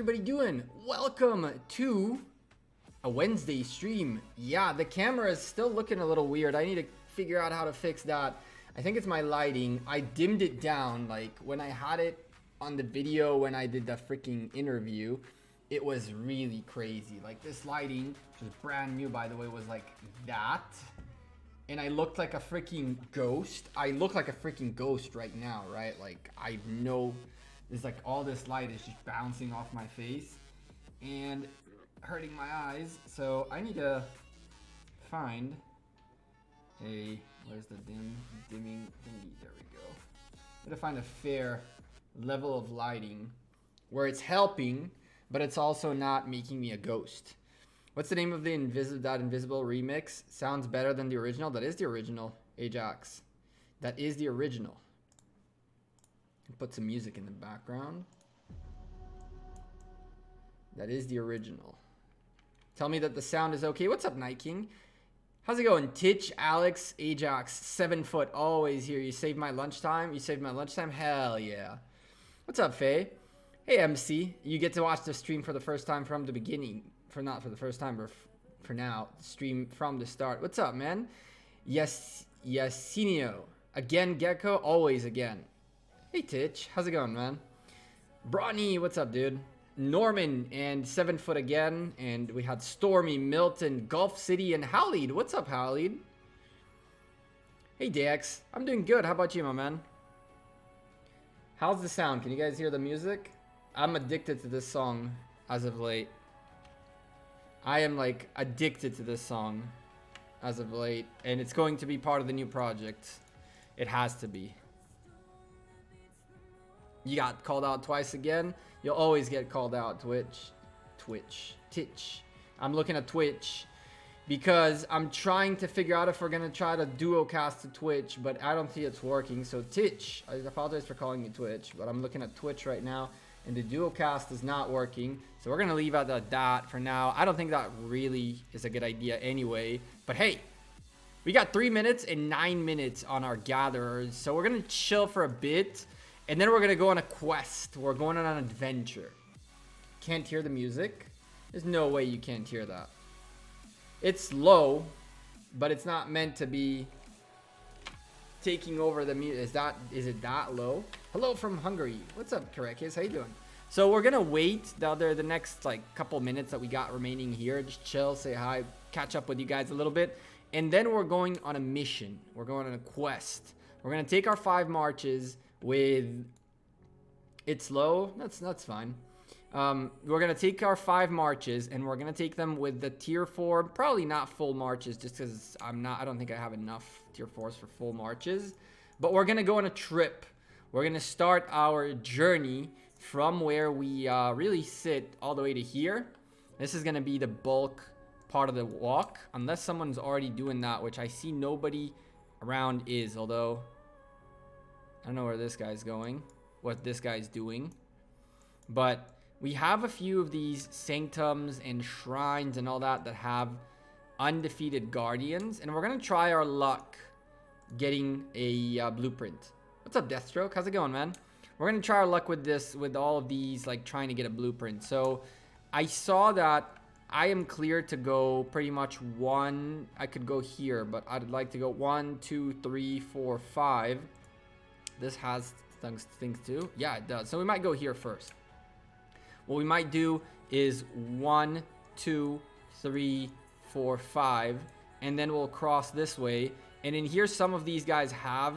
everybody doing? Welcome to a Wednesday stream. Yeah, the camera is still looking a little weird. I need to figure out how to fix that. I think it's my lighting. I dimmed it down. Like when I had it on the video when I did the freaking interview, it was really crazy. Like this lighting, which is brand new by the way, was like that. And I looked like a freaking ghost. I look like a freaking ghost right now, right? Like I know there's like all this light is just bouncing off my face and hurting my eyes. So I need to find a, where's the dimming thingy? There we go. I need to find a fair level of lighting where it's helping, but it's also not making me a ghost. What's the name of the Invisible remix? Sounds better than the original. That is the original, Ajax. That is the original. Put some music in the background. That is the original. Tell me that the sound is okay. What's up, Night King? How's it going? Titch, Alex, Ajax, 7 foot, always here. You saved my lunchtime? You saved my lunchtime? Hell yeah. What's up, Faye? Hey, MC. You get to watch the stream for the first time from the beginning. Not for the first time, but for now. Stream from the start. What's up, man? Yes, Yasinio. Again, Gekko? Always again. Hey, Titch. How's it going, man? Bronny, what's up, dude? Norman and 7 foot again. And we had Stormy, Milton, Gulf City, and Howlead. What's up, Howlead? Hey, Dax. I'm doing good. How about you, my man? How's the sound? Can you guys hear the music? I'm addicted to this song as of late. I am like addicted to this song as of late. And it's going to be part of the new project. It has to be. You got called out twice again. You'll always get called out, Twitch. I'm looking at Twitch because I'm trying to figure out if we're going to try to duo cast to Twitch, but I don't see it's working. So Titch, I apologize for calling you Twitch, but I'm looking at Twitch right now and the duo cast is not working. So we're going to leave it at that for now. I don't think that really is a good idea anyway, but hey, we got 3 minutes and 9 minutes on our gatherers. So we're going to chill for a bit. And then we're going to go on a quest. We're going on an adventure. Can't hear the music? There's no way you can't hear that. It's low, but it's not meant to be taking over the music. Is it that low? Hello from Hungary. What's up, Karekis? How you doing? So we're going to wait the next like couple minutes that we got remaining here. Just chill, say hi, catch up with you guys a little bit. And then we're going on a mission. We're going on a quest. We're going to take our 5 marches with it's low. That's fine. We're gonna take our 5 marches and we're gonna take them with the tier 4, probably not full marches just because I don't think I have enough tier 4s for full marches, but we're gonna go on a trip. We're gonna start our journey from where we really sit all the way to here. This is gonna be the bulk part of the walk, unless someone's already doing that, which I see nobody around is, although I don't know where this guy's going, what this guy's doing. But we have a few of these sanctums and shrines and all that have undefeated guardians. And we're going to try our luck getting a blueprint. What's up, Deathstroke? How's it going, man? We're going to try our luck with this, with all of these, like trying to get a blueprint. So I saw that I am clear to go pretty much 1. I could go here, but I'd like to go 1, 2, 3, 4, 5. This has things too. Yeah, it does. So we might go here first. What we might do is 1, 2, 3, 4, 5. And then we'll cross this way. And in here, some of these guys have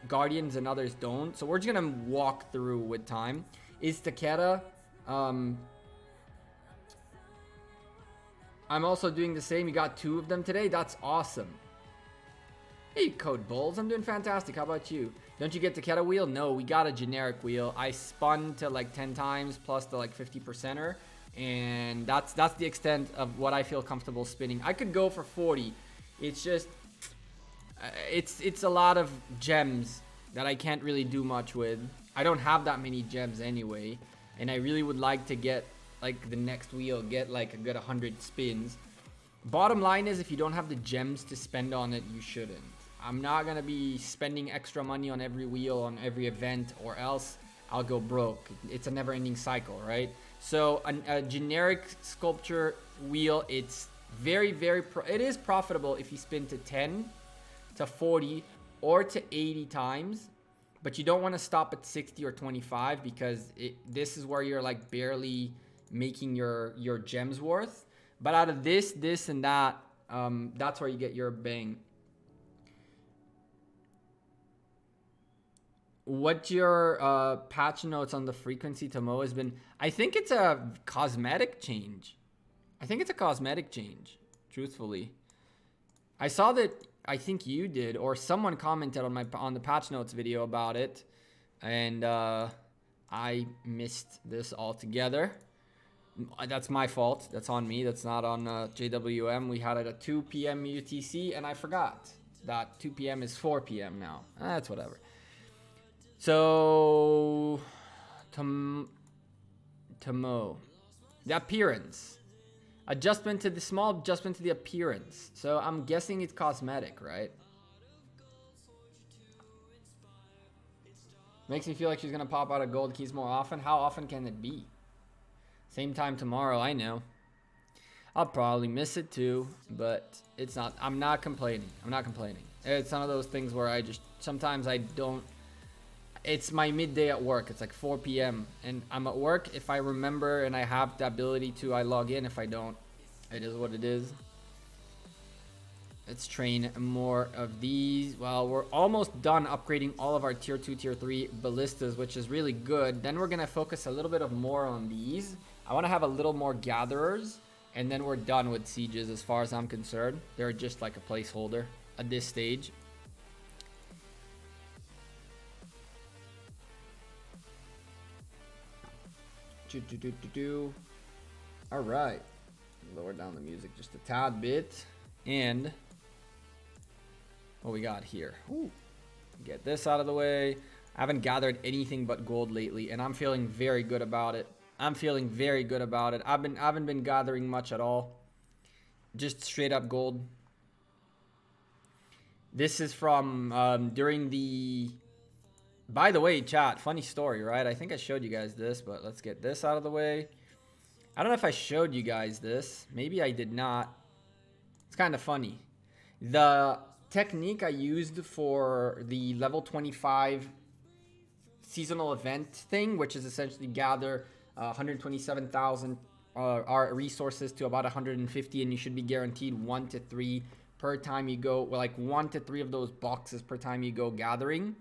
guardians and others don't. So we're just going to walk through with time. Is Takeda... I'm also doing the same. You got 2 of them today. That's awesome. Hey, Code Bulls. I'm doing fantastic. How about you? Don't you get the Takeda wheel? No, we got a generic wheel. I spun to like 10 times plus the like 50%er. And that's the extent of what I feel comfortable spinning. I could go for 40. It's just... It's a lot of gems that I can't really do much with. I don't have that many gems anyway. And I really would like to get like the next wheel. Get like a good 100 spins. Bottom line is if you don't have the gems to spend on it, you shouldn't. I'm not going to be spending extra money on every wheel, on every event, or else I'll go broke. It's a never-ending cycle, right? So a generic sculpture wheel, it's very, it is profitable if you spin to 10, to 40, or to 80 times. But you don't want to stop at 60 or 25 because this is where you're like barely making your gems worth. But out of this, and that, that's where you get your bang. What your patch notes on the frequency to Mo has been? I think it's a cosmetic change. Truthfully. I saw that, I think you did, or someone commented on the patch notes video about it, and I missed this altogether. That's my fault. That's on me. That's not on JWM. We had it at 2 p.m. UTC, and I forgot that 2 p.m. is 4 p.m. now. That's whatever. So, Tomo, the appearance, small adjustment to the appearance. So I'm guessing it's cosmetic, right? Makes me feel like she's gonna pop out of gold keys more often. How often can it be? Same time tomorrow, I know. I'll probably miss it too, but it's not. I'm not complaining. It's one of those things where sometimes I don't. It's my midday at work. It's like 4 p.m. and I'm at work. If I remember and I have the ability to, I log in. If I don't, it is what it is. Let's train more of these. Well, we're almost done upgrading all of our tier 2, tier 3 ballistas, which is really good. Then we're going to focus a little bit more on these. I want to have a little more gatherers, and then we're done with sieges as far as I'm concerned. They're just like a placeholder at this stage. All right, lower down the music just a tad bit, and what we got here. Ooh. Get this out of the way. I haven't gathered anything but gold lately, and I'm feeling very good about it. I haven't been gathering much at all, just straight up gold. This is from during the. By the way, chat, funny story, right? I think I showed you guys this, but let's get this out of the way. I don't know if I showed you guys this. Maybe I did not. It's kind of funny. The technique I used for the level 25 seasonal event thing, which is essentially gather 127,000 our resources to about 150, and you should be guaranteed 1 to 3 per time you go, like 1 to 3 of those boxes per time you go gathering.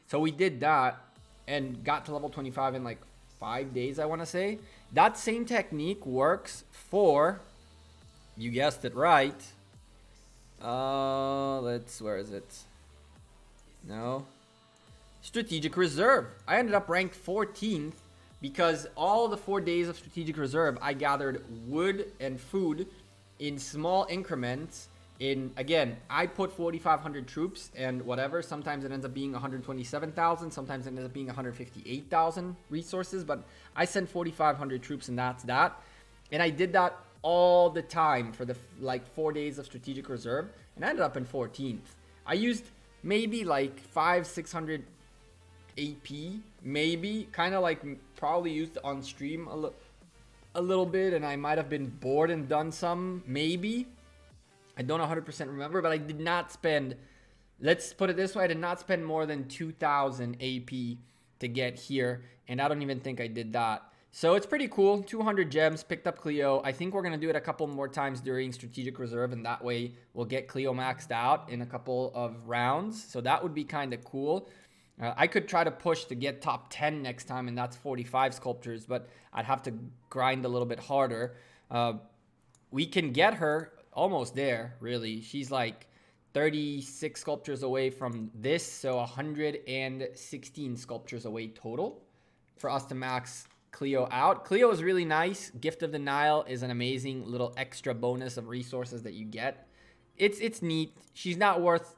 So we did that and got to level 25 in like 5 days, I want to say. That same technique works for, you guessed it right. Where is it? No. Strategic Reserve. I ended up ranked 14th because all the 4 days of Strategic Reserve, I gathered wood and food in small increments. Again, I put 4,500 troops and whatever. Sometimes it ends up being 127,000. Sometimes it ends up being 158,000 resources. But I sent 4,500 troops, and that's that. And I did that all the time for the 4 days of Strategic Reserve, and I ended up in 14th. I used maybe like 500-600 AP, maybe kind of like probably used on stream a little bit, and I might have been bored and done some, maybe. I don't 100% remember, but I did not spend, let's put it this way, I did not spend more than 2,000 AP to get here, and I don't even think I did that. So it's pretty cool. 200 gems, picked up Cleo. I think we're going to do it a couple more times during Strategic Reserve, and that way we'll get Cleo maxed out in a couple of rounds. So that would be kind of cool. I could try to push to get top 10 next time, and that's 45 sculptures, but I'd have to grind a little bit harder. We can get her almost there, really. She's like 36 sculptures away from this, so 116 sculptures away total for us to max Cleo out. Cleo is really nice. Gift of the Nile is an amazing little extra bonus of resources that you get. It's neat. She's not worth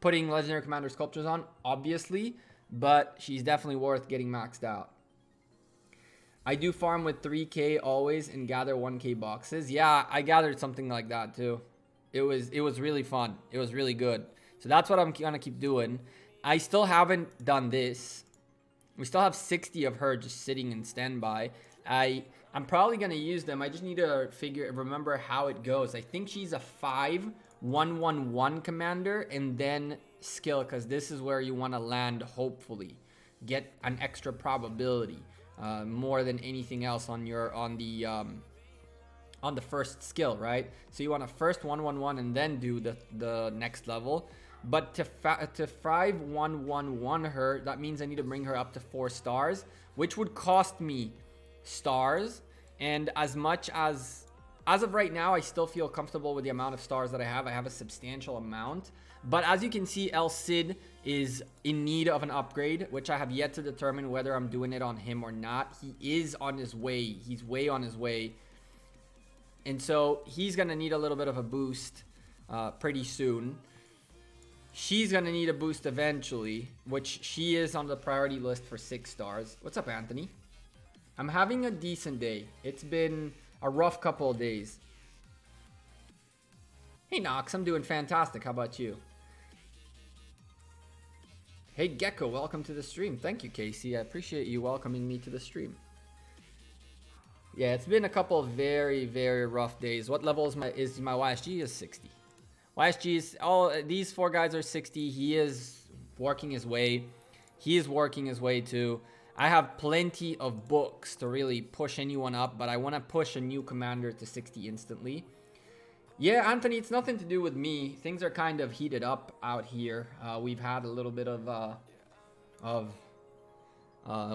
putting Legendary Commander sculptures on, obviously, but she's definitely worth getting maxed out. I do farm with 3K always and gather 1K boxes. Yeah, I gathered something like that too. It was really fun. It was really good. So that's what I'm gonna keep doing. I still haven't done this. We still have 60 of her just sitting in standby. I'm probably gonna use them. I just need to remember how it goes. I think she's a 5-1-1-1 commander and then skill, because this is where you want to land, hopefully get an extra probability, more than anything else on the first skill, right? So you want to first 1-1-1 and then do the next level. But to 5-1-1-1 her, that means I need to bring her up to 4 stars, which would cost me stars. And as of right now, I still feel comfortable with the amount of stars that I have. I have a substantial amount. But as you can see, El Cid is in need of an upgrade, which I have yet to determine whether I'm doing it on him or not. He is on his way. He's way on his way. And so he's going to need a little bit of a boost pretty soon. She's going to need a boost eventually, which she is on the priority list for 6 stars. What's up, Anthony? I'm having a decent day. It's been a rough couple of days. Hey, Nox, I'm doing fantastic. How about you? Hey, Gekko, welcome to the stream. Thank you, Casey. I appreciate you welcoming me to the stream. Yeah, it's been a couple of very, very rough days. What level is my YSG? Is 60. YSG is these 4 guys are 60. He is working his way. He is working his way too. I have plenty of books to really push anyone up, but I want to push a new commander to 60 instantly. Yeah, Anthony, it's nothing to do with me. Things are kind of heated up out here. We've had a little bit of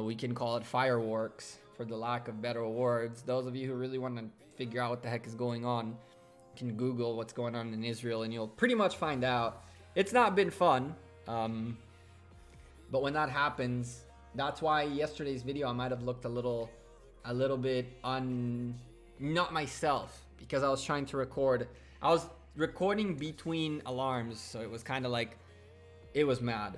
we can call it fireworks for the lack of better words. Those of you who really want to figure out what the heck is going on can Google what's going on in Israel and you'll pretty much find out. It's not been fun, but when that happens, that's why yesterday's video I might have looked a little bit not myself, because I was trying to record. I was recording between alarms, so it was kind of like it was mad.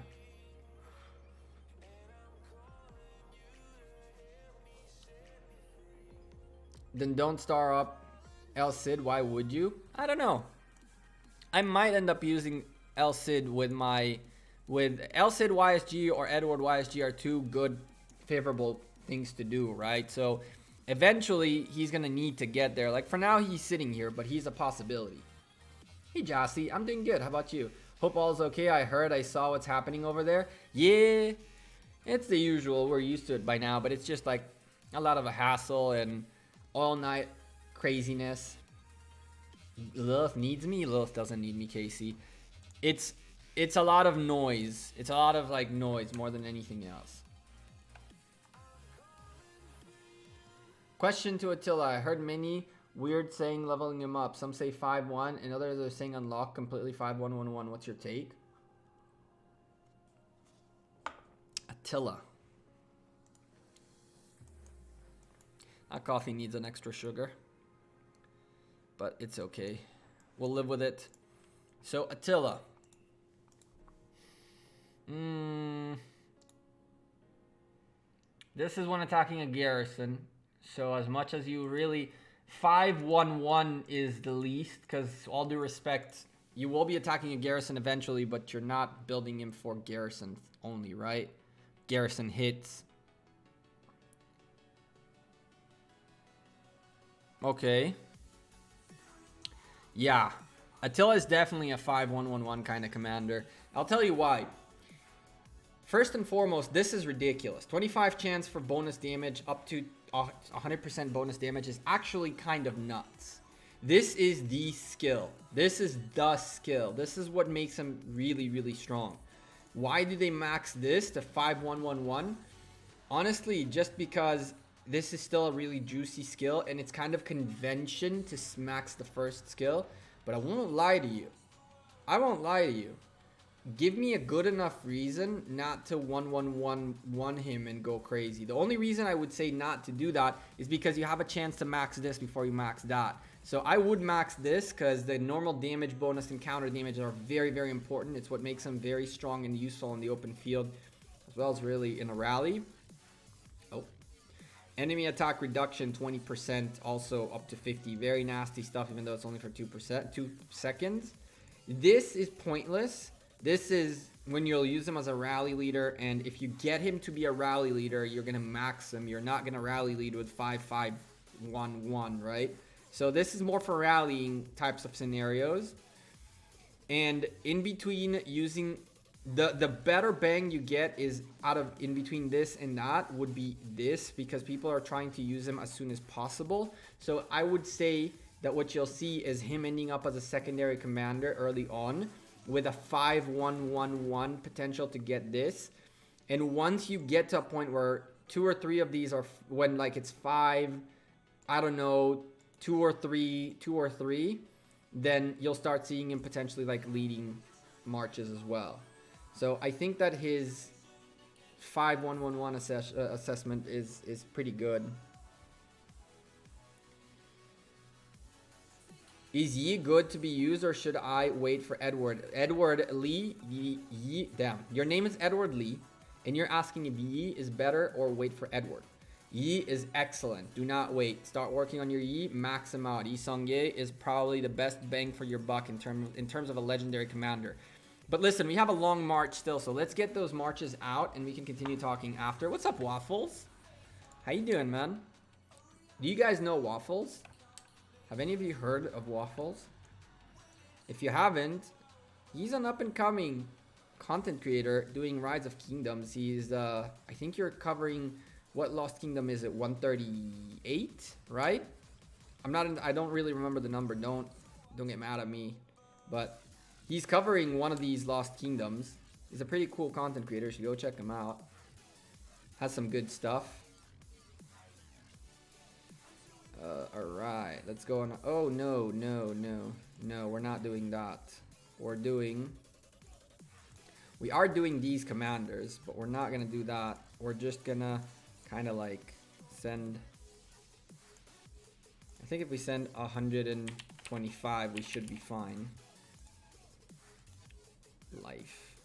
Then don't star up El Cid. Why would you? I don't know. I might end up using El Cid with El Cid YSG or Edward YSG are 2 good favorable things to do, right? So eventually he's gonna need to get there. Like for now he's sitting here, but he's a possibility. Hey Jassy, I'm doing good. How about you? Hope all's okay. I saw what's happening over there. Yeah, it's the usual. We're used to it by now, but it's just like a lot of a hassle and all night craziness. Lilith needs me. Lilith doesn't need me, Casey. It's a lot of noise. It's a lot of like noise more than anything else. Question to Attila. I heard many weird saying leveling him up. Some say 5-1 and others are saying unlock completely 5-1-1-1. What's your take? Attila. That coffee needs an extra sugar, but it's okay. We'll live with it. So Attila. This is when attacking a garrison. So as much as you really 5-1-1 is the least, because all due respect, you will be attacking a garrison eventually, but you're not building him for garrison only, right? Garrison hits. Okay. Yeah. Attila is definitely a 5-1-1-1 kind of commander. I'll tell you why. First and foremost, this is ridiculous. 25 chance for bonus damage up to 100% bonus damage is actually kind of nuts. This is the skill. This is the skill. This is what makes him really, really strong. Why do they max this to 5-1-1-1? Honestly, just because this is still a really juicy skill and it's kind of convention to max the first skill. But I won't lie to you. I won't lie to you. Give me a good enough reason not to 1-1-1-1 him and go crazy. The only reason I would say not to do that is because you have a chance to max this before you max that. So I would max this because the normal damage bonus and counter damage are very, very important. It's what makes him very strong and useful in the open field, as well as really in a rally. Oh. Enemy attack reduction 20%, also up to 50. Very nasty stuff, even though it's only for 2 seconds. This is pointless This is when you'll use him as a rally leader, and if you get him to be a rally leader, you're gonna max him. You're not gonna rally lead with 5-5-1-1, right? So this is more for rallying types of scenarios. And in between using the better bang you get is out of in between this and that would be this, because people are trying to use him as soon as possible. So I would say that what you'll see is him ending up as a secondary commander early on with a 5-1-1-1 potential to get this. And once you get to a point where 2 or 3 of these are, when like it's 5, I don't know, 2 or 3, then you'll start seeing him potentially like leading marches as well. So I think that his 5-1-1-1 assessment is pretty good. Is Yi good to be used, or should I wait for Edward? Edward Lee, Yi, damn. Your name is Edward Lee, and you're asking if Yi is better or wait for Edward. Yi is excellent. Do not wait. Start working on your Yi. Max him out. Yi Seong-Gye is probably the best bang for your buck in terms of a legendary commander. But listen, we have a long march still, so let's get those marches out, and we can continue talking after. What's up, Waffles? How you doing, man? Do you guys know Waffles? Have any of you heard of Waffles? If you haven't, he's an up-and-coming content creator doing Rise of Kingdoms. He's, I think you're covering, what Lost Kingdom is it? 138, right? I don't really remember the number. Don't get mad at me. But he's covering one of these Lost Kingdoms. He's a pretty cool content creator. You should go check him out. Has some good stuff. Alright, let's go on. Oh, no, we're not doing that. We are doing these commanders, but we're not gonna do that. We're just gonna kind of like send. I think if we send 125, we should be fine. Life.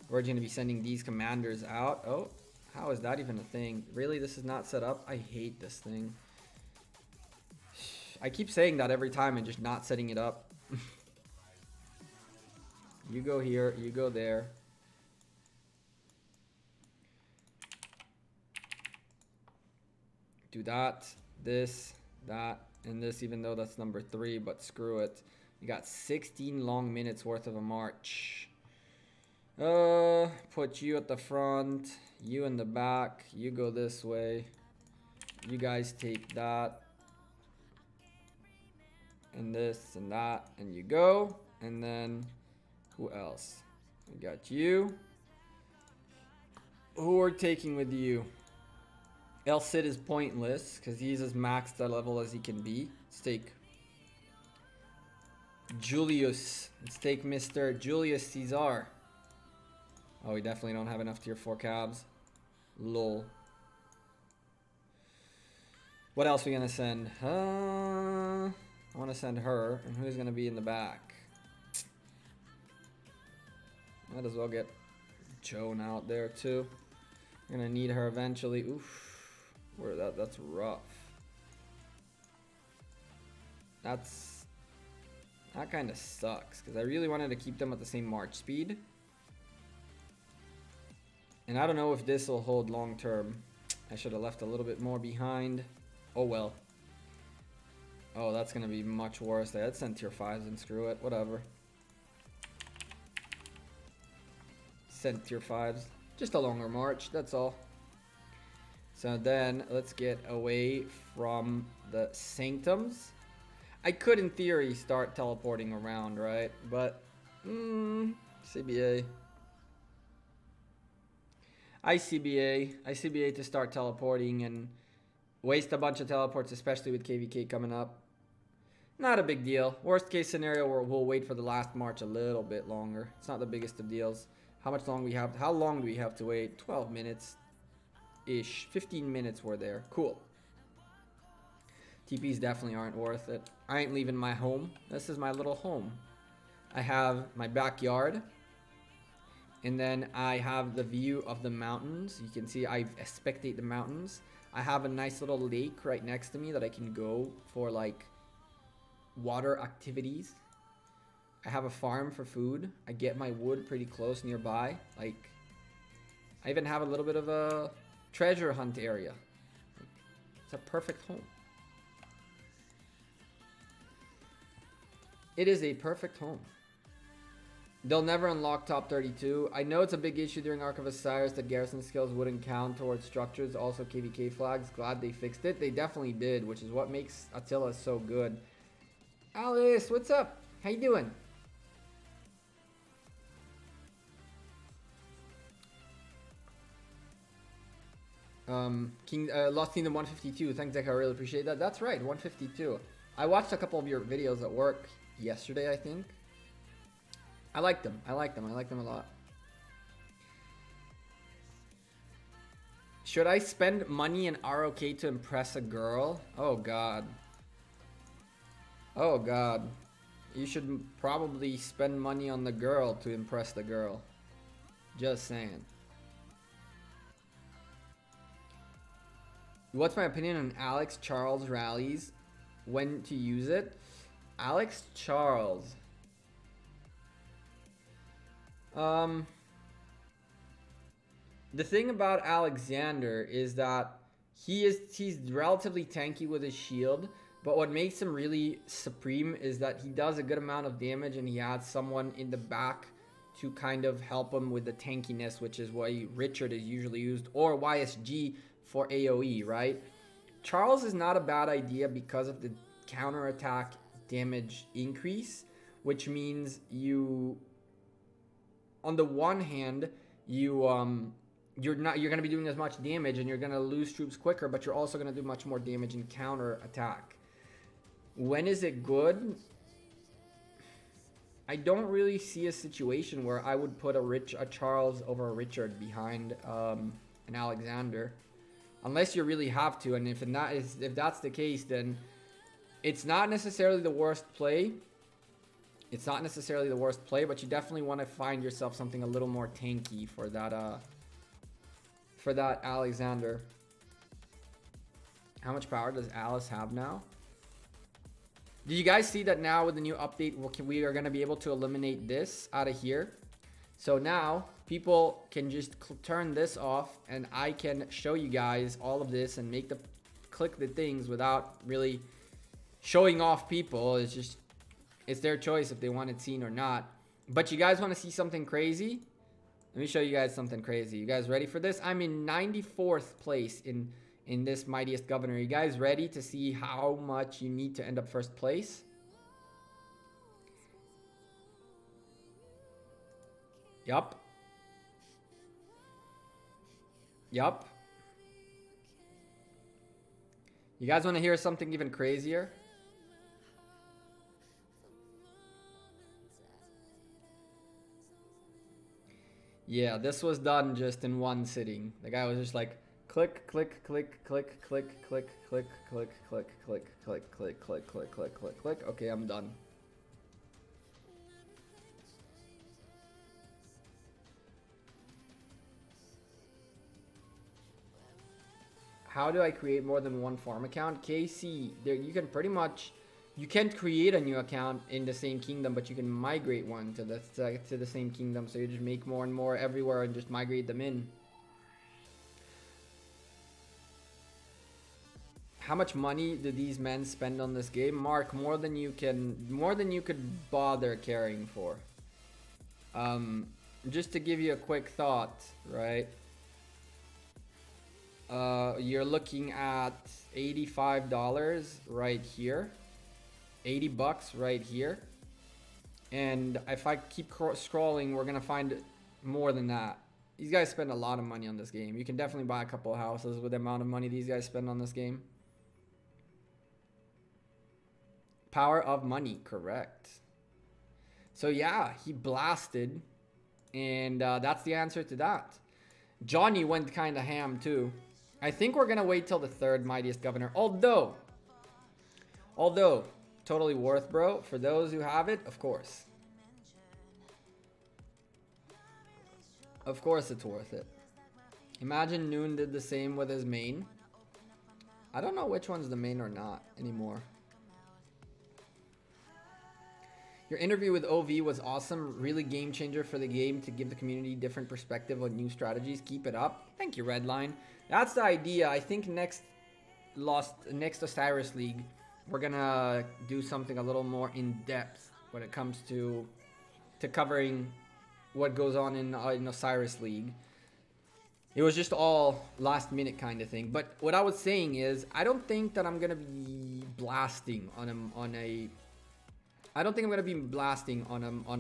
We're gonna be sending these commanders out. Oh, how is that even a thing? Really, this is not set up? I hate this thing. I keep saying that every time and just not setting it up. You go here, you go there. Do that, this, that, and this, even though that's number 3, but screw it. You got 16 long minutes worth of a march. Put you at the front, you in the back, you go this way. You guys take that. And this and that, and you go. And then who else? We got you. Who are taking with you? El Cid is pointless because he's as maxed a level as he can be. Let's take Julius. Let's take Mr. Julius Caesar. Oh, we definitely don't have enough tier 4 cabs. Lol. What else are we gonna send? I want to send her, and who's going to be in the back? Might as well get Joan out there too. We're going to need her eventually. Oof. That's rough. That kind of sucks, because I really wanted to keep them at the same march speed. And I don't know if this will hold long term. I should have left a little bit more behind. Oh well. Oh, that's going to be much worse. Let's send tier 5s and screw it. Whatever. Send tier 5s. Just a longer march. That's all. So then, let's get away from the sanctums. I could, in theory, start teleporting around, right? But, CBA. ICBA to start teleporting and waste a bunch of teleports, especially with KVK coming up. Not a big deal. Worst case scenario, we'll wait for the last march a little bit longer. It's not the biggest of deals. How long do we have to wait? 12 minutes ish. 15 minutes we're there. Cool. TPs definitely aren't worth it. I ain't leaving my home. This is my little home. I have my backyard. And then I have the view of the mountains. You can see I spectate the mountains. I have a nice little lake right next to me that I can go for like water activities. I have a farm for food. I get my wood pretty close nearby. Like, I even have a little bit of a treasure hunt area. It's a perfect home. It is a perfect home. They'll never unlock top 32. I know it's a big issue during Ark of Osiris that garrison skills wouldn't count towards structures. Also KVK flags. Glad they fixed it. They definitely did, which is what makes Attila so good. Alice, what's up? How you doing? Lost Kingdom 152. Thanks, Gekko. I really appreciate that. That's right, 152. I watched a couple of your videos at work yesterday, I think. I like them. I like them a lot. Should I spend money in ROK to impress a girl? Oh god. Oh god. You should probably spend money on the girl to impress the girl. Just saying. What's my opinion on Alex Charles rallies? When to use it? Alex Charles. The thing about Alexander is that he's relatively tanky with his shield, but what makes him really supreme is that he does a good amount of damage and he has someone in the back to kind of help him with the tankiness, which is why Richard is usually used, or YSG for AoE, right? Charles is not a bad idea because of the counterattack damage increase, which means you, on the one hand, you're going to be doing as much damage and you're going to lose troops quicker, but you're also going to do much more damage in counter attack. When is it good? I don't really see a situation where I would put a Charles over a Richard behind an Alexander, unless you really have to. And if that's the case, then it's not necessarily the worst play. It's not necessarily the worst play, but you definitely want to find yourself something a little more tanky for that Alexander. How much power does Alice have now? Do you guys see that now with the new update, we are going to be able to eliminate this out of here? So now people can just turn this off and I can show you guys all of this and click the things without really showing off people. It's their choice if they want it seen or not. But you guys want to see something crazy? Let me show you guys something crazy. You guys ready for this? I'm in 94th place in this Mightiest Governor. You guys ready to see how much you need to end up first place? Yup. Yup. You guys want to hear something even crazier? Yeah, this was done just in one sitting. The guy was just like, click, click, click, click, click, click, click, click, click, click, click, click, click, click, click, click, click. Okay, I'm done. How do I create more than one farm account? KC, there you can pretty much, you can't create a new account in the same kingdom, but you can migrate one to the same kingdom. So you just make more and more everywhere and just migrate them in. How much money do these men spend on this game? Mark, more than you could bother caring for. Just to give you a quick thought, right? You're looking at $85 right here, 80 bucks right here, and if I keep scrolling, we're gonna find more than that. These guys spend a lot of money on this game. You can definitely buy a couple of houses with the amount of money these guys spend on this game. Power of money, correct. So yeah, he blasted, and that's the answer to that. Johnny went kind of ham too. I think we're gonna wait till the third Mightiest Governor. Although, totally worth, bro. For those who have it, of course. Of course it's worth it. Imagine Noon did the same with his main. I don't know which one's the main or not anymore. Your interview with OV was awesome. Really game changer for the game to give the community different perspective on new strategies. Keep it up. Thank you, Redline. That's the idea. I think next Osiris League, we're gonna do something a little more in depth when it comes to covering what goes on in Osiris League. It was just all last minute kind of thing. But what I was saying is, I don't think that I'm gonna be blasting on a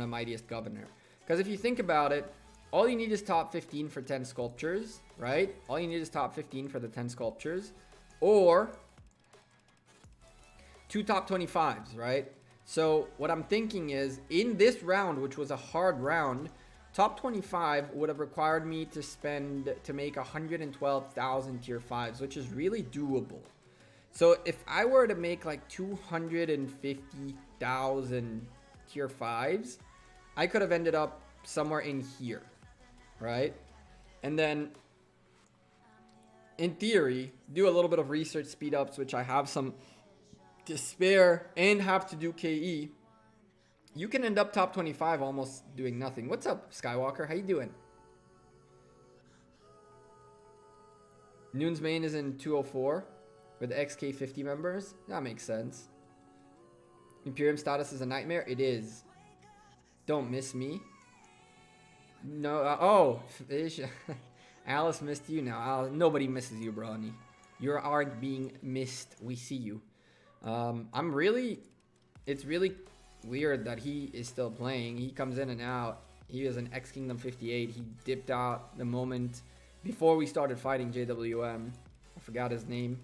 Mightiest Governor. Because if you think about it, all you need is top 15 for 10 sculptures, right? All you need is top 15 for the 10 sculptures. Or 2 top 25s, right? So what I'm thinking is, in this round, which was a hard round, top 25 would have required me to make 112,000 tier 5s, which is really doable. So if I were to make like 250,000 tier 5s, I could have ended up somewhere in here, right? And then, in theory, do a little bit of research speed ups, which I have some to spare, and have to do KE. You can end up top 25 almost doing nothing. What's up, Skywalker? How you doing? Noon's main is in 204 with XK50 members. That makes sense. Imperium status is a nightmare. It is. Don't miss me. No. Fish. Alice missed you now. Alice, nobody misses you, Brawny. You aren't being missed. We see you. It's really weird that he is still playing. He comes in and out. He was an X Kingdom 58. He dipped out the moment before we started fighting JWM. I forgot his name.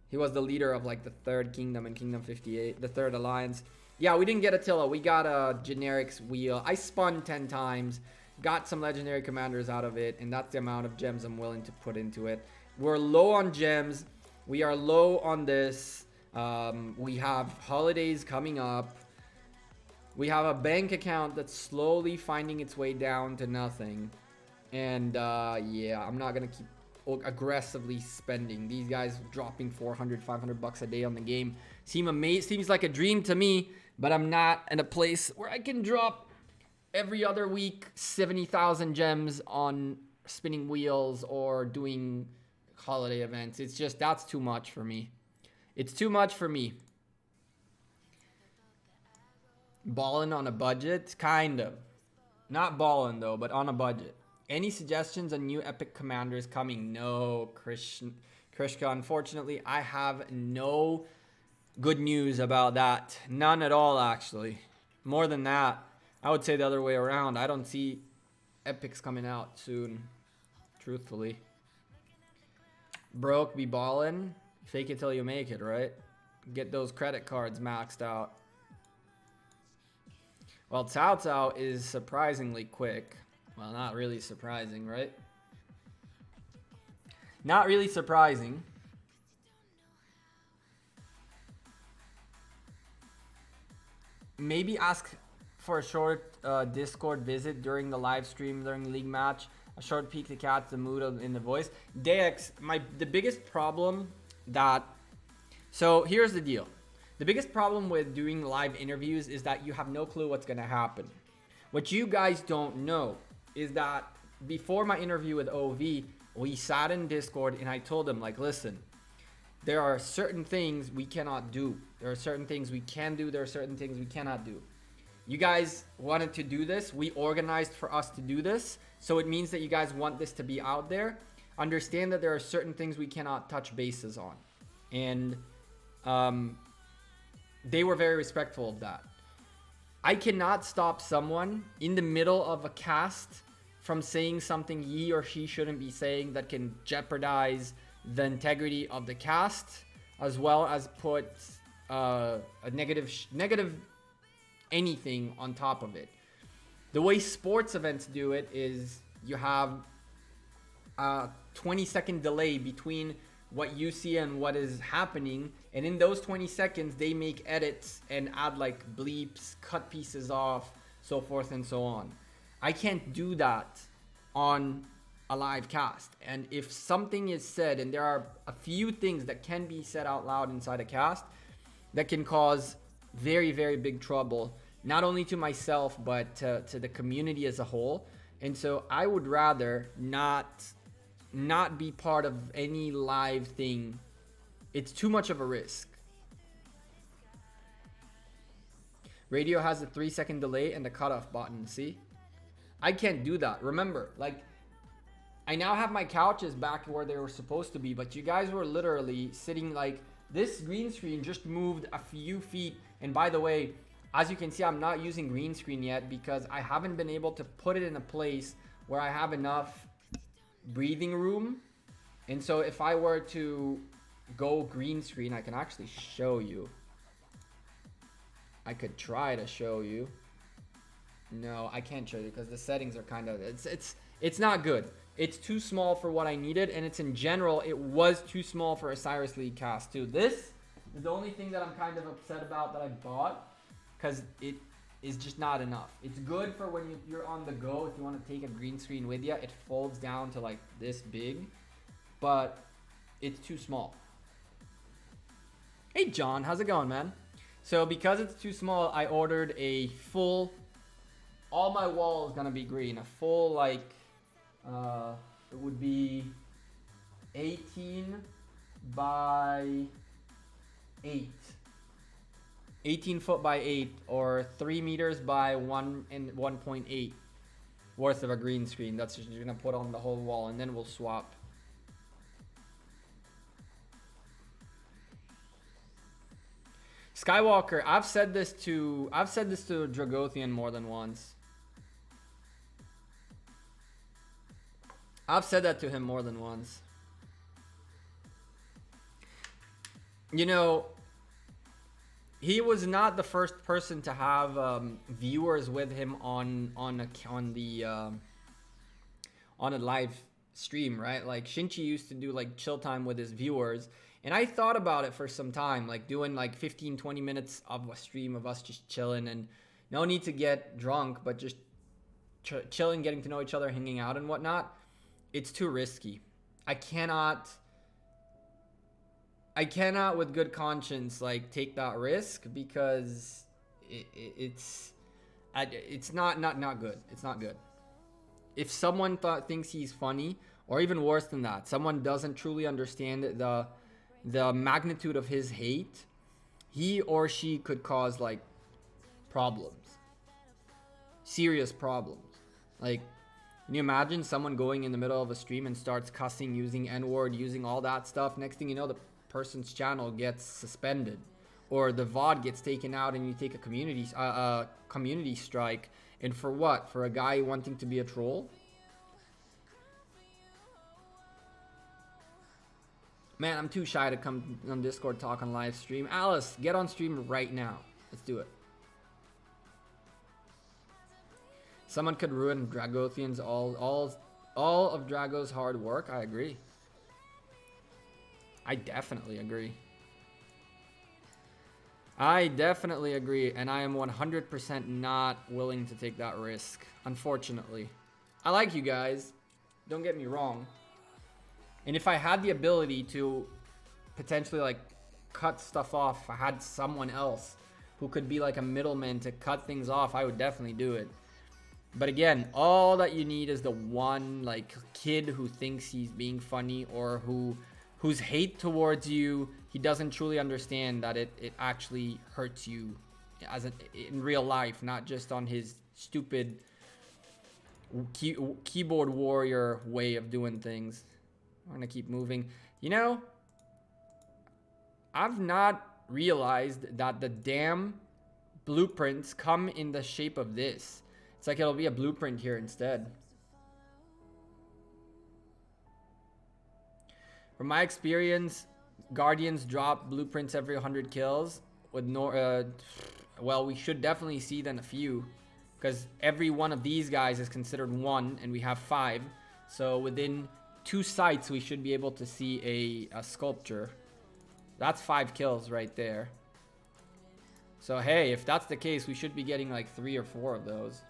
He was the leader of like the 3rd Kingdom in Kingdom 58, the 3rd Alliance. Yeah, we didn't get Attila. We got a generics wheel. I spun 10 times, got some legendary commanders out of it, and that's the amount of gems I'm willing to put into it. We're low on gems. We are low on this. We have holidays coming up. We have a bank account that's slowly finding its way down to nothing. And yeah, I'm not going to keep aggressively spending. These guys dropping 400, 500 bucks a day on the game seems like a dream to me, but I'm not in a place where I can drop every other week 70,000 gems on spinning wheels or doing holiday events. It's just, that's too much for me. It's too much for me. Ballin' on a budget? Kind of. Not ballin' though, but on a budget. Any suggestions on new epic commanders coming? No, Krishka. Unfortunately, I have no good news about that. None at all, actually. More than that, I would say the other way around. I don't see epics coming out soon, truthfully. Broke, be ballin'. Fake it till you make it, right? Get those credit cards maxed out. Well, Cao Cao is surprisingly quick. Well, not really surprising, right? Not really surprising. Maybe ask for a short Discord visit during the live stream, during the league match. A short peek to catch the mood in the voice. Dex, the biggest problem so here's the deal. The biggest problem with doing live interviews is that you have no clue what's going to happen. What you guys don't know is that before my interview with OV, we sat in Discord and I told him, like, listen, there are certain things we cannot do. There are certain things we can do. There are certain things we cannot do. You guys wanted to do this. We organized for us to do this. So it means that you guys want this to be out there. Understand that there are certain things we cannot touch bases on. And they were very respectful of that. I cannot stop someone in the middle of a cast from saying something he or she shouldn't be saying that can jeopardize the integrity of the cast, as well as put a negative anything on top of it. The way sports events do it is you have a 20-second delay between what you see and what is happening, and in those 20 seconds they make edits and add like bleeps, cut pieces off, so forth and so on. I can't do that on a live cast. And if something is said, and there are a few things that can be said out loud inside a cast that can cause very, very big trouble, not only to myself, but to the community as a whole. And so I would rather not be part of any live thing. It's too much of a risk. Radio has a 3-second delay and the cutoff button. See, I can't do that. Remember, like, I now have my couches back where they were supposed to be, but you guys were literally sitting like this. Green screen just moved a few feet. And by the way, as you can see, I'm not using green screen yet because I haven't been able to put it in a place where I have enough breathing room. And so if I were to go green screen, I can actually show you. I could try to show you. No, I can't show you because the settings are kind of, it's not good. It's too small for what I needed, and it's in general, it was too small for a Cyrus League cast too. This is the only thing that I'm kind of upset about that I bought, because it is just not enough. It's good for when you're on the go, if you want to take a green screen with you. It folds down to like this big, but it's too small. Hey John, how's it going, man? So because it's too small, I ordered a full, all my wall is gonna be green, a full like, it would be 18 by 8. 18 foot by 8, or 3 meters by 1 and 1.8 worth of a green screen. That's just gonna put on the whole wall, and then we'll swap. Skywalker, I've said this to Dragothian more than once. I've said that to him more than once. You know, he was not the first person to have viewers with him on a live stream, right? Like Shinchi used to do like chill time with his viewers, and I thought about it for some time, like doing like 15-20 minutes of a stream of us just chilling, and no need to get drunk, but just chilling, getting to know each other, hanging out and whatnot. It's too risky. I cannot with good conscience like take that risk, because it's not good. It's not good. If someone thinks he's funny, or even worse than that, someone doesn't truly understand the magnitude of his hate, he or she could cause like problems, serious problems. Like, can you imagine someone going in the middle of a stream and starts cussing, using N-word, using all that stuff? Next thing you know, the person's channel gets suspended, or the VOD gets taken out, and you take a community strike. And for what? For a guy wanting to be a troll? Man, I'm too shy to come on Discord talk on live stream. Alice, get on stream right now. Let's do it. Someone could ruin Dragothian's all of Drago's hard work. I agree. I definitely agree. I definitely agree, and I am 100% not willing to take that risk, unfortunately. I like you guys, don't get me wrong. And if I had the ability to potentially like cut stuff off, if I had someone else who could be like a middleman to cut things off, I would definitely do it. But again, all that you need is the one like kid who thinks he's being funny, or whose hate towards you, he doesn't truly understand that it actually hurts you in real life, not just on his stupid keyboard warrior way of doing things. I'm gonna keep moving. You know, I've not realized that the damn blueprints come in the shape of this. It's like it'll be a blueprint here instead. From my experience, Guardians drop blueprints every 100 kills. With no, well, we should definitely see then a few, because every one of these guys is considered one, and we have 5. So within 2 sites, we should be able to see a sculpture. That's 5 kills right there. So hey, if that's the case, we should be getting like 3 or 4 of those.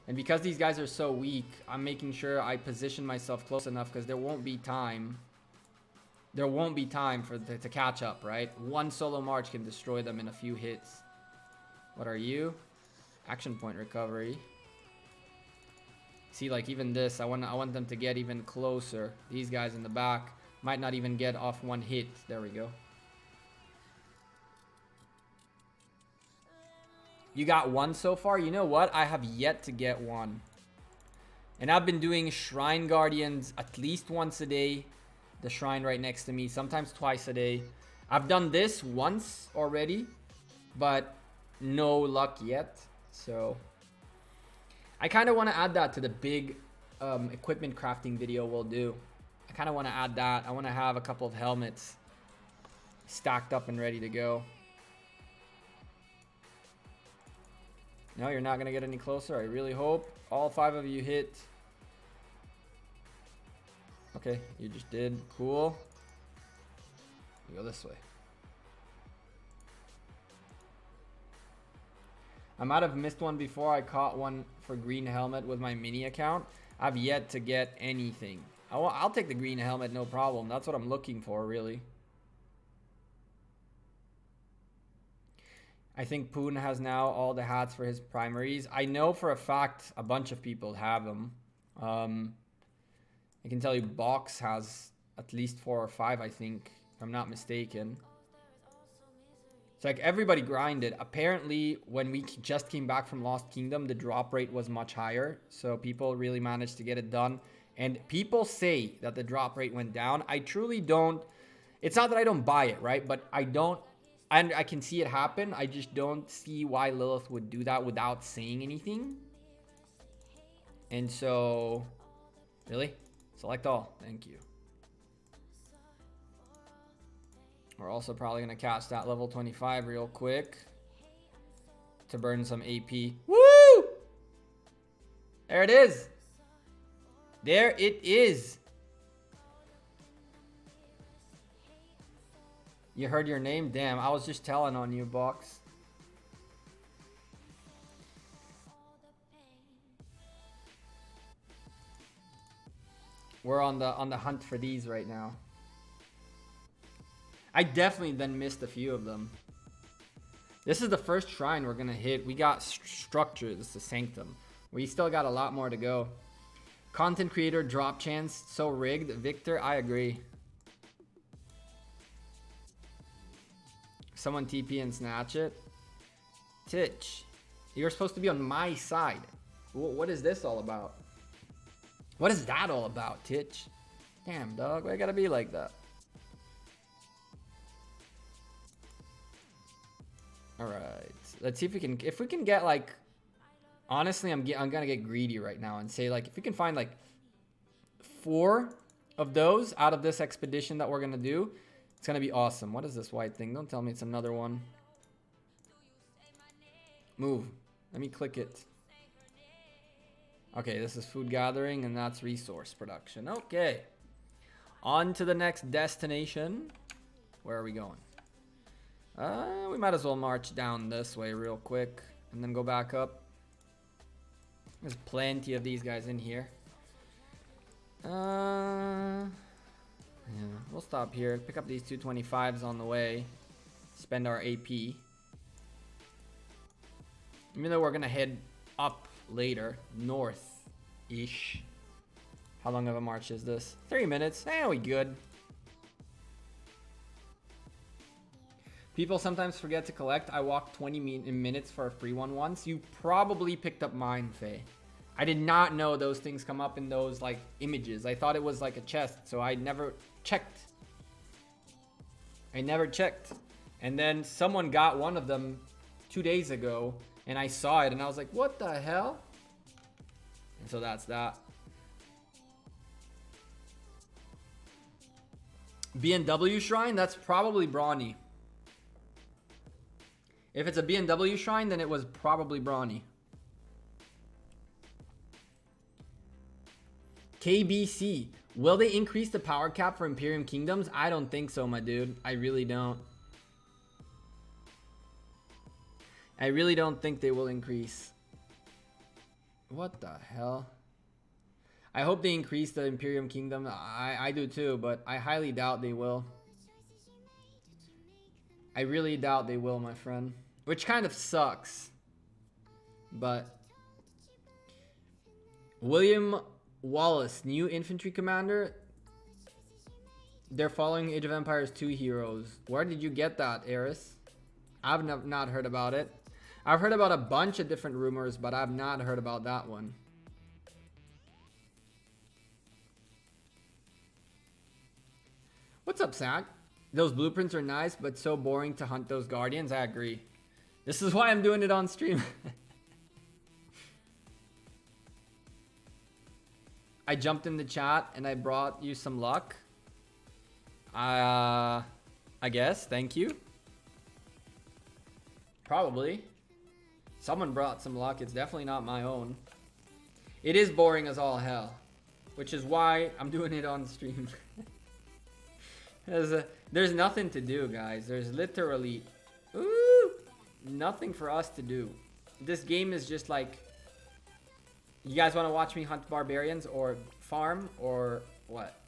And because these guys are so weak, I'm making sure I position myself close enough because there won't be time. There won't be time for to catch up, right? One solo march can destroy them in a few hits. What are you? Action point recovery. See, like even this, I want them to get even closer. These guys in the back might not even get off one hit. There we go. You got one so far? You know what? I have yet to get one. And I've been doing Shrine Guardians at least once a day. The shrine right next to me, sometimes twice a day. I've done this once already, but no luck yet. So I kind of want to add that to the big equipment crafting video we'll do. I kind of want to add that. I want to have a couple of helmets stacked up and ready to go. No, you're not going to get any closer. I really hope all 5 of you hit. Okay, you just did. Cool. You go this way. I might have missed one before. I caught one for green helmet with my mini account. I've yet to get anything. I'll take the green helmet, no problem. That's what I'm looking for, really. I think Poon has now all the hats for his primaries. I know for a fact a bunch of people have them. I can tell you Box has at least 4 or 5, I think, if I'm not mistaken. It's like everybody grinded. Apparently, when we just came back from Lost Kingdom, the drop rate was much higher. So people really managed to get it done. And people say that the drop rate went down. I truly don't. It's not that I don't buy it, right? But I don't. And I can see it happen. I just don't see why Lilith would do that without saying anything. And so, really? Select all. Thank you. We're also probably going to cast that level 25 real quick to burn some AP. Woo! There it is. There it is. You heard your name? Damn, I was just telling on you, Box. We're on the hunt for these right now. I definitely then missed a few of them. This is the first shrine we're gonna hit. We got structures, the Sanctum. We still got a lot more to go. Content creator drop chance, so rigged. Victor, I agree. Someone TP and snatch it. Titch, you're supposed to be on my side. What is this all about? What is that all about, Titch? Damn, dog, why I gotta be like that? All right, let's see if we can get like. Honestly, I'm gonna get greedy right now and say like if we can find like 4 of those out of this expedition that we're gonna do, it's gonna be awesome. What is this white thing? Don't tell me it's another one. Move. Let me click it. Okay, this is food gathering and that's resource production. Okay. On to the next destination. Where are we going? We might as well march down this way real quick and then go back up. There's plenty of these guys in here. Yeah, we'll stop here. Pick up these 225s on the way. Spend our AP. Even though we're gonna head up later, north-ish. How long of a march is this? 3 minutes. We good. People sometimes forget to collect. I walked 20 minutes for a free one once. You probably picked up mine, Faye. I did not know those things come up in those like images. I thought it was like a chest, so I never checked. And then someone got one of them 2 days ago, and I saw it, and I was like, what the hell? And so that's that. B&W shrine? That's probably Brawny. If it's a B&W shrine, then it was probably Brawny. KBC. Will they increase the power cap for Imperium Kingdoms? I don't think so, my dude. I really don't. I really don't think they will increase. What the hell? I hope they increase the Imperium Kingdom. I do too, but I highly doubt they will. I really doubt they will, my friend. Which kind of sucks. But William Wallace, new infantry commander. They're following Age of Empires 2 heroes. Where did you get that, Eris? I've not heard about it. I've heard about a bunch of different rumors, but I've not heard about that one. What's up, Zach? Those blueprints are nice, but so boring to hunt those guardians. I agree. This is why I'm doing it on stream. I jumped in the chat and I brought you some luck. I guess. Thank you. Probably. Someone brought some luck. It's definitely not my own. It is boring as all hell, which is why I'm doing it on stream. There's nothing to do, guys. There's literally nothing for us to do. This game is just like, you guys want to watch me hunt barbarians or farm or what?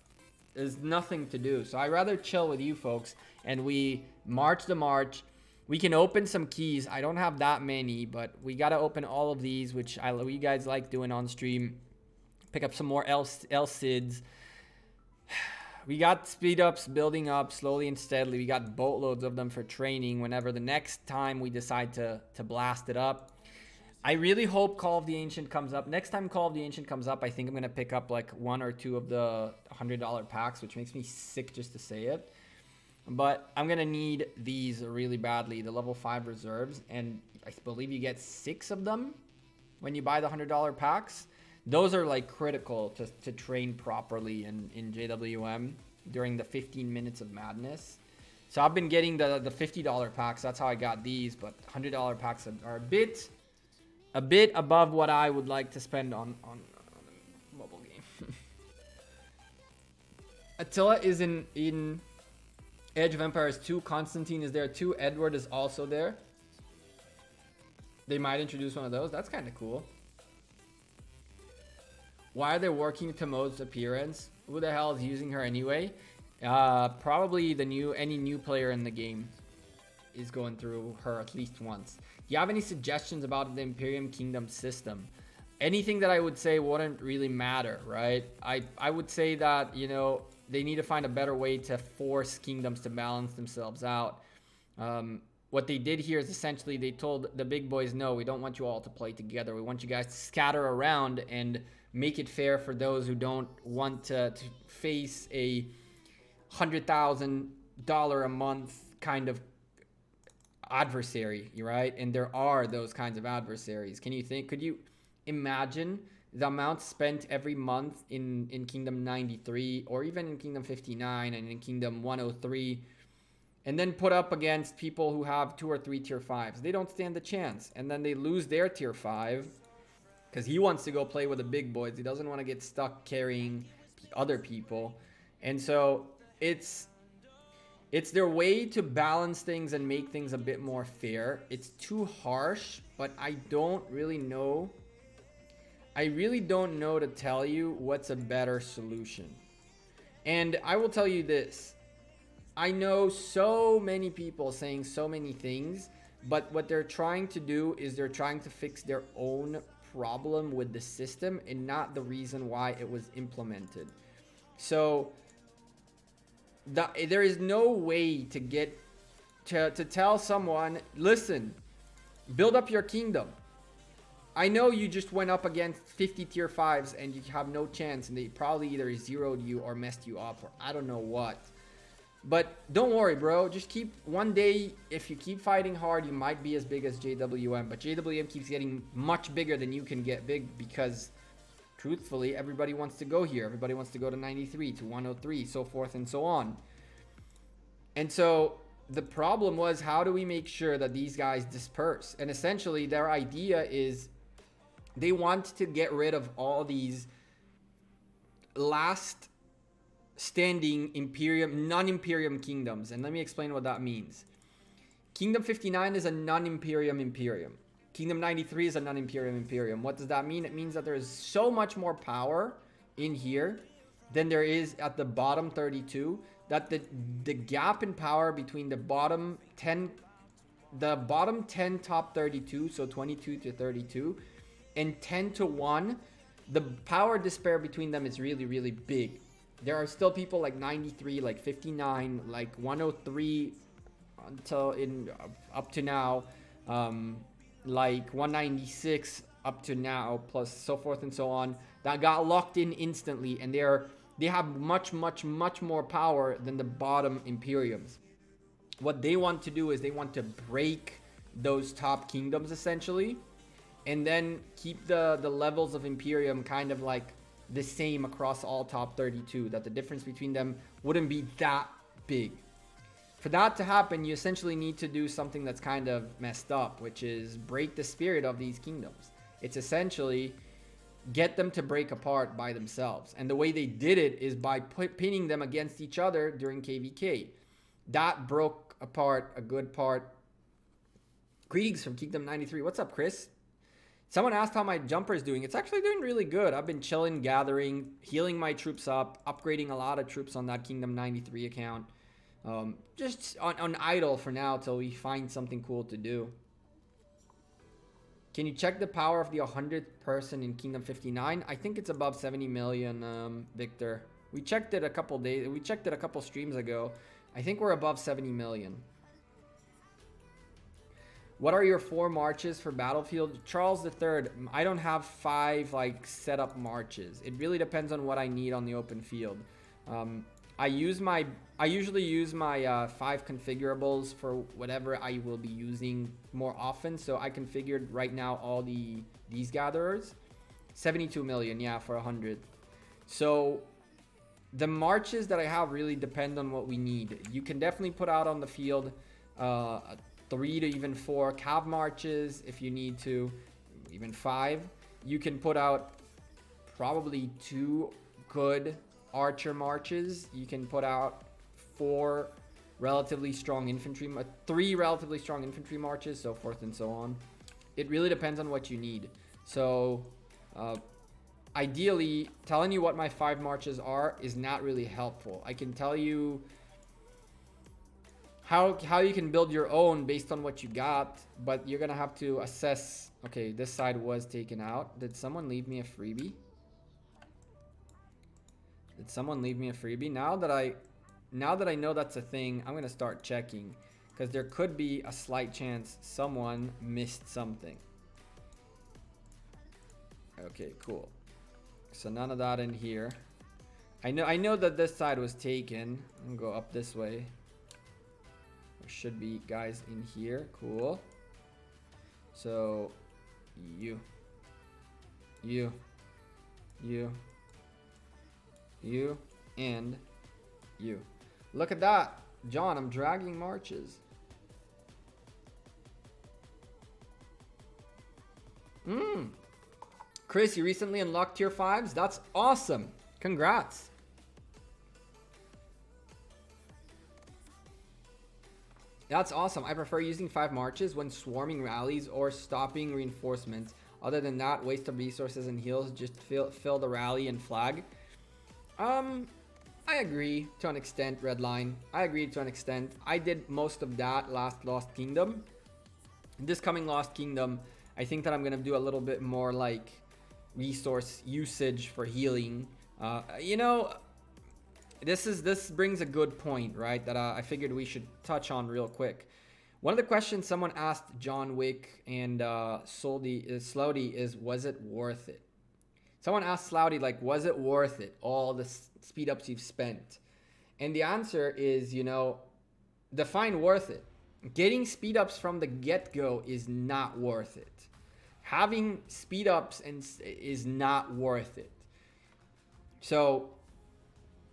There's nothing to do. So I'd rather chill with you folks and we march the march. We can open some keys. I don't have that many, but we got to open all of these, which you guys like doing on stream. Pick up some more LCIDs. We got speed ups building up slowly and steadily. We got boatloads of them for training whenever the next time we decide to blast it up. I really hope Call of the Ancient comes up. Next time Call of the Ancient comes up, I think I'm going to pick up like 1 or 2 of the $100 packs, which makes me sick just to say it. But I'm going to need these really badly, the level 5 reserves. And I believe you get 6 of them when you buy the $100 packs. Those are like critical to train properly in JWM during the 15 minutes of madness. So I've been getting the $50 packs. That's how I got these. But $100 packs are a bit above what I would like to spend on a mobile game. Attila is in Age of Empires 2. Constantine is there too. Edward is also there. They might introduce one of those. That's kind of cool. Why are they working to Maud's appearance? Who the hell is using her anyway? Probably any new player in the game is going through her at least once. Do you have any suggestions about the Imperium Kingdom system? Anything that I would say wouldn't really matter, right? I would say that, you know, they need to find a better way to force kingdoms to balance themselves out. What they did here is essentially they told the big boys, no, we don't want you all to play together. We want you guys to scatter around and make it fair for those who don't want to face a $100,000 a month kind of adversary, right? And there are those kinds of adversaries. Could you imagine the amount spent every month in Kingdom 93 or even in Kingdom 59 and in Kingdom 103 and then put up against people who have 2 or 3 tier 5s? They don't stand a chance. And then they lose their tier 5 because he wants to go play with the big boys. He doesn't want to get stuck carrying other people. And so it's their way to balance things and make things a bit more fair. It's too harsh, but I don't really know. I really don't know to tell you what's a better solution. And I will tell you this. I know so many people saying so many things, but what they're trying to do is they're trying to fix their own problem with the system and not the reason why it was implemented. So there is no way to get to tell someone, listen, build up your kingdom. I know you just went up against 50 tier 5s and you have no chance and they probably either zeroed you or messed you up or I don't know what. But don't worry, bro. Just keep one day. If you keep fighting hard, you might be as big as JWM. But JWM keeps getting much bigger than you can get big because, truthfully, everybody wants to go here. Everybody wants to go to 93, to 103, so forth and so on. And so the problem was, how do we make sure that these guys disperse? And essentially, their idea is they want to get rid of all these last standing non-Imperium kingdoms. And let me explain what that means. Kingdom 59 is a non-Imperium Imperium. Kingdom 93 is a non-Imperium Imperium. What does that mean? It means that there is so much more power in here than there is at the bottom 32, that the gap in power between the bottom 10 top 32, so 22 to 32, and 10 to 1, the power despair between them is really, really big. There are still people like 93, like 59, like 103 until up to now, like 196 up to now, plus so forth and so on, that got locked in instantly, and they have much more power than the bottom Imperiums. What they want to do is they want to break those top kingdoms essentially, and then keep the levels of Imperium kind of like the same across all top 32, that the difference between them wouldn't be that big. For that to happen, you essentially need to do something that's kind of messed up, which is break the spirit of these kingdoms. It's essentially get them to break apart by themselves. And the way they did it is by pinning them against each other during KVK. That broke apart a good part. Greetings from Kingdom 93. What's up, Chris? Someone asked how my jumper is doing. It's actually doing really good. I've been chilling, gathering, healing my troops up, upgrading a lot of troops on that Kingdom 93 account. Just on idle for now till we find something cool to do. Can you check the power of the 100th person in Kingdom 59? I think it's above 70 million, Victor. We checked it a couple days. We checked it a couple streams ago. I think we're above 70 million. What are your 4 marches for Battlefield? Charles III, I don't have 5 like setup marches. It really depends on what I need on the open field. I usually use my 5 configurables for whatever I will be using more often. So I configured right now all these gatherers. 72 million, yeah, for 100. So the marches that I have really depend on what we need. You can definitely put out on the field 3 to even 4 cav marches if you need to, even 5. You can put out probably 2 good archer marches. You can put out 4 relatively strong infantry, 3 relatively strong infantry marches, so forth and so on. It really depends on what you need. So ideally, telling you what my 5 marches are is not really helpful. I can tell you how you can build your own based on what you got, but you're gonna have to assess. Okay, this side was taken out. Did someone leave me a freebie? Did someone leave me a freebie? Now that I know that's a thing, I'm gonna start checking, because there could be a slight chance someone missed something. Okay, cool. So none of that in here. I know that this side was taken. I'm gonna go up this way. There should be guys in here. Cool. So you and you. Look at that. John, I'm dragging marches. Chris, you recently unlocked tier 5s? That's awesome. Congrats. That's awesome. I prefer using 5 marches when swarming rallies or stopping reinforcements. Other than that, waste of resources and heals. Just fill the rally and flag. I agree to an extent, Redline. I agree to an extent. I did most of that last Lost Kingdom. This coming Lost Kingdom, I think that I'm going to do a little bit more like resource usage for healing. You know, this brings a good point, right? That I figured we should touch on real quick. One of the questions someone asked John Wick and Slowdy is, was it worth it? Someone asked Slowdy, like, was it worth it? All the speed ups you've spent? And the answer is, you know, define worth it. Getting speed ups from the get-go is not worth it. Having speed ups is not worth it. So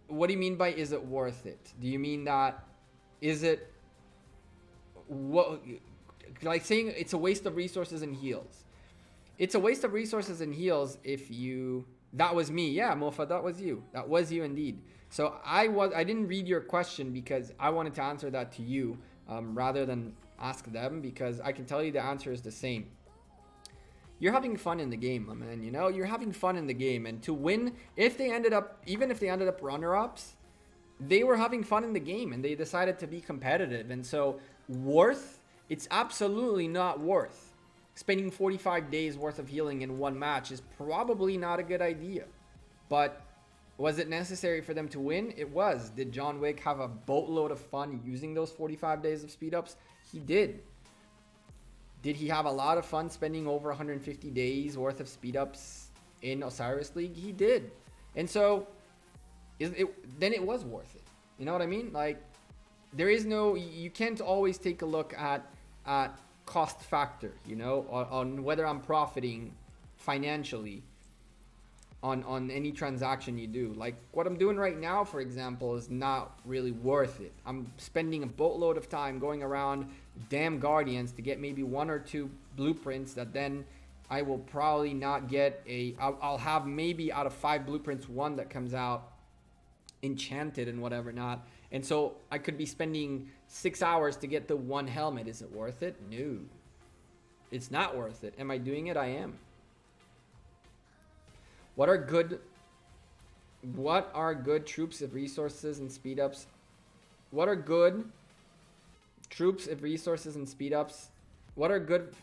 what do you mean by is it worth it? Do you mean that is it what, like saying it's a waste of resources and heals? It's a waste of resources and heals if you... That was me. Yeah, Mofa, that was you. That was you indeed. So I didn't read your question because I wanted to answer that to you rather than ask them, because I can tell you the answer is the same. you're having fun in the game, my man. You know, you're having fun in the game, and to win, if they ended up, even if they ended up runner-ups, they were having fun in the game, and they decided to be competitive. And so, worth, it's absolutely not worth. Spending 45 days worth of healing in one match is probably not a good idea. But was it necessary for them to win? It was. Did John Wick have a boatload of fun using those 45 days of speed ups? He did. Did he have a lot of fun spending over 150 days worth of speed ups in Osiris League? He did. And so, then it was worth it. You know what I mean? Like, there is no, you can't always take a look at cost factor, you know, on whether I'm profiting financially on any transaction you do. Like what I'm doing right now, for example, is not really worth it. I'm spending a boatload of time going around damn Guardians to get maybe 1 or 2 blueprints that then I will probably not get I'll have maybe out of 5 blueprints 1 that comes out enchanted and whatever not. And so I could be spending 6 hours to get the 1 helmet. Is it worth it? No. It's not worth it. Am I doing it? I am. What are good troops of resources and speed ups? What are good troops of resources and speed ups? What are good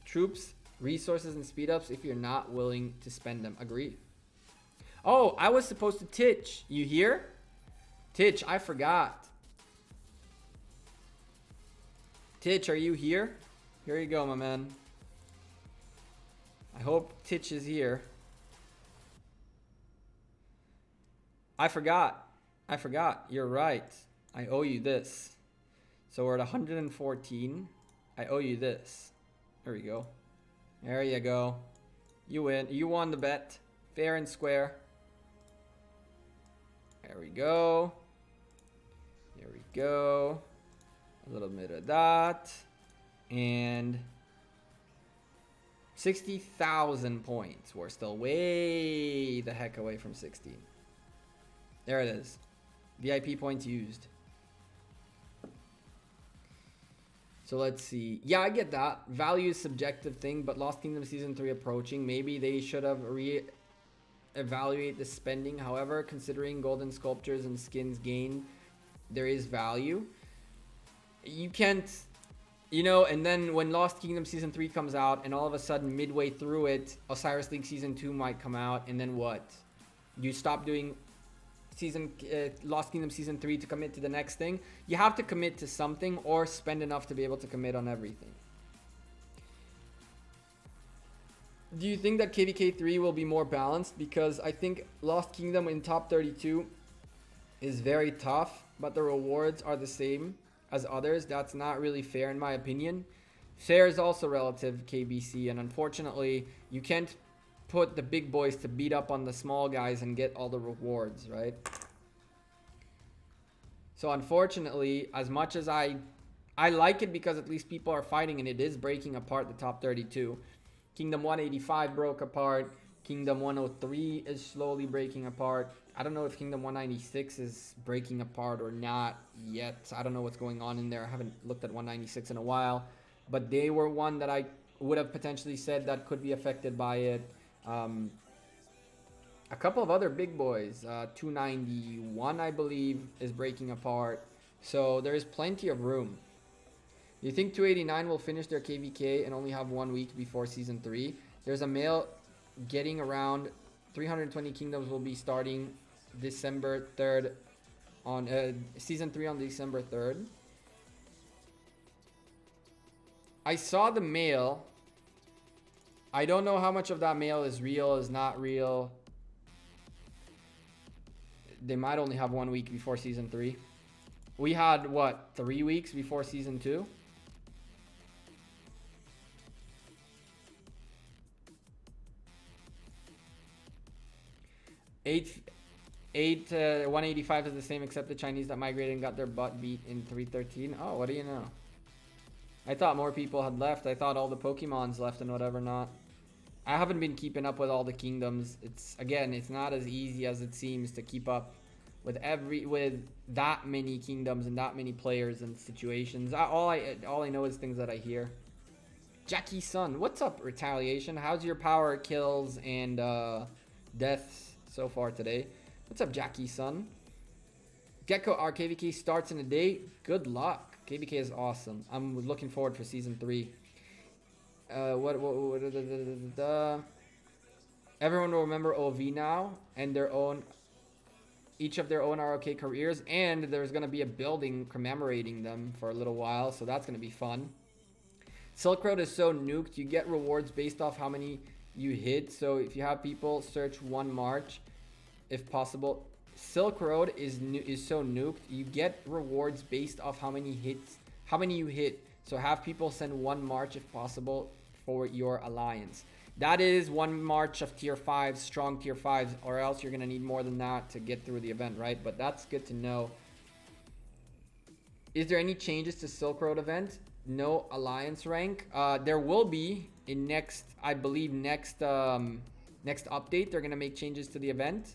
troops, resources, and speed ups if you're not willing to spend them? Agreed. Oh, I was supposed to Titch. You here? Titch, I forgot. Titch, are you here? Here you go, my man. I hope Titch is here. I forgot. You're right. I owe you this. So we're at 114. I owe you this. There we go. There you go. You win. You won the bet. Fair and square. There we go. There we go. A little bit of that. And 60,000 points. We're still way the heck away from 16. There it is. VIP points used. So let's see. Yeah, I get that. Value is subjective thing, but Lost Kingdom Season 3 approaching. Maybe they should have evaluate the spending. However, considering golden sculptures and skins gained, there is value. You can't, you know, and then when Lost Kingdom Season 3 comes out and all of a sudden midway through it, Osiris League Season 2 might come out, and then what? You stop doing Lost Kingdom Season 3 to commit to the next thing. You have to commit to something or spend enough to be able to commit on everything. Do you think that KVK 3 will be more balanced? Because I think Lost Kingdom in top 32 is very tough, but the rewards are the same as others. That's not really fair in my opinion. Fair is also relative, KBC, and unfortunately, you can't put the big boys to beat up on the small guys and get all the rewards, right? So unfortunately, as much as I like it because at least people are fighting and it is breaking apart the top 32. Kingdom 185 broke apart. Kingdom 103 is slowly breaking apart. I don't know if Kingdom 196 is breaking apart or not yet. I don't know what's going on in there. I haven't looked at 196 in a while. But they were one that I would have potentially said that could be affected by it. A couple of other big boys, 291 I believe is breaking apart, so there is plenty of room. Do you think 289 will finish their KVK and only have 1 week before Season 3? There's a mail getting around. 320 Kingdoms will be starting December 3rd on Season 3 on December 3rd. I saw the mail. I don't know how much of that mail is real, is not real. They might only have 1 week before Season 3. We had, what, 3 weeks before Season 2? Eight 185 is the same except the Chinese that migrated and got their butt beat in 313. Oh, what do you know? I thought more people had left. I thought all the Pokemons left and whatever not. I haven't been keeping up with all the kingdoms. It's not as easy as it seems to keep up with that many kingdoms and that many players and situations. All I know is things that I hear. Jackie Sun, what's up, Retaliation? How's your power, kills, and deaths so far today? What's up, Jackie Sun? Gekko, our KVK starts in a day. Good luck. KVK is awesome. I'm looking forward for season 3. Everyone will remember OV now and their own, each of their own ROK careers, and there's gonna be a building commemorating them for a little while, so that's gonna be fun. Silk Road is so nuked. You get rewards based off how many you hit. So if you have people search one march, if possible. Silk Road is so nuked. You get rewards based off how many hits, how many you hit. So have people send one march if possible for your alliance. That is one march of tier 5, strong tier 5s, or else you're gonna need more than that to get through the event, right? But that's good to know. Is there any changes to Silk Road event? No alliance rank. There will be in next, I believe next update. They're gonna make changes to the event.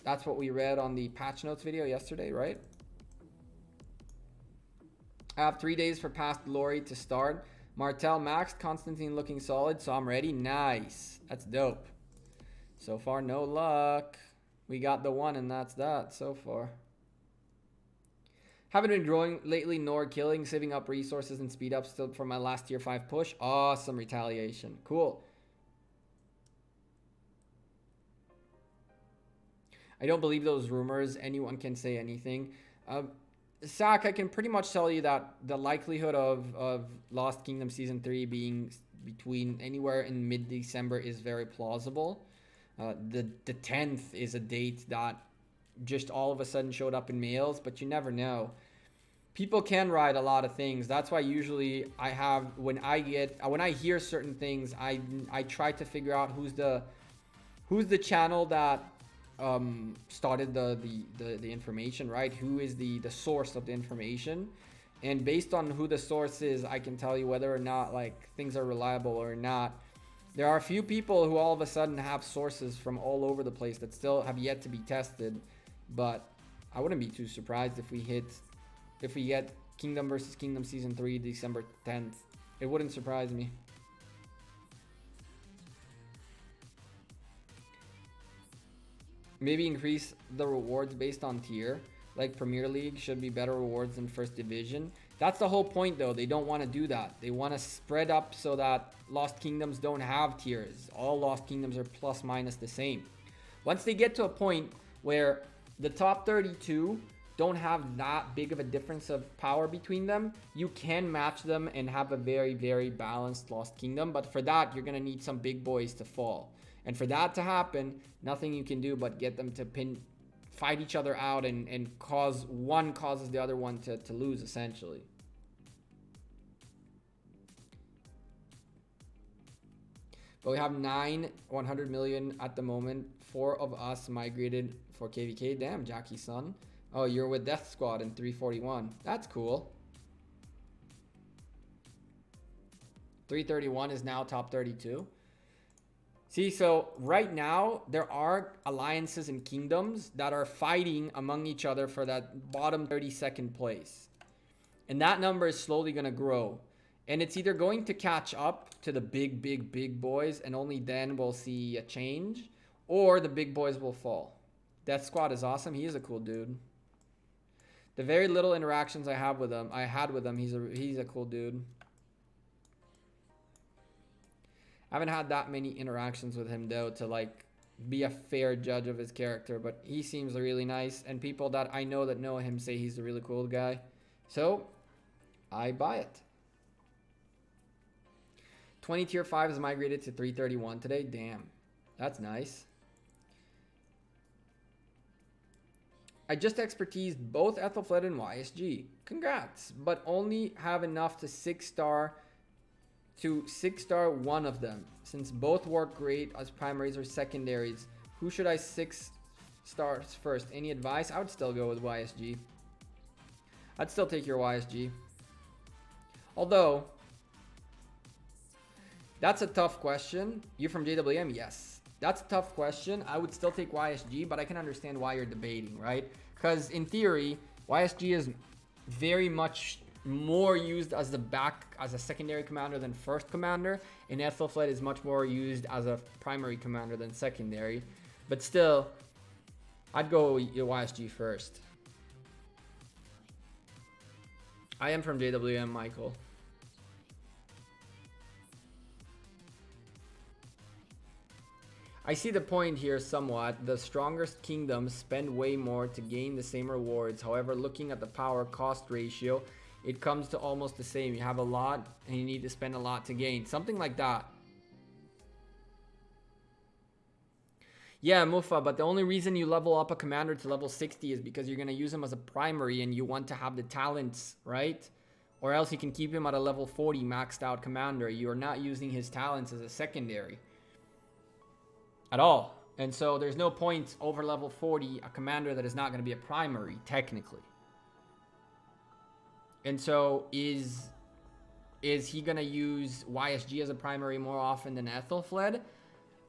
That's what we read on the patch notes video yesterday, right? I have 3 days for Past Glory to start. Martel maxed, Constantine looking solid, so I'm ready. Nice. That's dope. So far, no luck. We got the one, and that's that so far. Haven't been growing lately, nor killing, saving up resources and speed up still for my last tier 5 push. Awesome, Retaliation. Cool. I don't believe those rumors. Anyone can say anything. Zach, I can pretty much tell you that the likelihood of Lost Kingdom Season 3 being between anywhere in mid-December is very plausible. The 10th is a date that just all of a sudden showed up in mails, but you never know. People can ride a lot of things. That's why usually I have, when I hear certain things, I try to figure out who's the channel that started the information, right? Who is the source of the information, and based on who the source is, I can tell you whether or not like things are reliable or not. There are a few people who all of a sudden have sources from all over the place that still have yet to be tested, but I wouldn't be too surprised if we get Kingdom versus Kingdom Season 3 December 10th. It wouldn't surprise me. Maybe increase the rewards based on tier. Like Premier League should be better rewards than First Division. That's the whole point though. They don't want to do that. They want to spread up so that Lost Kingdoms don't have tiers. All Lost Kingdoms are plus minus the same. Once they get to a point where the top 32 don't have that big of a difference of power between them, you can match them and have a very, very balanced Lost Kingdom. But for that, you're going to need some big boys to fall. And for that to happen, nothing you can do but get them to fight each other out and causes the other one to lose, essentially. But we have 100 million at the moment. 4 of us migrated for KVK. Damn, Jackie Sun. Oh, you're with Death Squad in 341. That's cool. 331 is now top 32. See, so right now, there are alliances and kingdoms that are fighting among each other for that bottom 32nd place. And that number is slowly going to grow. And it's either going to catch up to the big boys, and only then we'll see a change, or the big boys will fall. Death Squad is awesome. He is a cool dude. The very little interactions I had with him, he's a cool dude. I haven't had that many interactions with him though to like be a fair judge of his character, but he seems really nice, and people that I know that know him say he's a really cool guy. So I buy it. 20 tier 5 is migrated to 331 today. Damn, that's nice. I just expertised both Ethelfled and YSG. Congrats, but only have enough to 6-star one of them. Since both work great as primaries or secondaries, who should I 6 stars first? Any advice? I would still go with YSG. I'd still take your YSG. Although, that's a tough question. You from JWM? Yes. That's a tough question. I would still take YSG, but I can understand why you're debating, right? Because in theory, YSG is very much more used as as a secondary commander than first commander, and Ethelflaed is much more used as a primary commander than secondary. But still, I'd go YSG first. I am from JWM, Michael. I see the point here somewhat. The strongest kingdoms spend way more to gain the same rewards. However, looking at the power cost ratio, it comes to almost the same. You have a lot and you need to spend a lot to gain. Something like that. Yeah, Mufa, but the only reason you level up a commander to level 60 is because you're going to use him as a primary and you want to have the talents, right? Or else you can keep him at a level 40 maxed out commander. You're not using his talents as a secondary at all. And so there's no point over level 40 a commander that is not going to be a primary, technically. And so is he going to use YSG as a primary more often than Ethelflaed?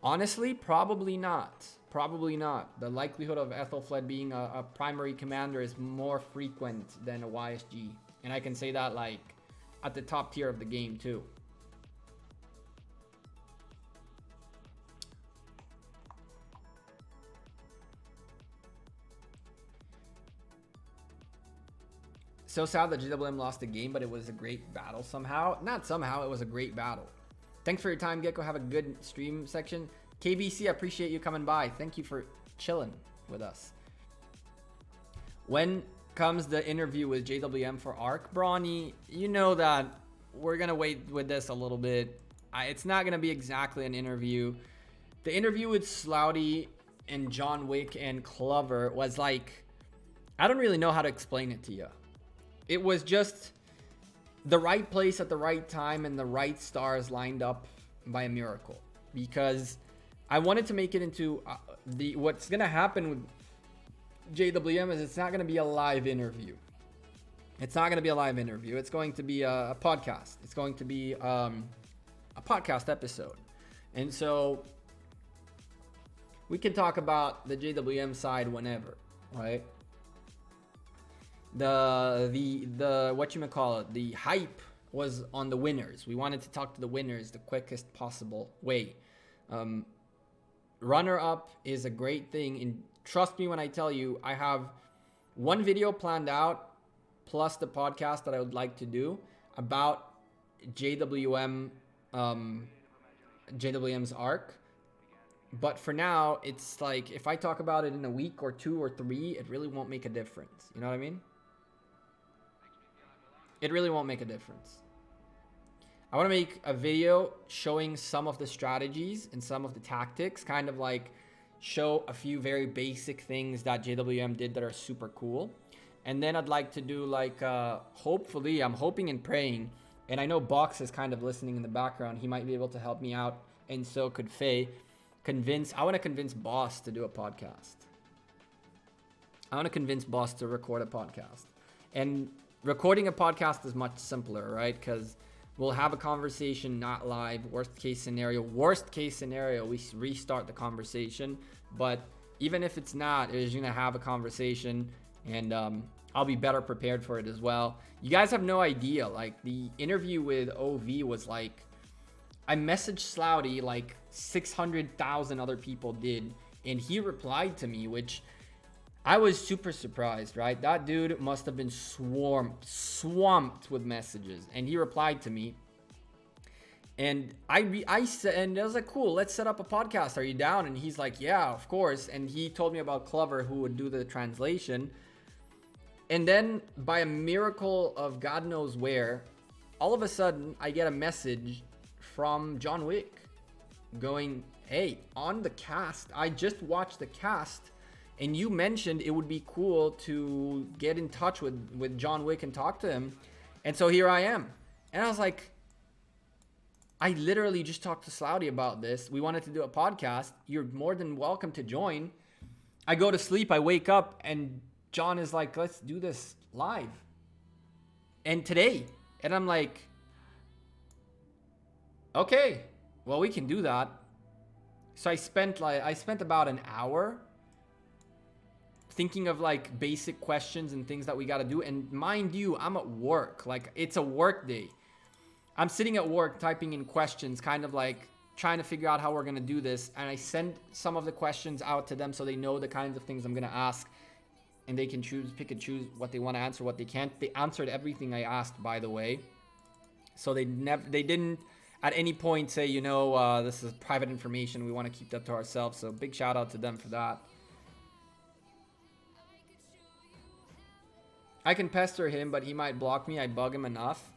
Honestly, probably not. Probably not. The likelihood of Ethelflaed being a primary commander is more frequent than a YSG. And I can say that like at the top tier of the game too. So sad that GWM lost the game, but it was a great battle somehow. Not somehow, it was a great battle. Thanks for your time, Gekko. Have a good stream section. KBC, I appreciate you coming by. Thank you for chilling with us. When comes the interview with JWM for ARC? Brawny, you know that we're going to wait with this a little bit. It's not going to be exactly an interview. The interview with Slouty and John Wick and Clover was like, I don't really know how to explain it to you. It was just the right place at the right time and the right stars lined up by a miracle, because I wanted to make it into what's going to happen with JWM is it's not going to be a live interview. It's not going to be a live interview. It's going to be a podcast. It's going to be a podcast episode. And so we can talk about the JWM side whenever, right? The whatchamacallit, the hype was on the winners. We wanted to talk to the winners the quickest possible way. Runner-up is a great thing, and trust me when I tell you, I have one video planned out plus the podcast that I would like to do about JWM, JWM's arc. But for now, it's like if I talk about it in a week or 2 or 3, it really won't make a difference. You know what I mean? It really won't make a difference. I want to make a video showing some of the strategies and some of the tactics, kind of like show a few very basic things that JWM did that are super cool. And then I'd like to do like, hopefully, I'm hoping and praying, and I know Box is kind of listening in the background. He might be able to help me out, and so could Faye. I want to convince Boss to do a podcast. I want to convince Boss to record a podcast. And recording a podcast is much simpler, right? Because we'll have a conversation, not live. Worst case scenario, we restart the conversation. But even if it's not, you're going to have a conversation, and I'll be better prepared for it as well. You guys have no idea. Like, the interview with OV was like, I messaged Slouty like 600,000 other people did, and he replied to me, which I was super surprised, right? That dude must have been swamped with messages, and he replied to me. And I said, and I was like, cool, let's set up a podcast. Are you down? And he's like, yeah, of course. And he told me about Clover, who would do the translation. And then by a miracle of God knows where, all of a sudden I get a message from John Wick going, hey, on the cast, I just watched the cast, and you mentioned it would be cool to get in touch with John Wick and talk to him. And so here I am. And I was like, I literally just talked to Slouty about this. We wanted to do a podcast. You're more than welcome to join. I go to sleep, I wake up, and John is like, let's do this live. And today. And I'm like, okay, well, we can do that. So I spent about an hour thinking of like basic questions and things that we got to do. And mind you, I'm at work. Like, it's a work day. I'm sitting at work typing in questions, kind of like trying to figure out how we're going to do this. And I send some of the questions out to them so they know the kinds of things I'm going to ask. And they can pick and choose what they want to answer, what they can't. They answered everything I asked, by the way. So they didn't at any point say, you know, this is private information. We want to keep that to ourselves. So big shout out to them for that. I can pester him, but he might block me. I bug him enough.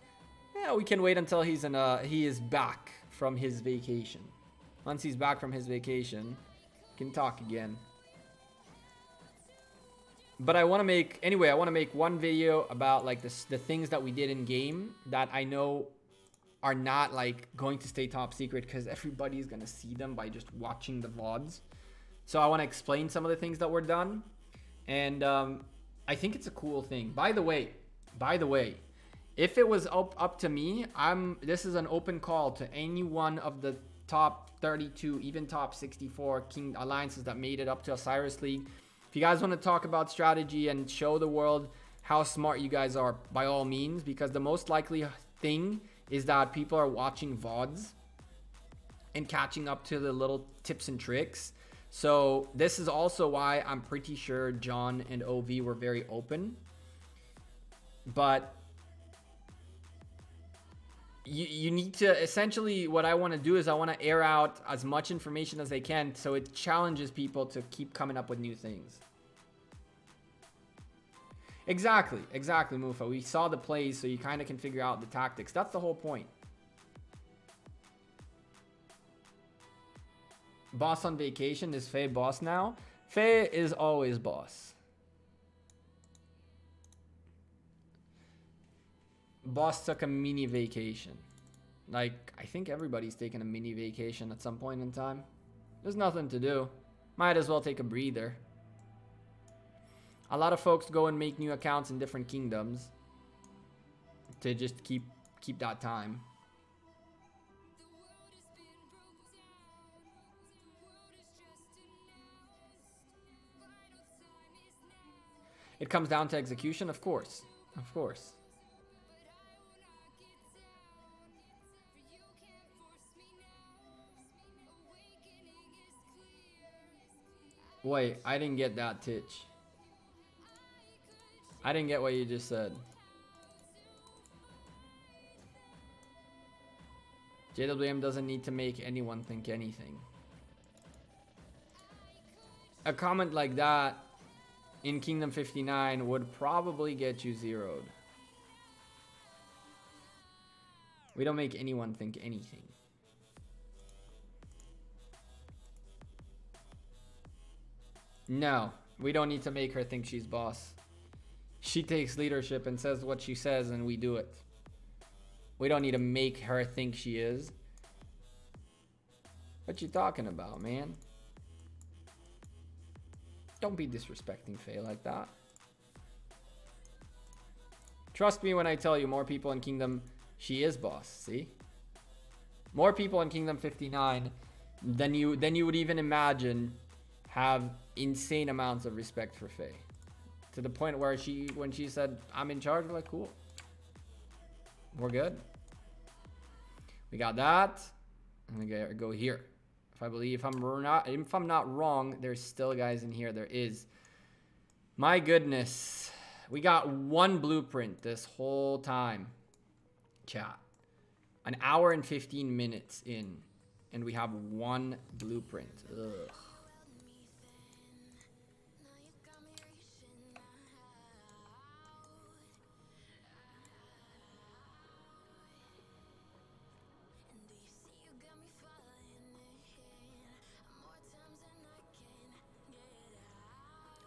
Yeah, we can wait until he is back from his vacation. Once he's back from his vacation, we can talk again. But I want to make one video about like the things that we did in game that I know are not like going to stay top secret, because everybody's going to see them by just watching the VODs. So I want to explain some of the things that were done. And I think it's a cool thing. By the way, if it was up to me, this is an open call to any one of the top 32, even top 64 King alliances that made it up to Osiris League. If you guys want to talk about strategy and show the world how smart you guys are, by all means, because the most likely thing is that people are watching VODs and catching up to the little tips and tricks. So this is also why I'm pretty sure John and OV were very open. But you need to, essentially what I want to do is I want to air out as much information as I can, so it challenges people to keep coming up with new things. Exactly, Mufa. We saw the plays, so you kind of can figure out the tactics. That's the whole point. Boss on vacation. Is Faye boss now? Faye is always boss. Boss took a mini vacation. Like, I think everybody's taking a mini vacation at some point in time. There's nothing to do. Might as well take a breather. A lot of folks go and make new accounts in different kingdoms to just keep that time. It comes down to execution, of course. Of course. Wait, I didn't get that, Titch. I didn't get what you just said. JWM doesn't need to make anyone think anything. A comment like that in Kingdom 59 would probably get you zeroed. We don't make anyone think anything. No, we don't need to make her think she's boss. She takes leadership and says what she says, and we do it. We don't need to make her think she is. What you talking about, man? Don't be disrespecting Faye like that. Trust me when I tell you, more people in Kingdom, she is boss, see? More people in Kingdom 59 than you would even imagine have insane amounts of respect for Faye. To the point where when she said, I'm in charge, we're like, cool. We're good. We got that. I'm gonna go here. If I'm not wrong, there's still guys in here. There is. My goodness. We got one blueprint this whole time. Chat. An hour and 15 minutes in. And we have one blueprint. Ugh.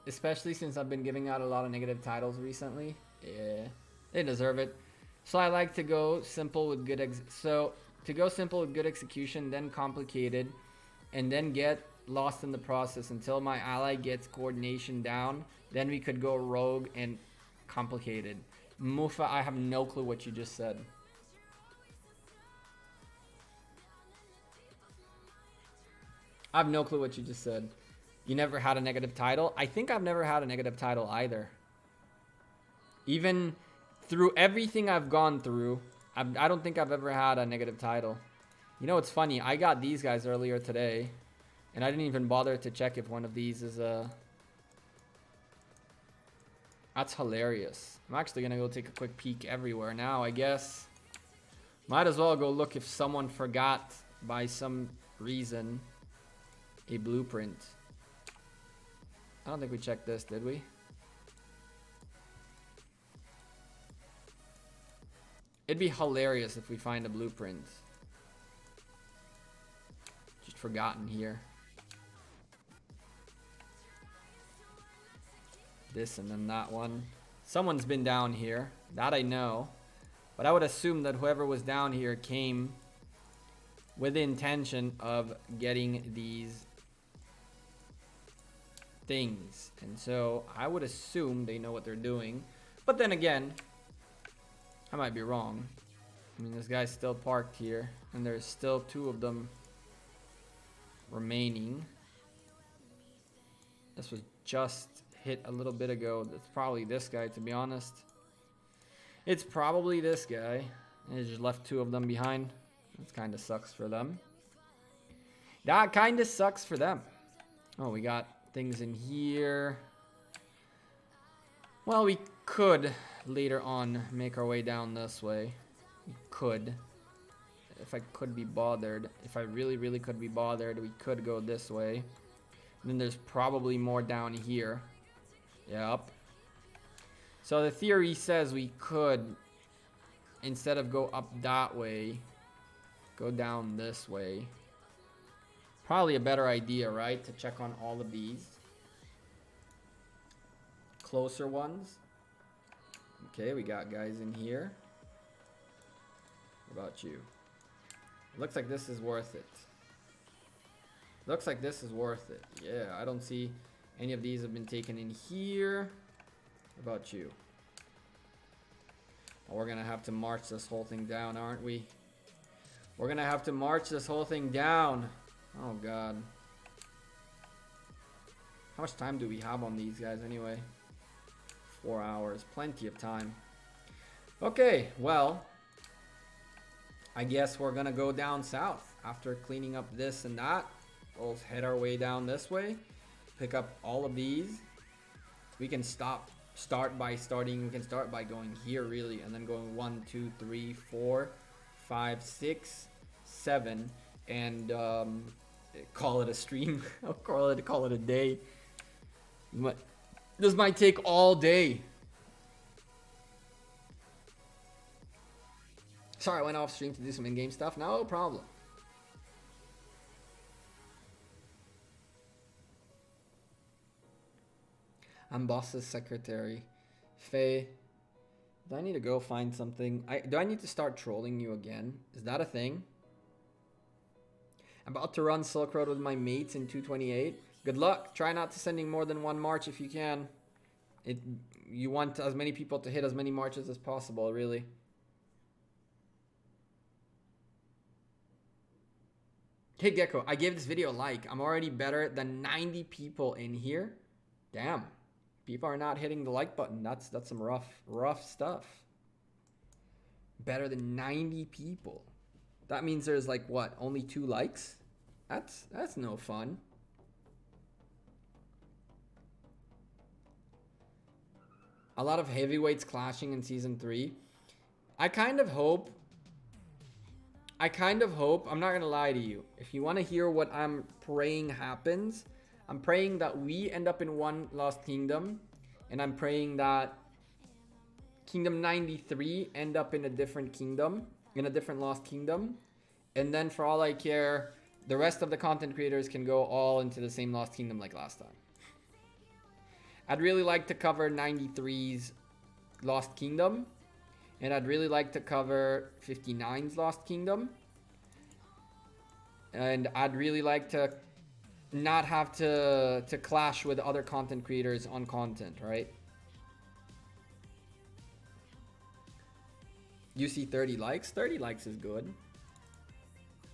Especially since I've been giving out a lot of negative titles recently. Yeah, they deserve it. So I like to go simple with good execution, then complicated, and then get lost in the process until my ally gets coordination down. Then we could go rogue and complicated. Mufa, I have no clue what you just said. I have no clue what you just said. You never had a negative title? I think I've never had a negative title either. Even through everything I've gone through, I don't think I've ever had a negative title. You know, it's funny. I got these guys earlier today, and I didn't even bother to check if one of these is a... That's hilarious. I'm actually going to go take a quick peek everywhere now, I guess. Might as well go look if someone forgot by some reason a blueprint. I don't think we checked this, did we? It'd be hilarious if we find a blueprint. Just forgotten here. This and then that one. Someone's been down here. That I know. But I would assume that whoever was down here came with the intention of getting these things. And so I would assume they know what they're doing. But then again, I might be wrong. I mean, this guy's still parked here. And there's still 2 of them remaining. This was just hit a little bit ago. It's probably this guy, to be honest. It's probably this guy. And he just left 2 of them behind. That kind of sucks for them. That kind of sucks for them. Oh, we got things in here. Well, we could later on make our way down this way. We could. If I could be bothered. If I really, really could be bothered, we could go this way. And then there's probably more down here. Yep. So the theory says we could, instead of go up that way, go down this way. Probably a better idea, right? To check on all of these. Closer ones. Okay, we got guys in here. What about you? Looks like this is worth it. Looks like this is worth it. Yeah, I don't see any of these have been taken in here. What about you? Well, we're gonna have to march this whole thing down, aren't we? We're gonna have to march this whole thing down. Oh god. How much time do we have on these guys anyway? 4 hours. Plenty of time. Okay, well, I guess we're gonna go down south. After cleaning up this and that, we'll head our way down this way. Pick up all of these. We can start by going here really, and then going 1, 2, 3, 4, 5, 6, 7, and call it a stream. I'll call it a day. This might take all day. Sorry, I went off stream to do some in-game stuff. No problem. I'm boss's secretary. Faye, do I need to go find something? Do I need to start trolling you again? Is that a thing? I'm about to run Silk Road with my mates in 228. Good luck. Try not to sending more than 1 march if you can. You want as many people to hit as many marches as possible, really. Hey Gekko, I gave this video a like. I'm already better than 90 people in here. Damn. People are not hitting the like button. That's some rough stuff. Better than 90 people. That means there's like what? Only 2 likes? That's no fun. A lot of heavyweights clashing in season 3. I kind of hope, I'm not gonna lie to you. If you want to hear what I'm praying happens, I'm praying that we end up in one Lost Kingdom, and I'm praying that Kingdom 93 end up in a different kingdom, in a different Lost Kingdom, and then for all I care, the rest of the content creators can go all into the same Lost Kingdom like last time. I'd really like to cover 93's Lost Kingdom, and I'd really like to cover 59's Lost Kingdom, and I'd really like to not have to clash with other content creators on content, right? You see 30 likes? 30 likes is good.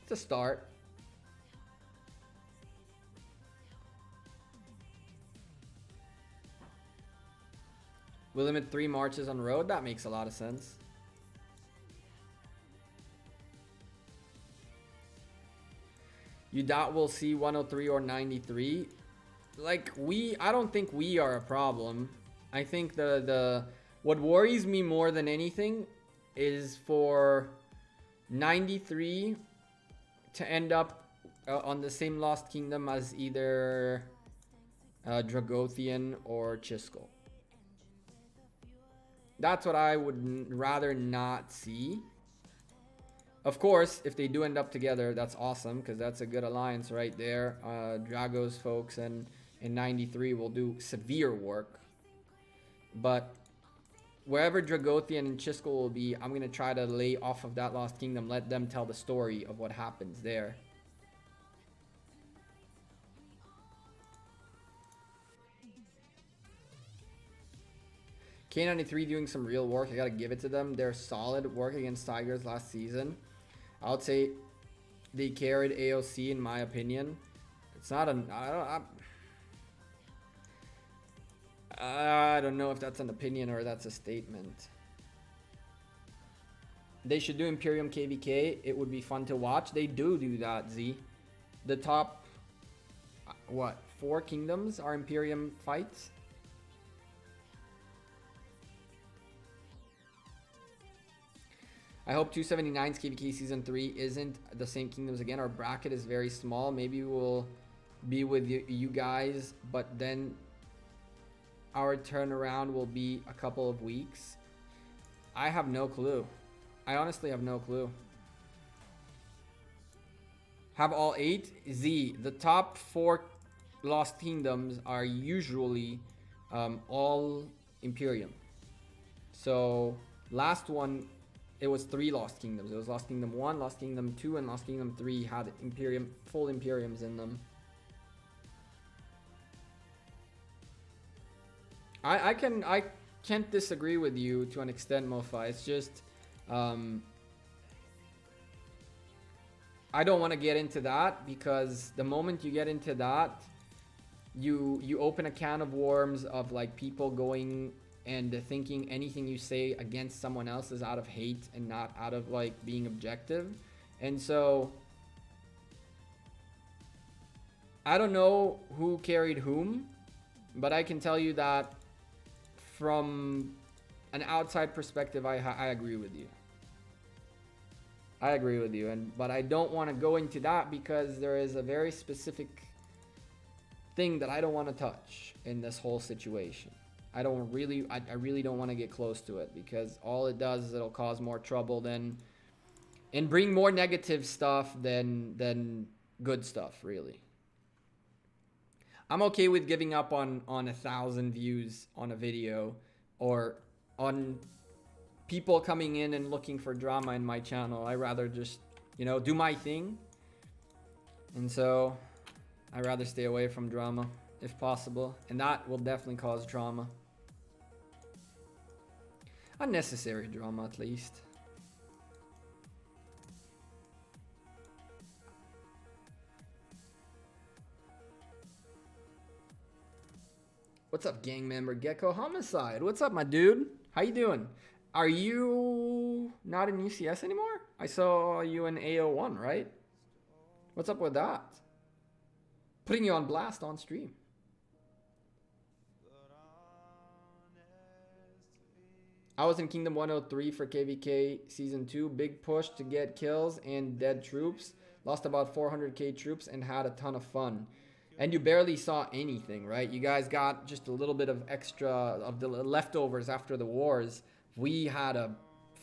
It's a start. We limit 3 marches on road. That makes a lot of sense. You doubt we'll see 103 or 93. Like, I don't think we are a problem. I think what worries me more than anything is for 93 to end up on the same Lost Kingdom as either Dragothian or Chisco. That's what I would rather not see. Of course, if they do end up together, that's awesome, because that's a good alliance right there. Dragos folks and 93 will do severe work. But wherever Dragothian and Chisco will be, I'm going to try to lay off of that Lost Kingdom. Let them tell the story of what happens there. K93 doing some real work. I got to give it to them. They're solid work against Tigers last season. I would say they carried AOC in my opinion. It's not an... I don't know if that's an opinion or that's a statement. They should do Imperium KVK. It would be fun to watch. They do that, Z. The top, what, 4 kingdoms are Imperium fights? I hope 279's KVK Season 3 isn't the same kingdoms again. Our bracket is very small. Maybe we'll be with you guys, but then our turnaround will be a couple of weeks. I have no clue. I honestly have no clue. Have all 8? Z. The top 4 Lost Kingdoms are usually all Imperium. So last one, it was 3 Lost Kingdoms. It was Lost Kingdom 1, Lost Kingdom 2, and Lost Kingdom 3 had Imperium, full Imperiums in them. I can't disagree with you to an extent, Mofa. It's just I don't want to get into that, because the moment you get into that, you open a can of worms of like people going and thinking anything you say against someone else is out of hate and not out of like being objective. And so I don't know who carried whom, but I can tell you that from an outside perspective, I agree with you. I agree with you, but I don't want to go into that because there is a very specific thing that I don't want to touch in this whole situation. I really don't want to get close to it, because all it does is it'll cause more trouble and bring more negative stuff than good stuff, really. I'm okay with giving up on 1,000 views on a video, or on people coming in and looking for drama in my channel. I rather just, do my thing. And so I rather stay away from drama if possible, and that will definitely cause drama. Unnecessary drama, at least. What's up, gang member Gekko Homicide? What's up, my dude? How you doing? Are you not in UCS anymore? I saw you in AO1, right? What's up with that? Putting you on blast on stream. I was in Kingdom 103 for KVK Season 2. Big push to get kills and dead troops. Lost about 400k troops and had a ton of fun. And you barely saw anything, right? You guys got just a little bit of extra of the leftovers after the wars. We had a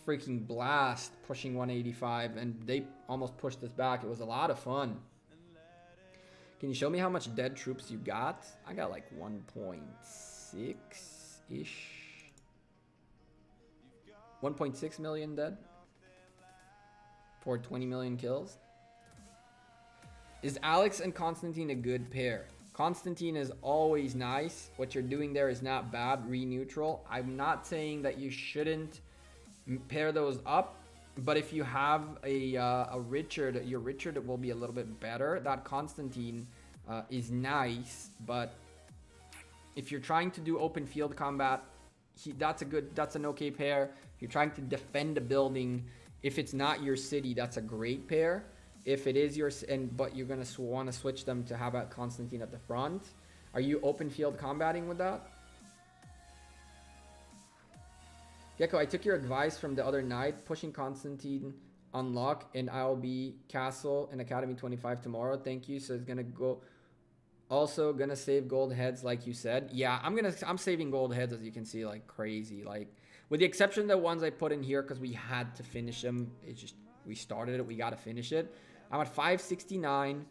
freaking blast pushing 185, and they almost pushed us back. It was a lot of fun. Can you show me how much dead troops you got? I got like 1.6-ish. 1.6 million dead for 20 million kills. Is Alex and Constantine a good pair? Constantine is always nice. What you're doing there is not bad. Re-neutral. I'm not saying that you shouldn't pair those up, but if you have a Richard, your Richard will be a little bit better. That Constantine is nice, but if you're trying to do open field combat, that's an okay pair. If you're trying to defend a building, if it's not your city, that's a great pair. If it is yours, but you're gonna want to switch them to have Constantine at the front. Are you open field combating with that? Gekko, I took your advice from the other night, pushing Constantine unlock, and I'll be Castle and Academy 25 tomorrow. Thank you. So it's gonna go. Also gonna save gold heads like you said. Yeah, I'm saving gold heads, as you can see, like crazy. Like with the exception of the ones I put in here because we had to finish them. It's just we started it, we gotta finish it. I'm at 569.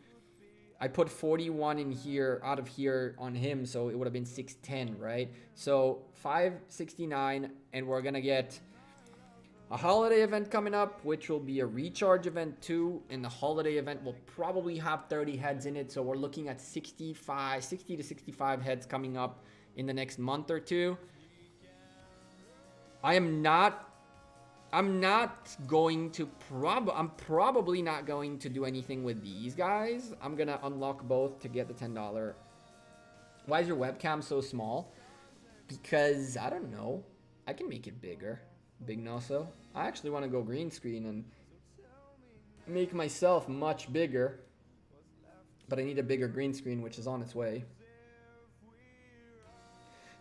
I put 41 in here out of here on him, so it would have been 610, right? So 569, and we're gonna get a holiday event coming up, which will be a recharge event too. And the holiday event will probably have 30 heads in it. So we're looking at 60 to 65 heads coming up in the next month or two. I'm probably not going to do anything with these guys. I'm gonna unlock both to get the $10. Why is your webcam so small? Because I don't know. I can make it bigger. Big no so. I actually want to go green screen and make myself much bigger. But I need a bigger green screen, which is on its way.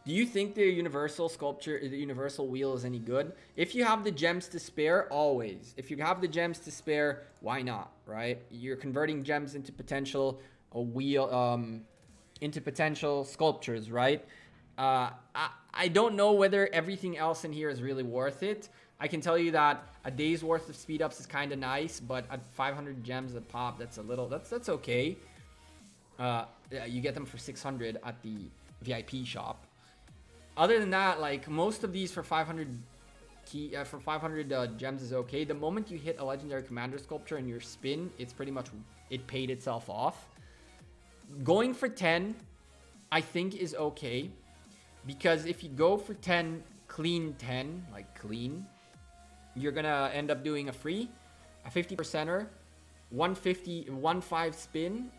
Do you think the universal sculpture, the universal wheel is any good? If you have the gems to spare, always. If you have the gems to spare, why not, right? You're converting gems into potential into potential sculptures, right? I don't know whether everything else in here is really worth it. I can tell you that a day's worth of speed ups is kind of nice, but at 500 gems a pop, that's okay. You get them for 600 at the VIP shop. Other than that, like most of these for 500 gems is okay. The moment you hit a legendary commander sculpture in your spin, it's pretty much it paid itself off. Going for 10, I think is okay. Because if you go for 10, clean 10, like clean, you're gonna end up doing a free, a 50%er, 1.5 spin,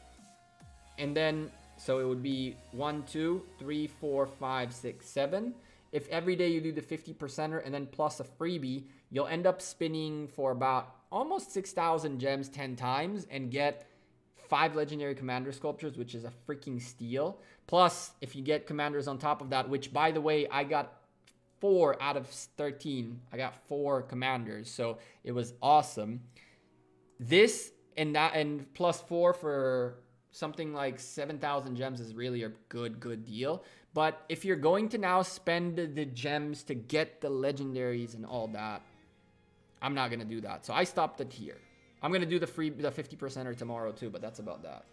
and then, so it would be 1, 2, 3, 4, 5, 6, 7. If every day you do the 50%er and then plus a freebie, you'll end up spinning for about almost 6,000 gems 10 times and get 5 legendary commander sculptures, which is a freaking steal. Plus, if you get commanders on top of that, which by the way, I got 4 out of 13. I got 4 commanders, so it was awesome. This and that, and plus 4 for something like 7,000 gems is really a good deal. But if you're going to now spend the gems to get the legendaries and all that, I'm not gonna do that. So I stopped it here. I'm gonna do the 50%er tomorrow too, but that's about that.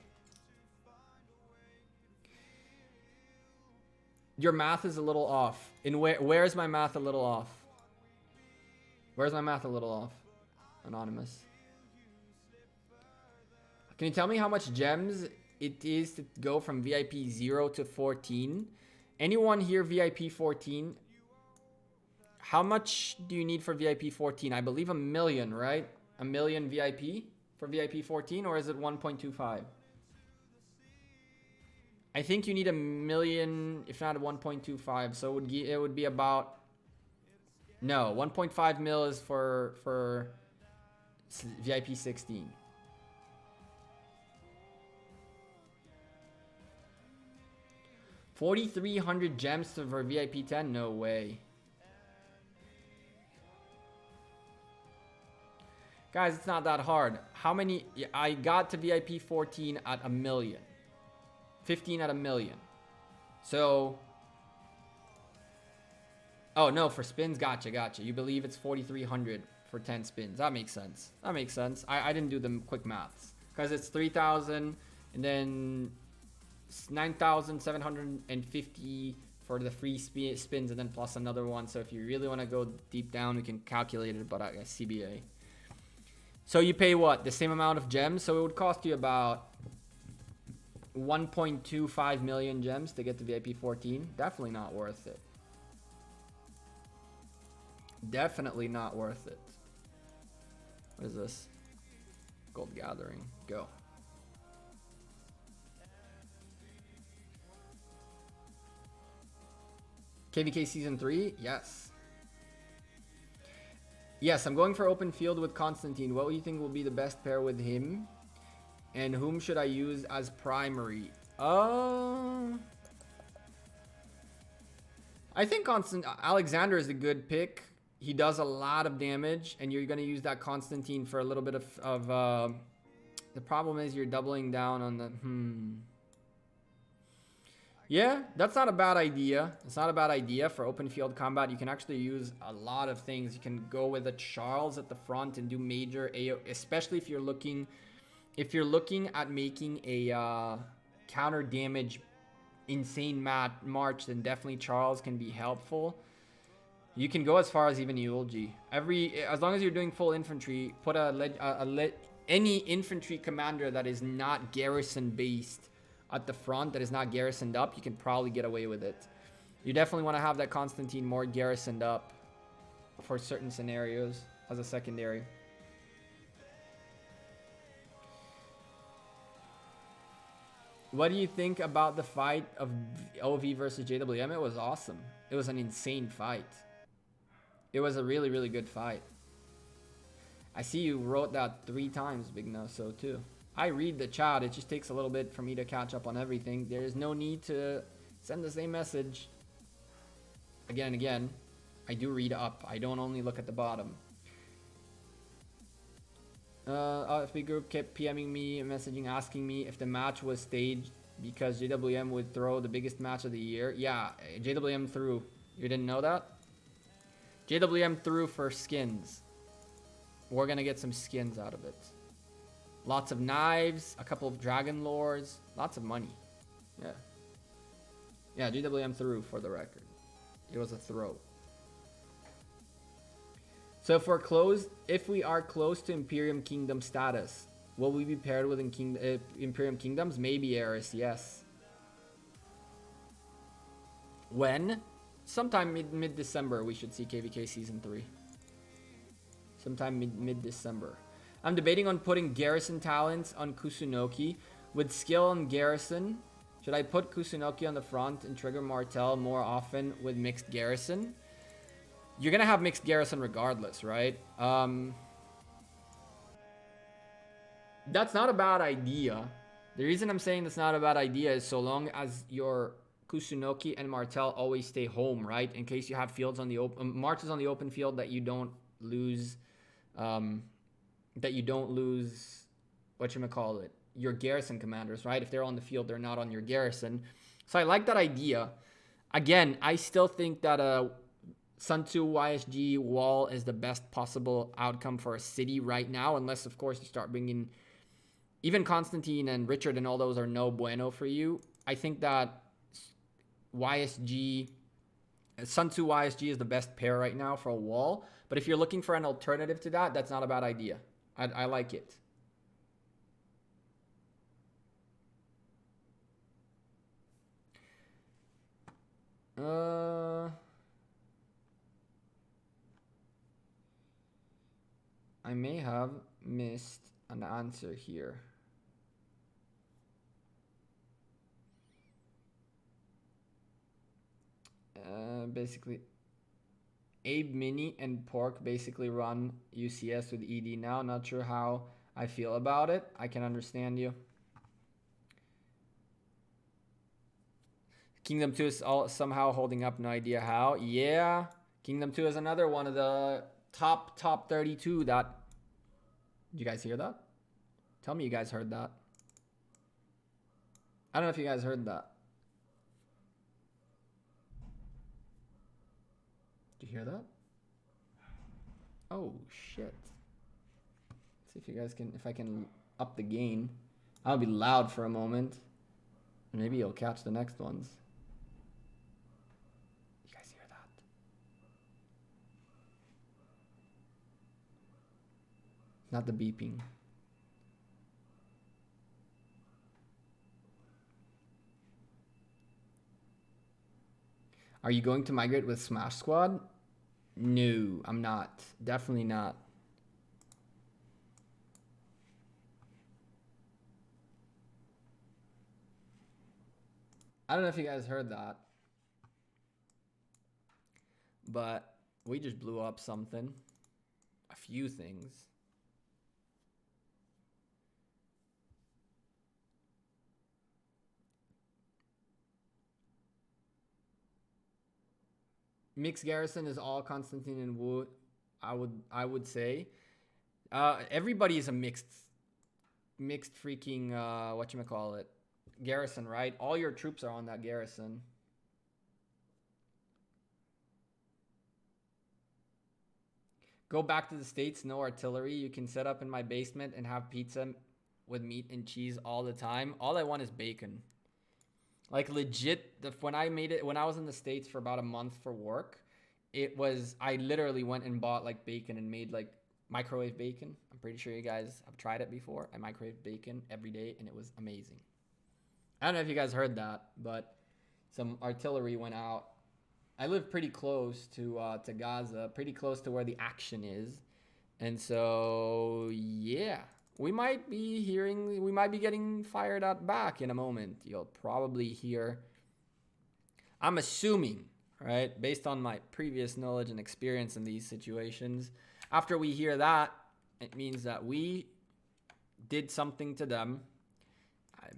Your math is a little off. In where's my math a little off? Where's my math a little off? Anonymous. Can you tell me how much gems it is to go from VIP 0 to 14? Anyone here VIP 14? How much do you need for VIP 14? I believe 1 million, right? 1 million VIP for VIP 14, or is it 1.25? I think you need 1 million, if not 1.25. So it would be about, no, 1.5 mil is for VIP 16. $4,300 gems for VIP 10? No way. Guys, it's not that hard. How many? I got to VIP 14 at 1 million. 15 at 1 million. So. Oh, no, for spins. Gotcha. You believe it's 4,300 for 10 spins. That makes sense. I didn't do the quick maths. Because it's 3,000 and then 9,750 for the free spins and then plus another one. So if you really want to go deep down, we can calculate it, but I guess CBA. So you pay what? The same amount of gems? So it would cost you about 1.25 million gems to get to VIP 14. Definitely not worth it. Definitely not worth it. What is this? Gold gathering. Go. KVK Season 3? Yes. Yes, I'm going for open field with Constantine. What do you think will be the best pair with him? And whom should I use as primary? I think Alexander is a good pick. He does a lot of damage, and you're going to use that Constantine for a little bit of the problem is you're doubling down on the... Yeah, that's not a bad idea. It's not a bad idea for open field combat. You can actually use a lot of things. You can go with a Charles at the front and do major AO, especially if you're looking at making a counter damage insane march, then definitely Charles can be helpful. You can go as far as even Eulogy. As long as you're doing full infantry, put any infantry commander that is not garrison based at the front, that is not garrisoned up, you can probably get away with it. You definitely want to have that Constantine more garrisoned up for certain scenarios as a secondary. What do you think about the fight of OV versus JWM? It was awesome. It was an insane fight. It was a really, really good fight. I see you wrote that 3 times, Big No, so too. I read the chat. It just takes a little bit for me to catch up on everything. There is no need to send the same message again and again. I do read up. I don't only look at the bottom. FB group kept PMing me, messaging, asking me if the match was staged because JWM would throw the biggest match of the year. Yeah, JWM threw. You didn't know that? JWM threw for skins. We're gonna get some skins out of it. Lots of knives, a couple of dragon lores, lots of money. Yeah. Yeah, JWM threw for the record. It was a throw. So if we are close to Imperium Kingdom status, will we be paired with Imperium Kingdoms? Maybe Eris, yes. When? Sometime mid-December we should see KVK Season 3. Sometime mid-December. I'm debating on putting Garrison talents on Kusunoki. With skill on Garrison, should I put Kusunoki on the front and trigger Martel more often with mixed Garrison? You're gonna have mixed Garrison regardless, right? That's not a bad idea. The reason I'm saying that's not a bad idea is so long as your Kusunoki and Martel always stay home, right? In case you have fields on the open, marches on the open field that you don't lose, whatchamacallit, your garrison commanders, right? If they're on the field, they're not on your garrison. So I like that idea. Again, I still think that Sun Tzu YSG wall is the best possible outcome for a city right now, unless, of course, you start bringing... Even Constantine and Richard and all those are no bueno for you. I think that YSG... Sun Tzu YSG is the best pair right now for a wall. But if you're looking for an alternative to that, that's not a bad idea. I like it. I may have missed an answer here. Basically, Abe Mini and Pork basically run UCS with ED now. Not sure how I feel about it. I can understand you. Kingdom 2 is somehow holding up. No idea how. Yeah. Kingdom 2 is another one of the top 32 that... Did you guys hear that? Tell me you guys heard that. I don't know if you guys heard that. Did you hear that? Oh, shit. Let's see if you guys can... If I can up the gain. I'll be loud for a moment. Maybe you'll catch the next ones. You guys hear that? Not the beeping. Are you going to migrate with Smash Squad? No, I'm not. Definitely not. I don't know if you guys heard that. but we just blew up something. A few things. Mixed garrison is all Constantine and Wu. I would say. Everybody is a mixed freaking whatchamacallit, garrison, right? All your troops are on that garrison. Go back to the States, no artillery. You can set up in my basement and have pizza with meat and cheese all the time. All I want is bacon. Like legit, when I was in the States for about a month for work, I literally went and bought like bacon and made like microwave bacon. I'm pretty sure you guys have tried it before. I microwave bacon every day and it was amazing. I don't know if you guys heard that, but some artillery went out. I live pretty close to Gaza, pretty close to where the action is. And so, yeah, we might be getting fired at back in a moment. You'll probably hear, I'm assuming, right, based on my previous knowledge and experience in these situations, after we hear that, it means that we did something to them.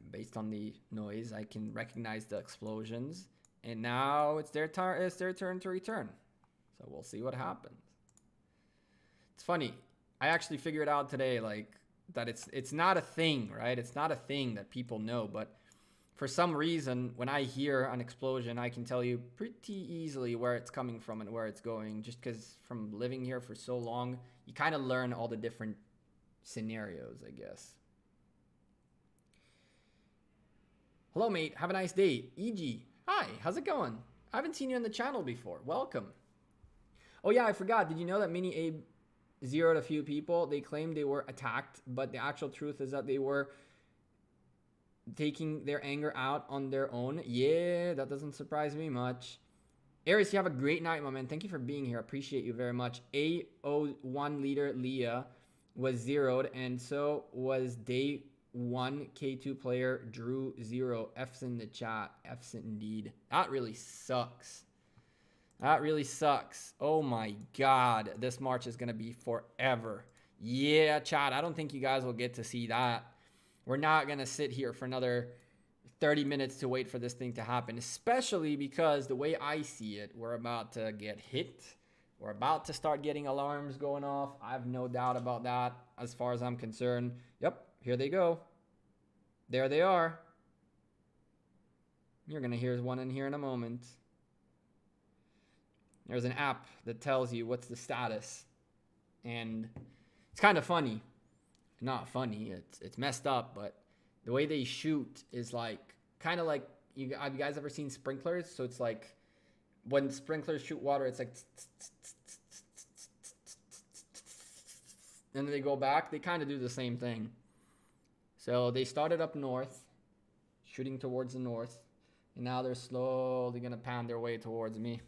Based on the noise, I can recognize the explosions. And now it's their turn to return. So we'll see what happens. It's funny. I actually figured out today, like, that it's not a thing, right? It's not a thing that people know. But for some reason, when I hear an explosion, I can tell you pretty easily where it's coming from and where it's going. Just because from living here for so long, you kind of learn all the different scenarios, I guess. Hello, mate. Have a nice day. EG. Hi, how's it going? I haven't seen you on the channel before. Welcome. Oh yeah, I forgot. Did you know that Mini Abe zeroed a few people? They claimed they were attacked, but the actual truth is that they were taking their anger out on their own. Yeah, that doesn't surprise me much. Aries, you have a great night, my man. Thank you for being here. Appreciate you very much. A01 leader Leah was zeroed, and so was Day 1 K2 player Drew 0. F's in the chat. F's indeed. That really sucks. That really sucks. Oh my god. This March is going to be forever. Yeah, chat. I don't think you guys will get to see that. We're not going to sit here for another 30 minutes to wait for this thing to happen. Especially because the way I see it, we're about to get hit. We're about to start getting alarms going off. I have no doubt about that as far as I'm concerned. Yep. Here they go. There they are. You're going to hear one in here in a moment. There's an app that tells you what's the status. And it's kind of funny. Not funny. It's messed up, but the way they shoot is like kind of like have you guys ever seen sprinklers? So it's like when sprinklers shoot water, it's like and then they go back. They kind of do the same thing. So they started up north, shooting towards the north, and now they're slowly going to pan their way towards me.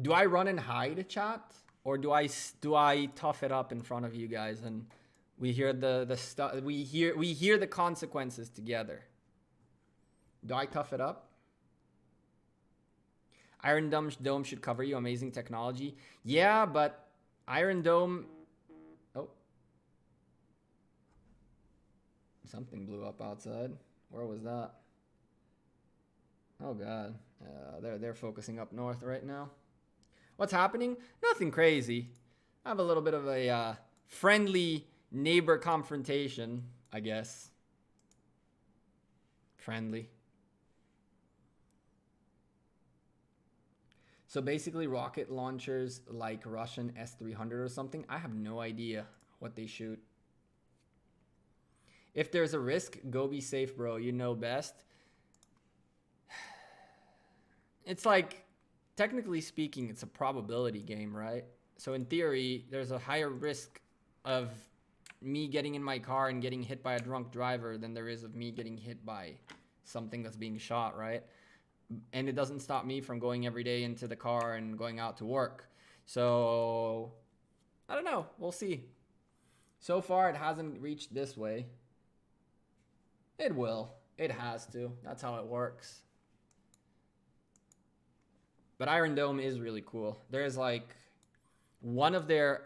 Do I run and hide, chat? Or do I tough it up in front of you guys and we hear we hear the consequences together? Do I tough it up? Iron Dome should cover you. Amazing technology. Yeah, but Iron Dome... Oh. Something blew up outside. Where was that? Oh, God. They're focusing up north right now. What's happening? Nothing crazy. I have a little bit of a friendly neighbor confrontation, I guess. Friendly. So basically rocket launchers like Russian S-300 or something. I have no idea what they shoot. If there's a risk, go be safe, bro. You know best. It's like, technically speaking, it's a probability game, right? So in theory, there's a higher risk of me getting in my car and getting hit by a drunk driver than there is of me getting hit by something that's being shot, right? And it doesn't stop me from going every day into the car and going out to work. So, I don't know. We'll see. So far, it hasn't reached this way. It will. It has to. That's how it works. But Iron Dome is really cool. There's like one of their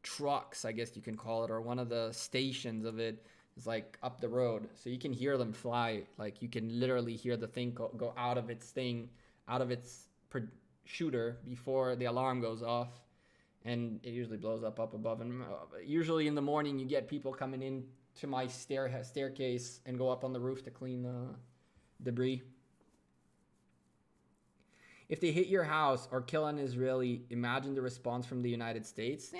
trucks, I guess you can call it, or one of the stations of it is like up the road, so you can hear them fly. Like you can literally hear the thing go out of its shooter before the alarm goes off, and it usually blows up above. And usually in the morning, you get people coming in to my staircase and go up on the roof to clean the debris. If they hit your house or kill an Israeli, imagine the response from the United States.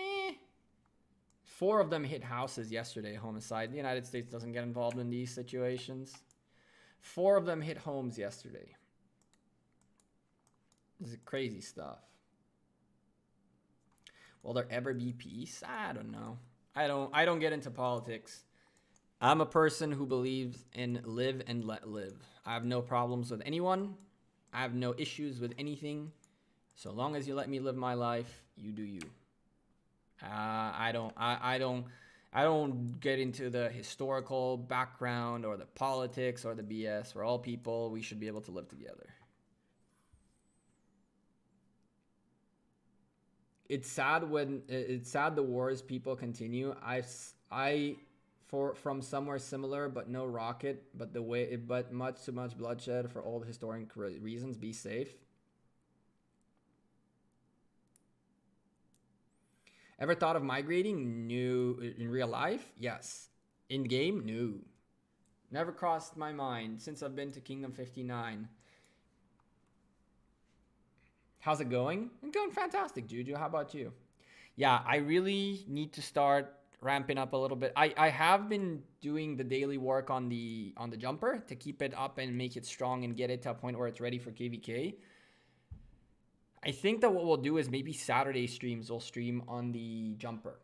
4 of them hit houses yesterday, homicide. The United States doesn't get involved in these situations. 4 of them hit homes yesterday. This is crazy stuff. Will there ever be peace? I don't know. I don't get into politics. I'm a person who believes in live and let live. I have no problems with anyone. I have no issues with anything. So long as you let me live my life, you do you. I don't get into the historical background or the politics or the BS. We're all people. We should be able to live together. It's sad the wars people continue. From somewhere similar, but no rocket, but much too much bloodshed for old historic reasons. Be safe. Ever thought of migrating? No. In real life? Yes. In game? No. Never crossed my mind since I've been to Kingdom 59. How's it going? It's going fantastic, Juju. How about you? Yeah, I really need to start ramping up a little bit. I have been doing the daily work on the jumper to keep it up and make it strong and get it to a point where it's ready for KVK. I think that what we'll do is maybe Saturday streams we'll stream on the jumper.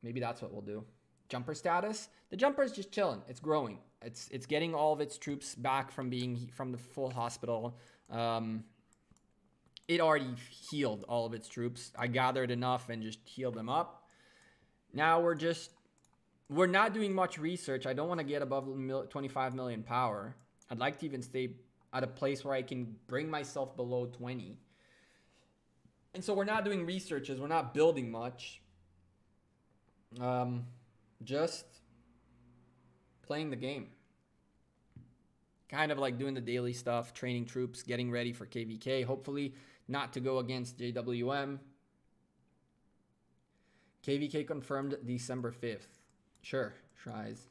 Maybe that's what we'll do. Jumper status. The jumper is just chilling. It's growing. It's getting all of its troops back from the full hospital. It already healed all of its troops. I gathered enough and just healed them up. Now we're not doing much research. I don't want to get above 25 million power. I'd like to even stay at a place where I can bring myself below 20. And so we're not doing researches. We're not building much. Just playing the game. Kind of like doing the daily stuff, training troops, getting ready for KVK. Hopefully not to go against JWM. KVK confirmed December 5th. Sure, tries.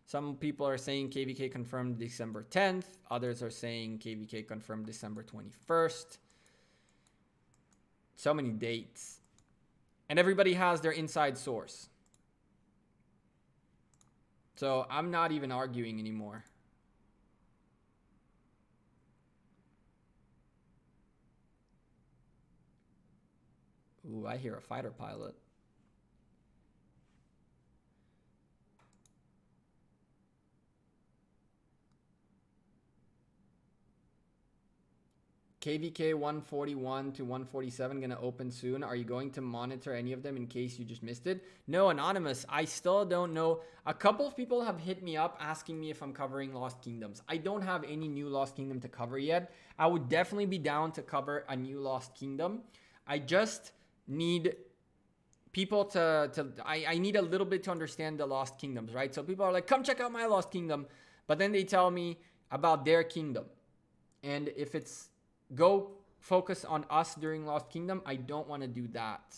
Some people are saying KVK confirmed December 10th. Others are saying KVK confirmed December 21st. So many dates. And everybody has their inside source. So I'm not even arguing anymore. Ooh, I hear a fighter pilot. KVK 141 to 147 going to open soon. Are you going to monitor any of them in case you just missed it? No, Anonymous. I still don't know. A couple of people have hit me up asking me if I'm covering Lost Kingdoms. I don't have any new Lost Kingdom to cover yet. I would definitely be down to cover a new Lost Kingdom. I just need people I need a little bit to understand the Lost Kingdoms, right? So people are like, come check out my Lost Kingdom. But then they tell me about their kingdom. And if it's go focus on us during Lost Kingdom, I don't want to do that.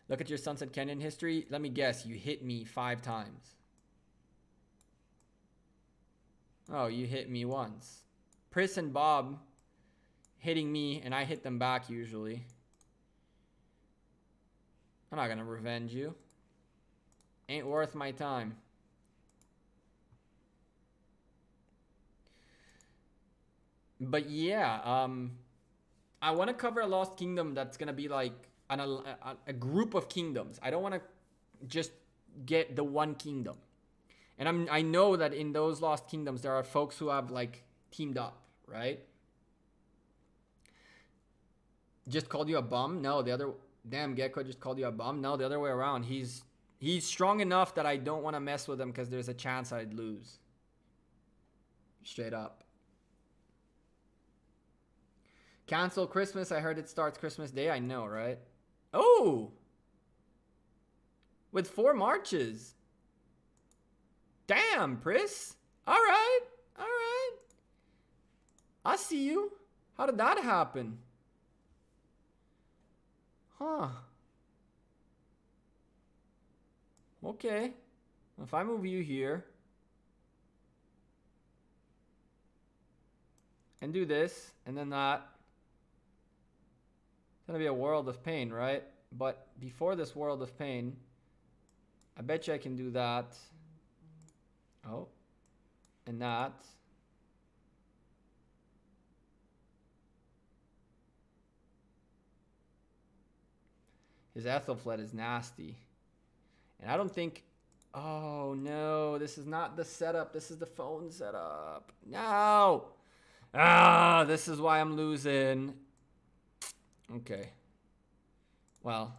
Look at your Sunset Canyon history. Let me guess, you hit me 5 times. Oh, you hit me once. Pris and Bob hitting me, and I hit them back usually. I'm not going to revenge you. Ain't worth my time. But yeah, I want to cover a Lost Kingdom that's going to be like a group of kingdoms. I don't want to just get the one kingdom. And I know that in those Lost Kingdoms, there are folks who have like teamed up, right? Just called you a bum? No, damn, Gekko just called you a bum? No, the other way around. He's strong enough that I don't want to mess with him because there's a chance I'd lose. Straight up. Cancel Christmas. I heard it starts Christmas Day. I know, right? Oh! With 4 marches. Damn, Pris. Alright. Alright. I see you. How did that happen? Huh. Okay. If I move you here and do this and then that, it's gonna be a world of pain, right? But before this world of pain, I bet you I can do that. Oh. And that. His Ethelfled is nasty. And I don't think... Oh, no. This is not the setup. This is the phone setup. No! Ah, this is why I'm losing. Okay. Well.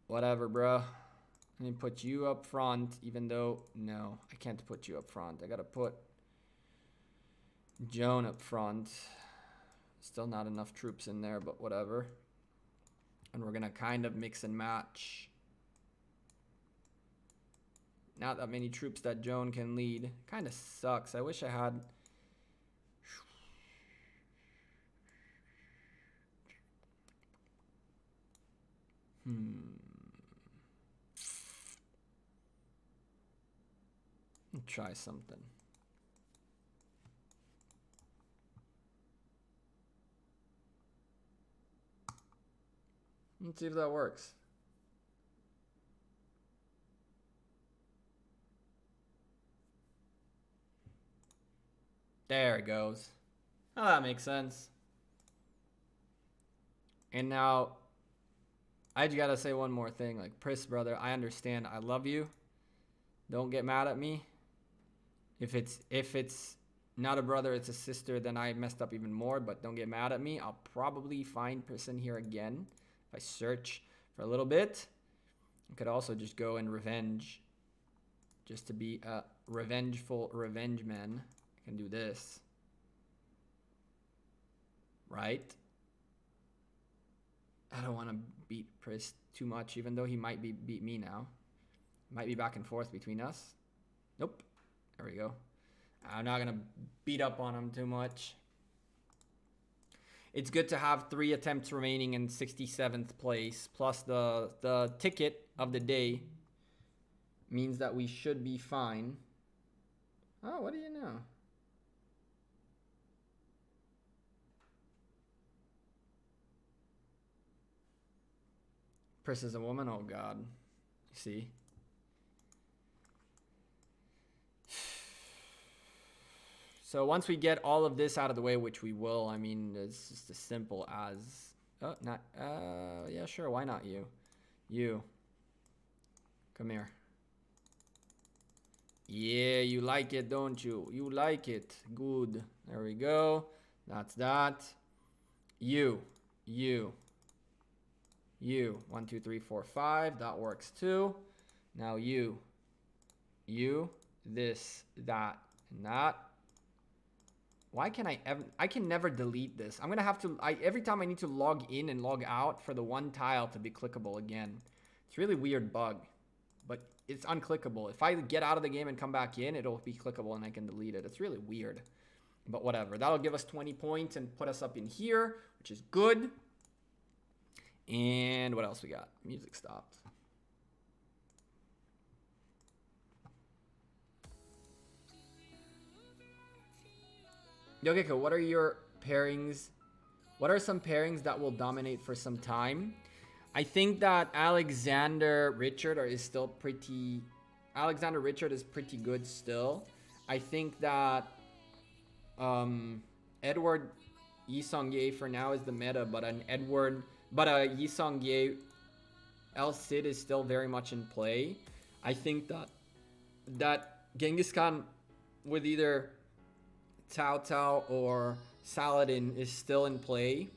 Whatever, bro. Let me put you up front, even though... No, I can't put you up front. I gotta put Joan up front. Still not enough troops in there, but whatever. And we're gonna kind of mix and match. Not that many troops that Joan can lead. Kind of sucks. I wish I had... Try something. Let's see if that works. There it goes. Oh, that makes sense. And now, I just gotta say one more thing. Like, Pris, brother, I understand. I love you. Don't get mad at me. If it's not a brother, it's a sister, then I messed up even more. But don't get mad at me. I'll probably find Pris in here again if I search for a little bit. I could also just go and revenge, just to be a revengeful revenge man. I can do this, right? I don't want to beat Pris too much, even though he might beat me now. Might be back and forth between us. Nope. There we go. I'm not going to beat up on him too much. It's good to have 3 attempts remaining in 67th place. Plus the ticket of the day means that we should be fine. Oh, what do you know? Pris is a woman? Oh, God. See? So once we get all of this out of the way, which we will, I mean, it's just as simple as... Oh, not... yeah, sure, why not you? You. Come here. Yeah, you like it, don't you? You like it. Good. There we go. That's that. You. 1, 2, 3, 4, 5. That works too. Now you. This, that, and that. Why can I can never delete this. I'm gonna have to, every time I need to log in and log out for the one tile to be clickable again. It's a really weird bug, but it's unclickable. If I get out of the game and come back in, it'll be clickable and I can delete it. It's really weird, but whatever. That'll give us 20 points and put us up in here, which is good. And what else we got? Music stopped. Yo, Gekko, what are your pairings? What are some pairings that will dominate for some time? I think that Alexander Richard is still pretty... Alexander Richard is pretty good still. I think that Edward Yi Song-Ye for now is the meta, but a Yi Song-Ye El Cid is still very much in play. I think that Genghis Khan with either Cao Cao or Saladin is still in play.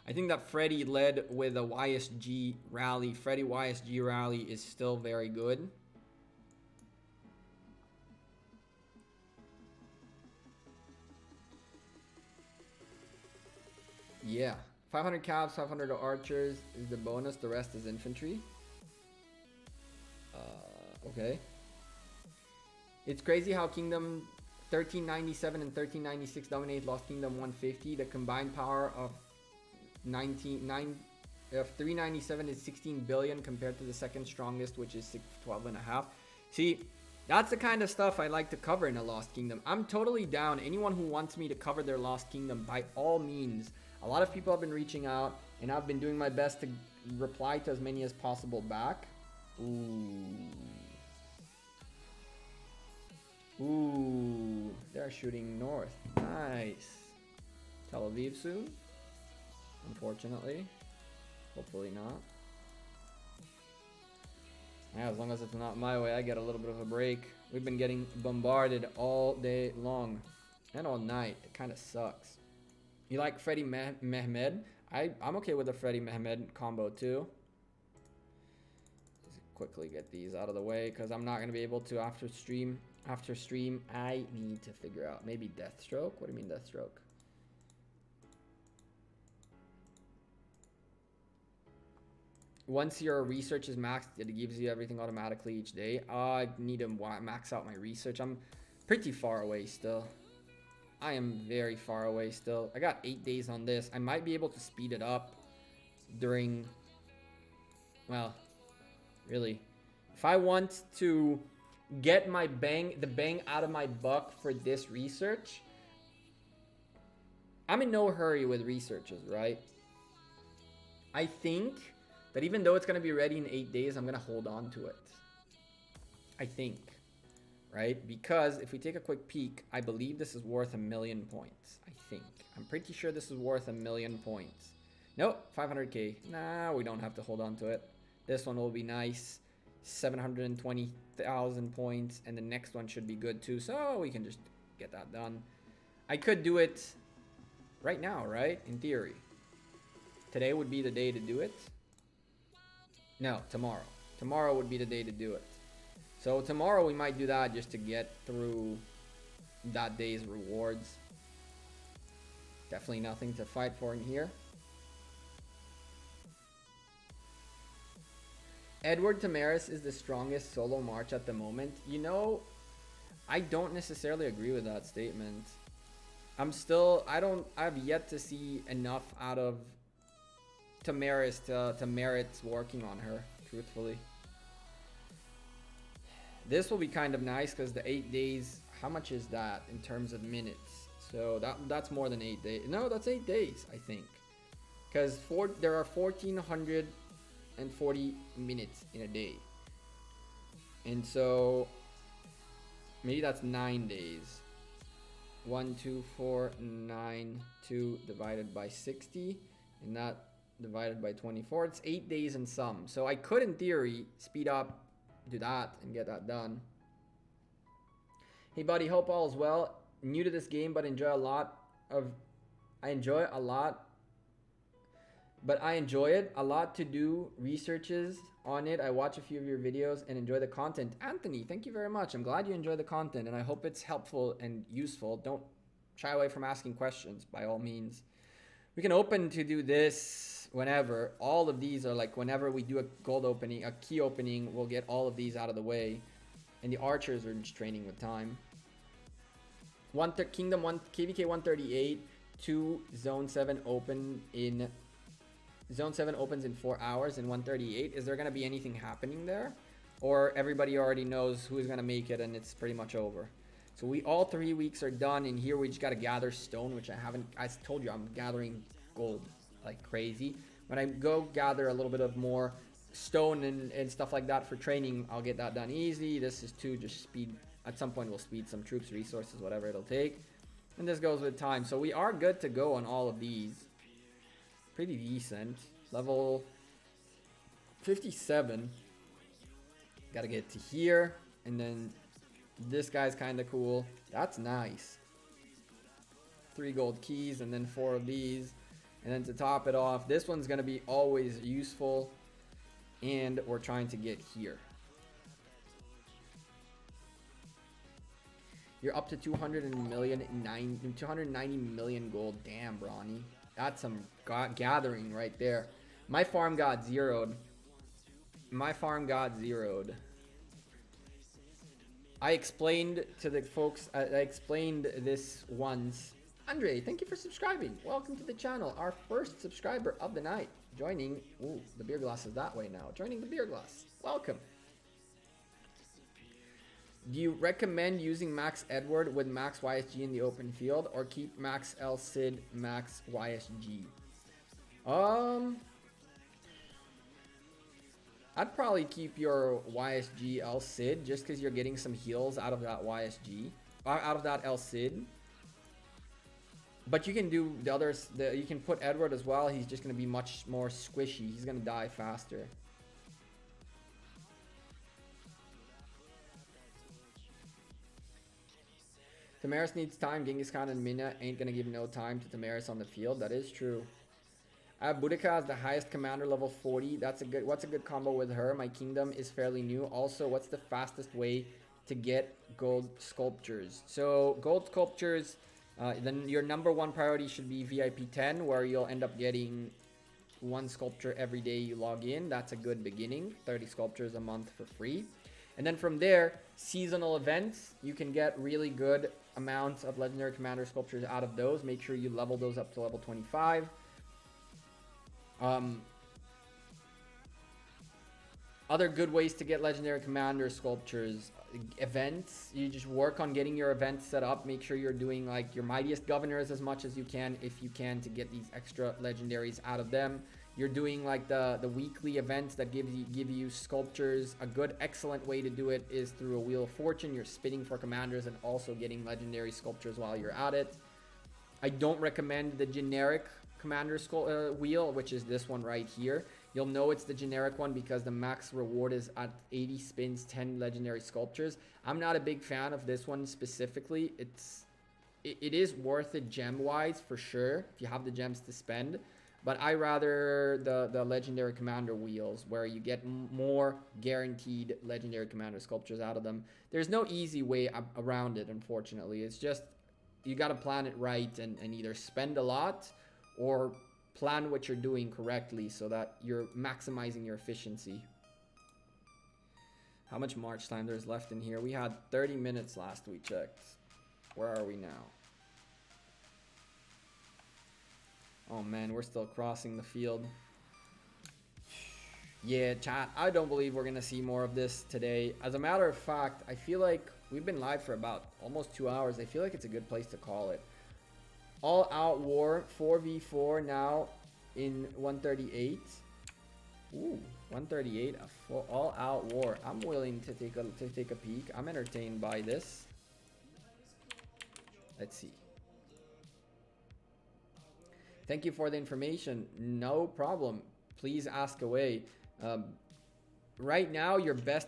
I think that Freddy led with a YSG rally. Freddy YSG rally is still very good. Yeah. 500 caps, 500 archers is the bonus. The rest is infantry. Okay. It's crazy how Kingdom 1397 and 1396 dominate Lost Kingdom 150. The combined power of 397 is 16 billion compared to the second strongest, which is 12 and a half. See, that's the kind of stuff I like to cover in a Lost Kingdom. I'm totally down. Anyone who wants me to cover their Lost Kingdom, by all means. A lot of people have been reaching out, and I've been doing my best to reply to as many as possible back. Ooh, they're shooting north. Nice. Tel Aviv soon? Unfortunately. Hopefully not. Yeah, as long as it's not my way, I get a little bit of a break. We've been getting bombarded all day long. And all night. It kind of sucks. You like Freddy Mehmed? I'm okay with the Freddy Mehmed combo too. Let's quickly get these out of the way because I'm not going to be able to after stream. After stream, I need to figure out. Maybe Deathstroke? What do you mean Deathstroke? Once your research is maxed, it gives you everything automatically each day. I need to max out my research. I'm pretty far away still. I am very far away still. I got 8 days on this. I might be able to speed it up during... Well, really. If I want to get my the bang out of my buck for this research, I'm in no hurry with researches, right? I think that even though it's going to be ready in 8 days, I'm going to hold on to it. I think, right? Because if we take a quick peek, I believe this is worth 1,000,000 points. I think. I'm pretty sure this is worth 1,000,000 points. Nope, 500k. Nah, we don't have to hold on to it. This one will be nice. 720,000 points, and the next one should be good too, so we can just get that done. I could do it right now, right? In theory. Today would be the day to do it. No, tomorrow. Tomorrow would be the day to do it. So tomorrow we might do that just to get through that day's rewards. Definitely nothing to fight for in here. Edward Tamaris is the strongest solo march at the moment. You know, I don't necessarily agree with that statement. I've yet to see enough out of Tamaris to merit working on her, truthfully. This will be kind of nice because the 8 days, how much is that in terms of minutes? So that's more than 8 days. No, that's 8 days, I think. Because there are 1,440 minutes in a day. And so maybe that's 9 days. 1, 2, 4, 9, 2 divided by 60. And that divided by 24. It's 8 days and some. So I could, in theory, speed up, do that, and get that done. Hey, buddy, hope all is well. New to this game, but I enjoy it a lot to do researches on it. I watch a few of your videos and enjoy the content. Anthony, thank you very much. I'm glad you enjoy the content, and I hope it's helpful and useful. Don't shy away from asking questions, by all means. We can open to do this whenever. All of these are like whenever we do a gold opening, a key opening, we'll get all of these out of the way. And the archers are just training with time. Kingdom 1, KVK 138, 2 Zone 7 open in... Zone 7 opens in 4 hours in 138. Is there going to be anything happening there? Or everybody already knows who's going to make it and it's pretty much over? So all 3 weeks are done, and here we just got to gather stone, which I told you, I'm gathering gold like crazy. When I go gather a little bit of more stone and stuff like that for training, I'll get that done easy. This is to just speed. At some point we'll speed some troops, resources, whatever it'll take. And this goes with time. So we are good to go on all of these. Pretty decent. Level 57. Gotta get to here. And then this guy's kind of cool. That's nice. 3 gold keys and then 4 of these. And then to top it off, this one's going to be always useful. And we're trying to get here. You're up to 290 million gold. Damn, Brawny. That's some gathering right there. My farm got zeroed. My farm got zeroed. I explained to the folks, I explained this once. Andre, thank you for subscribing. Welcome to the channel. Our first subscriber of the night. Joining, ooh, the beer glass is that way now. Joining the beer glass. Welcome. Do you recommend using Max Edward with Max YSG in the open field or keep Max El Cid, Max YSG? I'd probably keep your YSG El Cid just because you're getting some heals out of that YSG, out of that El Cid. But you can do the others. You can put Edward as well. He's just going to be much more squishy. He's going to die faster. Tamaris needs time. Genghis Khan and Mina ain't going to give no time to Tamaris on the field. That is true. I have Boudica as the highest commander, level 40. That's a good. What's a good combo with her? My kingdom is fairly new. Also, what's the fastest way to get gold sculptures? So gold sculptures, then your #1 priority should be VIP 10, where you'll end up getting 1 sculpture every day you log in. That's a good beginning. 30 sculptures a month for free. And then from there, seasonal events, you can get really good amounts of legendary commander sculptures out of those. Make sure you level those up to level 25. Other good ways to get legendary commander sculptures, events. You just work on getting your events set up. Make sure you're doing like your Mightiest governors as much as you can, if you can, to get these extra legendaries out of them. You're doing like the weekly events that give you sculptures. A good, excellent way to do it is through a Wheel of Fortune. You're spinning for commanders and also getting legendary sculptures while you're at it. I don't recommend the generic commander wheel, which is this one right here. You'll know it's the generic one because the max reward is at 80 spins, 10 legendary sculptures. I'm not a big fan of this one specifically. It is worth it gem wise for sure if you have the gems to spend, but I rather the legendary commander wheels, where you get more guaranteed legendary commander sculptures out of them. There's no easy way around it, unfortunately. It's just you got to plan it right and either spend a lot or plan what you're doing correctly so that you're maximizing your efficiency. How much march time there's left in here? We had 30 minutes last we checked. Where are we now? Oh man, we're still crossing the field. Yeah, chat, I don't believe we're gonna see more of this today. As a matter of fact, I feel like we've been live for about almost 2 hours. I feel like it's a good place to call it. All out war, 4v4 now in 138. Ooh, 138, a full all out war. I'm willing to take a peek. I'm entertained by this. Let's see. Thank you for the information. No problem. Please ask away. Right now, your best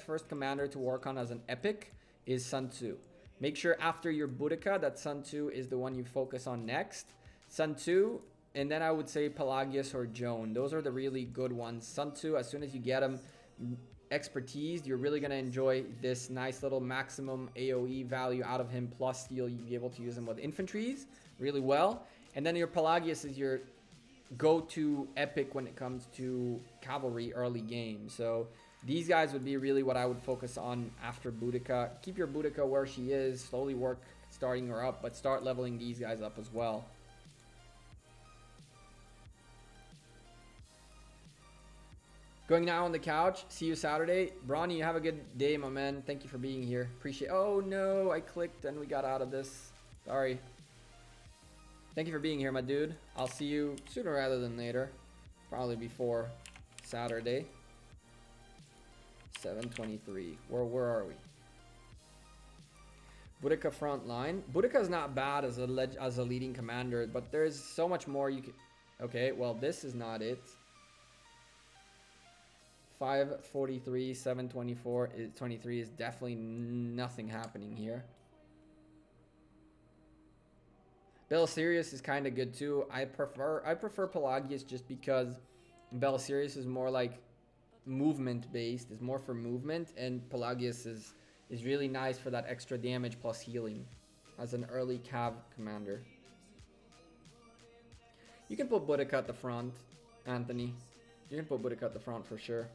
first commander to work on as an epic is Sun Tzu. Make sure after your Boudica that Sun Tzu is the one you focus on next. Sun Tzu, and then I would say Pelagius or Joan. Those are the really good ones. Sun Tzu, as soon as you get them expertise, you're really going to enjoy this nice little maximum AoE value out of him. Plus, you'll be able to use him with infantries really well. And then your Pelagius is your go-to epic when it comes to cavalry early game. So these guys would be really what I would focus on after Boudica. Keep your Boudica where she is. Slowly work starting her up, but start leveling these guys up as well. Going now on the couch. See you Saturday. Bronny, you have a good day, my man. Thank you for being here. Appreciate. Oh no, I clicked and we got out of this. Sorry. Thank you for being here, my dude. I'll see you sooner rather than later. Probably before Saturday. 7:23. Where are we? Boudica front line. Boudica is not bad as a leading commander, but there's so much more you can. Okay, well this is not it. 5:43, 7:24, 23 is definitely nothing happening here. Belisarius is kind of good too. I prefer Pelagius just because Belisarius is more like movement based, is more for movement, and Pelagius is really nice for that extra damage plus healing as an early cav commander. You can put Boudica at the front, Anthony. You can put Boudica at the front for sure.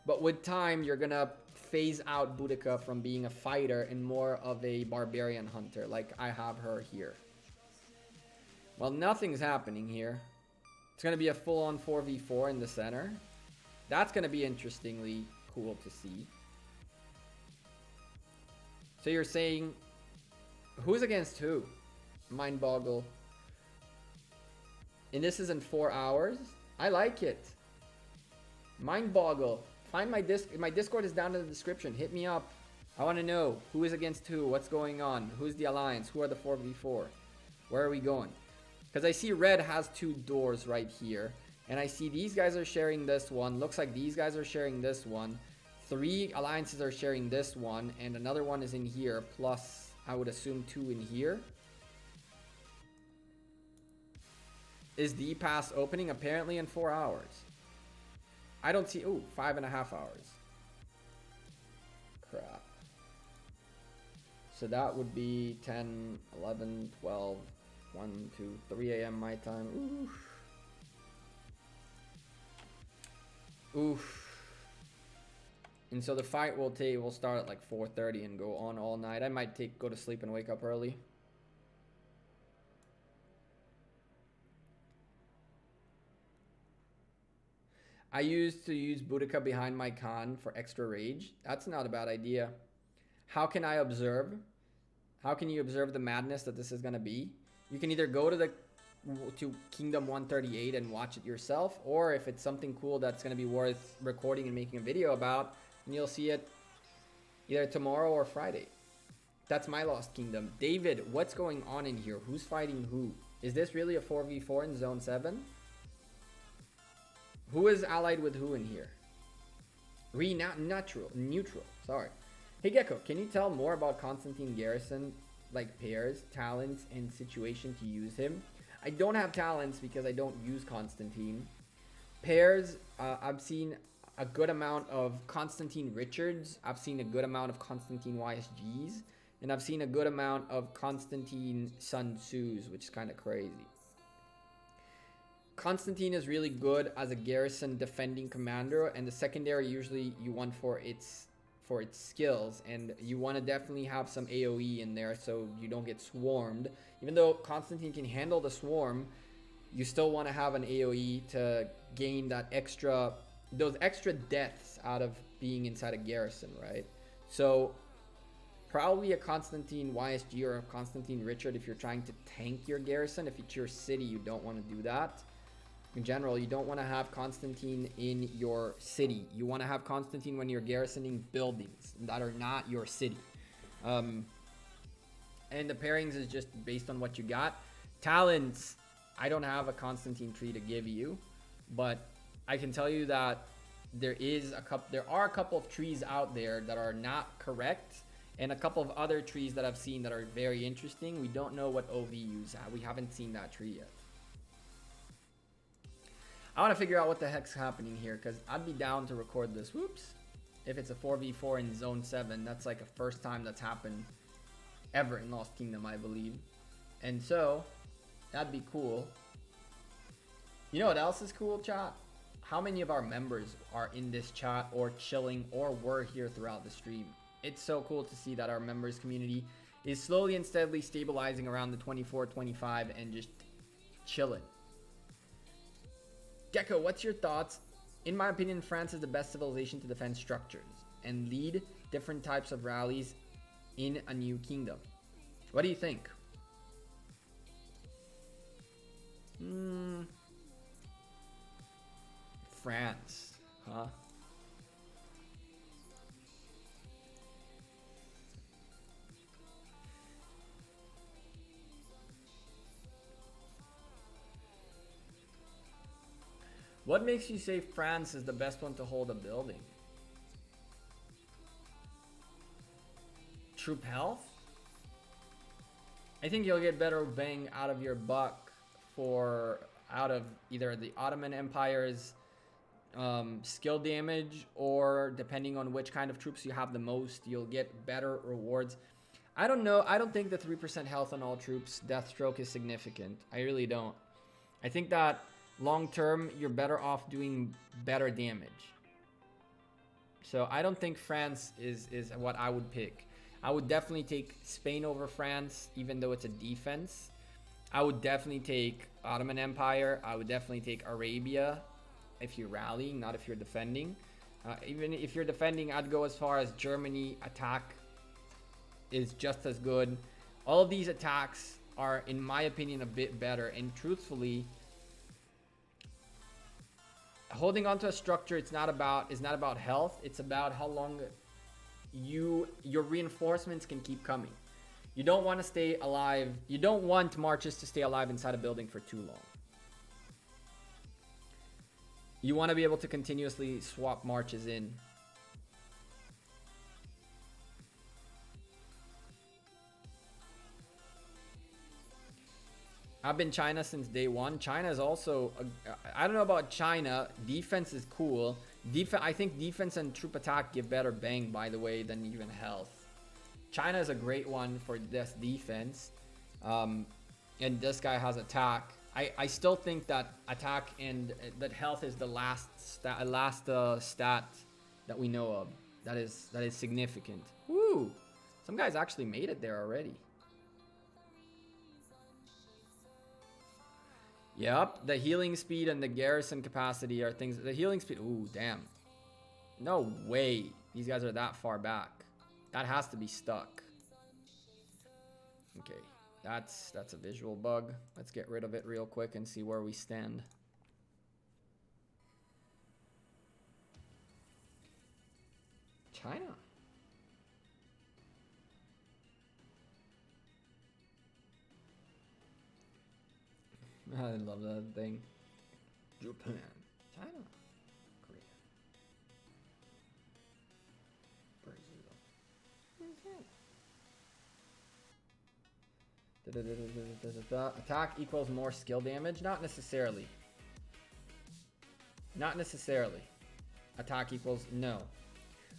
But with time, you're gonna phase out Boudica from being a fighter and more of a barbarian hunter, like I have her here. Well, nothing's happening here. It's gonna be a full-on 4v4 in the center. That's gonna be interestingly cool to see. So you're saying, who's against who? Mind boggle. And this is in 4 hours? I like it. Mind boggle. Find my Discord is down in the description. Hit me up. I want to know who is against who, what's going on, who's the alliance, who are the 4v4, where are we going? Because I see red has 2 doors right here, and I see these guys are sharing this one. Looks like these guys are sharing this one. 3 alliances are sharing this one, and another one is in here, plus I would assume 2 in here. Is the pass opening? Apparently in 4 hours. I don't see... Ooh, 5.5 hours. Crap. So that would be 10, 11, 12, 1, 2, 3 a.m. my time. Oof. Oof. And so the fight will start at like 4:30 and go on all night. I might go to sleep and wake up early. I used to use Boudica behind my Khan for extra rage. That's not a bad idea. How can I observe? How can you observe the madness that this is going to be? You can either go to Kingdom 138 and watch it yourself, or if it's something cool that's going to be worth recording and making a video about, and you'll see it either tomorrow or Friday. That's my Lost Kingdom. David, what's going on in here? Who's fighting who? Is this really a 4v4 in Zone 7? Who is allied with who in here? Neutral. Sorry. Hey Gekko, can you tell more about Constantine Garrison, like pairs, talents, and situation to use him? I don't have talents because I don't use Constantine. Pairs, I've seen a good amount of Constantine Richards. I've seen a good amount of Constantine YSGs. And I've seen a good amount of Constantine Sun Tzu's, which is kind of crazy. Constantine is really good as a garrison defending commander, and the secondary usually you want for its skills, and you want to definitely have some AoE in there so you don't get swarmed. Even though Constantine can handle the swarm, you still want to have an AoE to gain those extra deaths out of being inside a garrison, right? So probably a Constantine YSG or a Constantine Richard if you're trying to tank your garrison. If it's your city, you don't want to do that. In general, you don't want to have Constantine in your city. You want to have Constantine when you're garrisoning buildings that are not your city. And the pairings is just based on what you got. Talents, I don't have a Constantine tree to give you, but I can tell you that there are a couple of trees out there that are not correct, and a couple of other trees that I've seen that are very interesting. We don't know what OVUs have. We haven't seen that tree yet. I want to figure out what the heck's happening here, because I'd be down to record this. Whoops. If it's a 4v4 in Zone 7, that's like a first time that's happened ever in Lost Kingdom, I believe. And so, that'd be cool. You know what else is cool, chat? How many of our members are in this chat or chilling or were here throughout the stream? It's so cool to see that our members community is slowly and steadily stabilizing around the 24, 25 and just chilling. Gekko, what's your thoughts? In my opinion, France is the best civilization to defend structures and lead different types of rallies in a new kingdom. What do you think? France, huh? What makes you say France is the best one to hold a building? Troop health? I think you'll get better bang out of your buck out of either the Ottoman Empire's skill damage, or depending on which kind of troops you have the most, you'll get better rewards. I don't know. I don't think the 3% health on all troops Deathstroke is significant. I really don't. I think that long term, you're better off doing better damage. So I don't think France is what I would pick. I would definitely take Spain over France, even though it's a defense. I would definitely take Ottoman Empire. I would definitely take Arabia if you're rallying, not if you're defending. Even if you're defending, I'd go as far as Germany. Attack is just as good. All of these attacks are, in my opinion, a bit better. And truthfully, holding onto a structure, is not about health. It's about how long your reinforcements can keep coming. You don't want to stay alive. You don't want marches to stay alive inside a building for too long. You want to be able to continuously swap marches in. I've been China since day one. China is also, I don't know about China. Defense is cool. I think defense and troop attack give better bang, by the way, than even health. China is a great one for this defense. And this guy has attack. I still think that attack and that health is the last stat that we know of. That is significant. Woo! Some guys actually made it there already. Yep, the healing speed and the garrison capacity are things. The healing speed. Ooh, damn. No way. These guys are that far back. That has to be stuck. Okay, that's a visual bug. Let's get rid of it real quick and see where we stand. China. I love that thing. Japan. China. Korea. Brazil. Attack equals more skill damage? Not necessarily. Not necessarily. Attack equals no.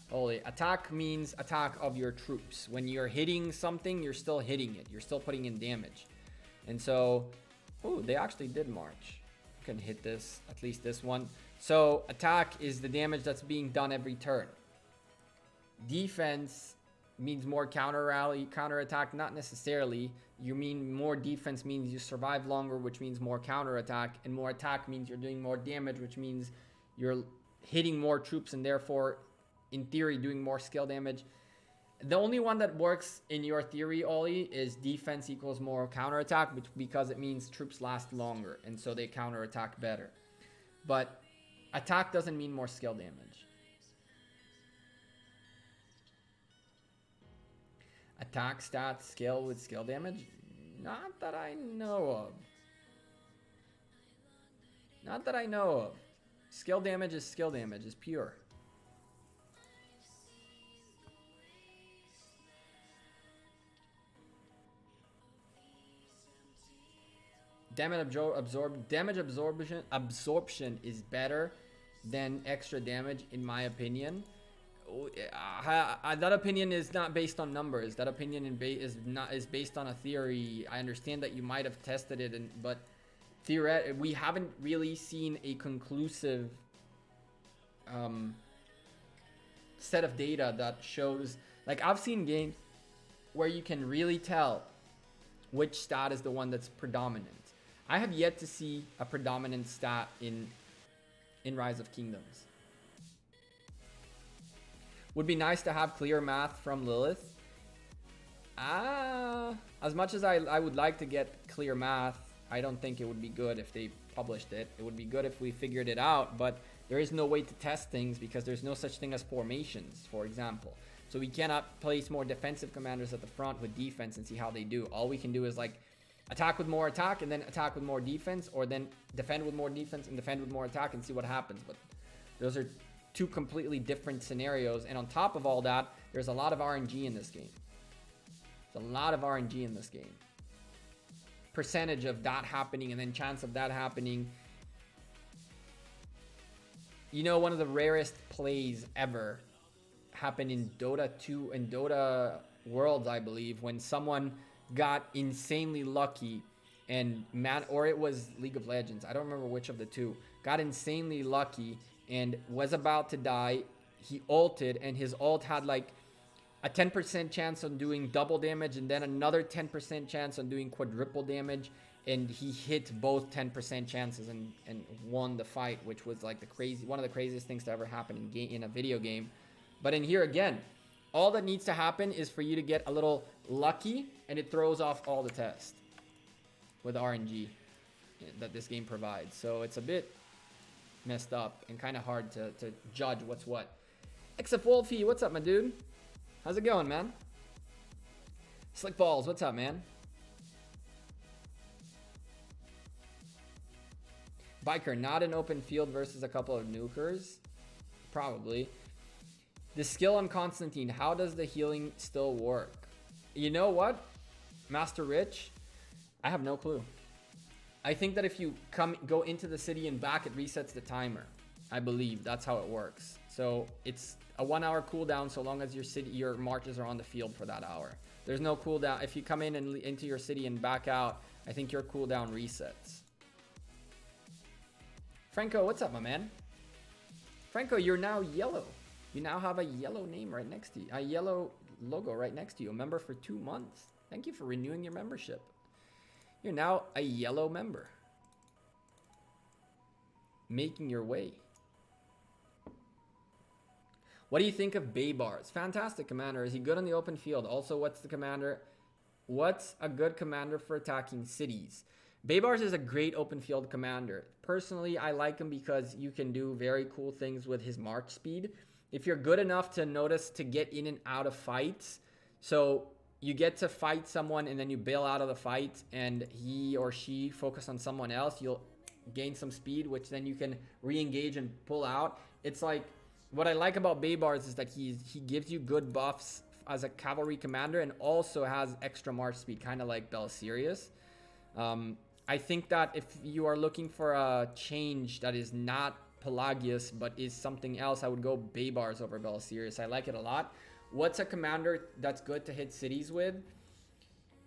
Only attack means attack of your troops. When you're hitting something, you're still hitting it. You're still putting in damage. And so, oh, they actually did march. Can hit this, at least this one. So attack is the damage that's being done every turn. Defense means more counter rally, counter attack. Not necessarily. You mean more defense means you survive longer, which means more counter attack, and more attack means you're doing more damage, which means you're hitting more troops and therefore, in theory, doing more skill damage. The only one that works in your theory, Ollie, is defense equals more counterattack, because it means troops last longer, and so they counterattack better. But attack doesn't mean more skill damage. Attack stats scale with skill damage? Not that I know of. Not that I know of. Skill damage, is pure. Damage absorption is better than extra damage, in my opinion. That opinion is not based on numbers. That opinion is based on a theory. I understand that you might have tested it, but we haven't really seen a conclusive set of data that shows. Like, I've seen games where you can really tell which stat is the one that's predominant. I have yet to see a predominant stat in Rise of Kingdoms. Would be nice to have clear math from Lilith. As much as I would like to get clear math, I don't think it would be good if they published it. It would be good if we figured it out, but there is no way to test things because there's no such thing as formations, for example. So we cannot place more defensive commanders at the front with defense and see how they do. All we can do is like attack with more attack and then attack with more defense, or then defend with more defense and defend with more attack and see what happens. But those are two completely different scenarios, and on top of all that, there's a lot of RNG in this game. There's a lot of RNG in this game. Percentage of that happening and then chance of that happening. You know, one of the rarest plays ever happened in Dota 2 and Dota Worlds, I believe, when someone got insanely lucky and man, or it was League of Legends. I don't remember which of the two. Got insanely lucky and was about to die. He ulted, and his ult had like a 10% chance on doing double damage and then another 10% chance on doing quadruple damage. And he hit both 10% chances and won the fight, which was like one of the craziest things to ever happen in a video game. But in here again, all that needs to happen is for you to get a little lucky, and it throws off all the tests with RNG that this game provides. So it's a bit messed up and kind of hard to judge what's what. XF Wolfie, what's up, my dude? How's it going, man? Slick Balls, what's up, man? Biker, not an open field versus a couple of nukers? Probably. The skill on Constantine, how does the healing still work? You know what, Master Rich? I have no clue. I think that if you go into the city and back, it resets the timer. I believe that's how it works. So it's a 1 hour cooldown so long as your marches are on the field for that hour. There's no cooldown. If you come in and into your city and back out, I think your cooldown resets. Franco, what's up, my man? Franco, you're now yellow. You now have a yellow name right next to you. A yellow logo right next to you. A member for 2 months. Thank you for renewing your membership. You're now a yellow member. Making your way. What do you think of Baybars? Fantastic commander. Is he good on the open field? Also, what's a good commander for attacking cities? Baybars is a great open field commander. Personally, I like him because you can do very cool things with his march speed. If you're good enough to notice to get in and out of fights, so you get to fight someone and then you bail out of the fight and he or she focus on someone else, you'll gain some speed, which then you can re-engage and pull out. It's like, what I like about Baybars is that he gives you good buffs as a cavalry commander and also has extra march speed, kind of like Belisarius. I think that if you are looking for a change that is not Pelagius but is something else, I would go Baybars over Belisarius. I like it a lot. What's a commander that's good to hit cities with?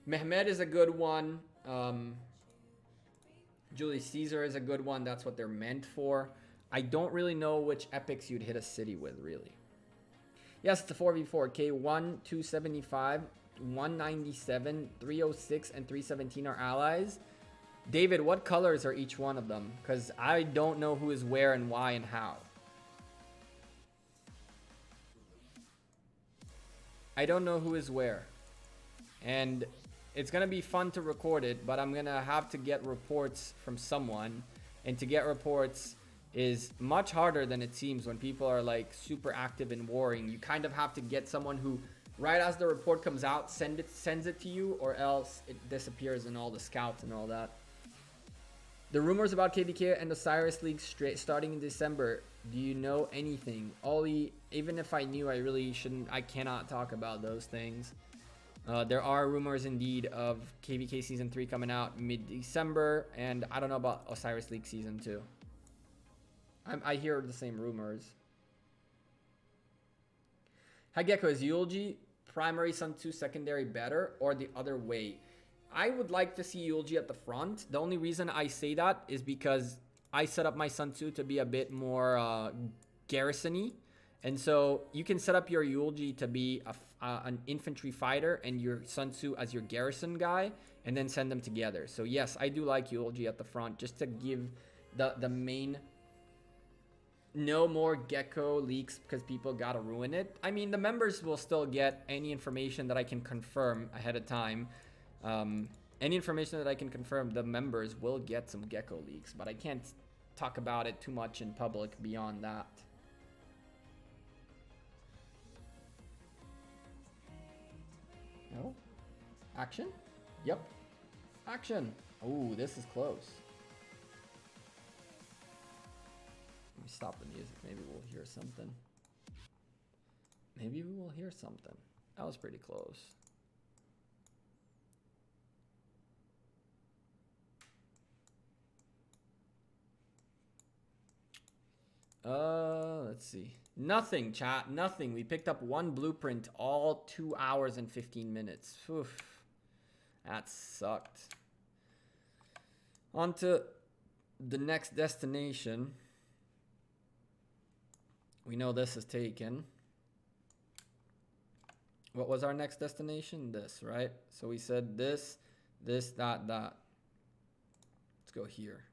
Mehmed is a good one. Julius Caesar is a good one. That's what they're meant for. I don't really know which epics you'd hit a city with, really. Yes, it's a 4v4. K1, 275, 197, 306, and 317 are allies. David, what colors are each one of them? Because I don't know who is where and why and how. I don't know who is where. And it's going to be fun to record it, but I'm going to have to get reports from someone. And to get reports is much harder than it seems when people are like super active in warring. You kind of have to get someone who, right as the report comes out, sends it to you, or else it disappears in all the scouts and all that. The rumors about KVK and Osiris League starting in December. Do you know anything? Ollie, even if I knew, I cannot talk about those things. There are rumors indeed of KVK Season 3 coming out mid-December, and I don't know about Osiris League Season 2. I hear the same rumors. Hi Gekko, is Eulogy primary Sun Tzu secondary better or the other way? I would like to see Eulogy at the front. The only reason I say that is because I set up my Sun Tzu to be a bit more garrison-y. And so you can set up your Eulogy to be an infantry fighter and your Sun Tzu as your garrison guy, and then send them together. So yes, I do like Eulogy at the front, just to give the main... No more Gekko leaks because people gotta ruin it. I mean, the members will still get any information that I can confirm ahead of time. Any information that I can confirm, the members will get some Gekko leaks, but I can't talk about it too much in public beyond that. No? Action? Yep. Action! Ooh, this is close. Let me stop the music. Maybe we'll hear something. Maybe we will hear something. That was pretty close. Let's see. Nothing, chat. Nothing. We picked up one blueprint all 2 hours and 15 minutes. Oof. That sucked. On to the next destination. We know this is taken. What was our next destination? This, right? So we said this, that. Let's go here.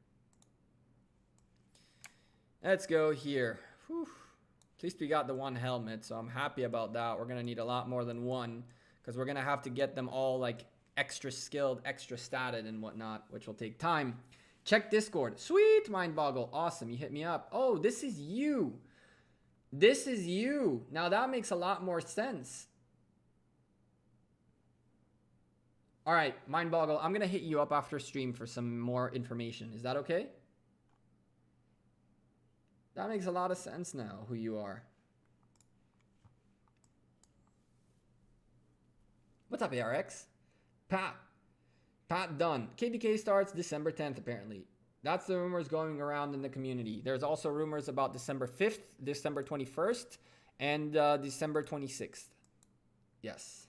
Let's go here. Whew. At least we got the one helmet, so I'm happy about that. We're gonna need a lot more than one, because we're gonna have to get them all like extra skilled, extra statted and whatnot, which will take time. Check Discord. Sweet, Mindboggle. Awesome, you hit me up. Oh, this is you. This is you. Now that makes a lot more sense. All right, Mindboggle, I'm gonna hit you up after stream for some more information. Is that okay? That makes a lot of sense now, who you are. What's up, ARX? Pat Dunn. KVK starts December 10th, apparently. That's the rumors going around in the community. There's also rumors about December 5th, December 21st, and December 26th. Yes.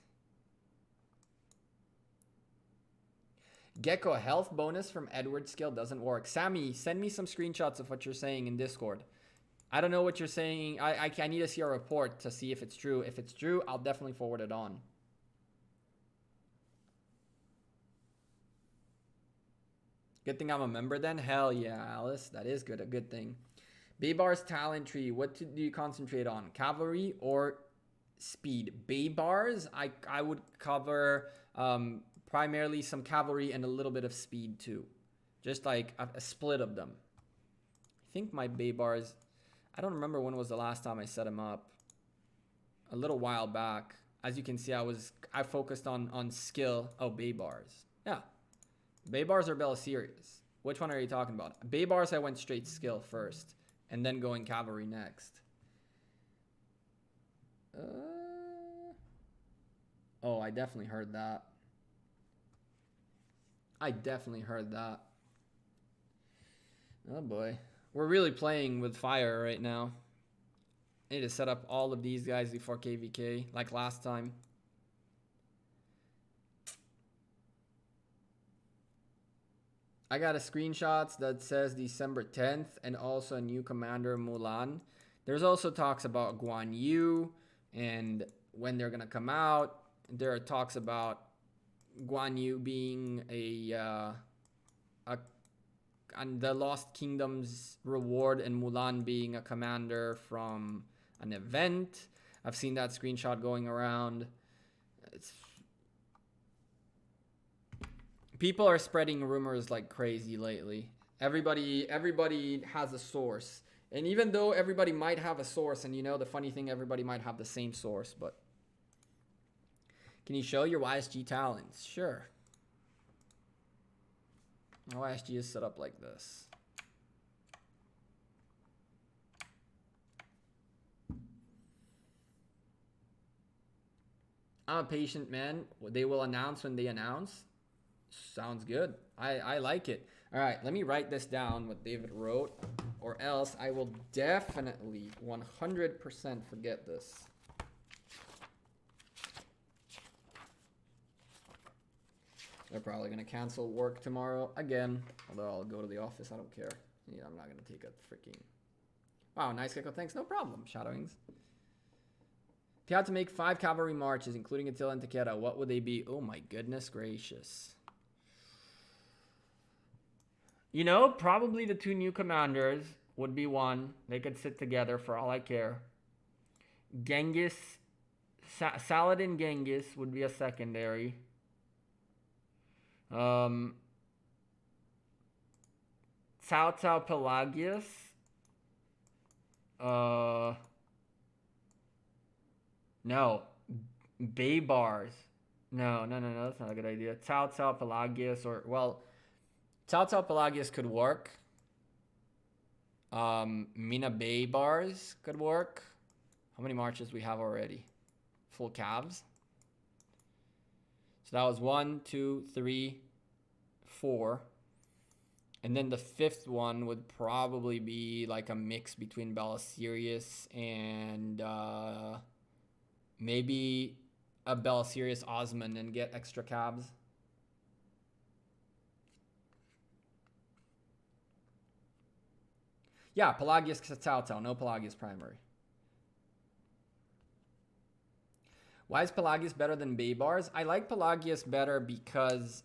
Gekko, health bonus from Edward's skill doesn't work. Sammy, send me some screenshots of what you're saying in Discord. I don't know what you're saying. I need to see a report to see if it's true. If it's true, I'll definitely forward it on. Good thing I'm a member then? Hell yeah, Alice. That is good. A good thing. Baybar's talent tree. What do you concentrate on? Cavalry or speed? Baybars, I would cover primarily some cavalry and a little bit of speed too. Just like a split of them. I think my Baybars... I don't remember when was the last time I set them up. A little while back. As you can see, I focused on skill. Oh, Baybars. Yeah. Baybars or Belisarius? Which one are you talking about? Baybars, I went straight skill first. And then going cavalry next. Oh, I definitely heard that. Oh boy. We're really playing with fire right now. I need to set up all of these guys before KVK, like last time. I got a screenshot that says December 10th and also a new commander, Mulan. There's also talks about Guan Yu and when they're going to come out. There are talks about Guan Yu being and the Lost Kingdom's reward and Mulan being a commander from an event. I've seen that screenshot going around. People are spreading rumors like crazy lately. Everybody has a source. And even though everybody might have a source, and you know the funny thing, everybody might have the same source, but... Can you show your YSG talents? Sure. My YSG is set up like this. I'm a patient man. They will announce when they announce. Sounds good. I like it. All right, let me write this down, what David wrote, or else I will definitely 100% forget this. They're probably going to cancel work tomorrow again. Although I'll go to the office. I don't care. Yeah, I'm not going to take a freaking... Wow, nice Gekko. Thanks. No problem, Shadowings. If you had to make 5 cavalry marches, including Attila and Takeda, what would they be? Oh my goodness gracious. You know, probably the 2 new commanders would be one. They could sit together for all I care. Genghis... Saladin Genghis would be a secondary. Cao Cao Pelagius. No. Baybars. No, that's not a good idea. Cao Cao Pelagius or, well, Cao Cao Pelagius could work. Mina Baybars could work. How many marches we have already? Full calves. So that was 1, 2, 3, 4. And then the 5th one would probably be like a mix between Belisarius and maybe a Belisarius Osman and get extra cabs. Yeah, Pelagius Tao, no Pelagius primary. Why is Pelagius better than Baybars? I like Pelagius better because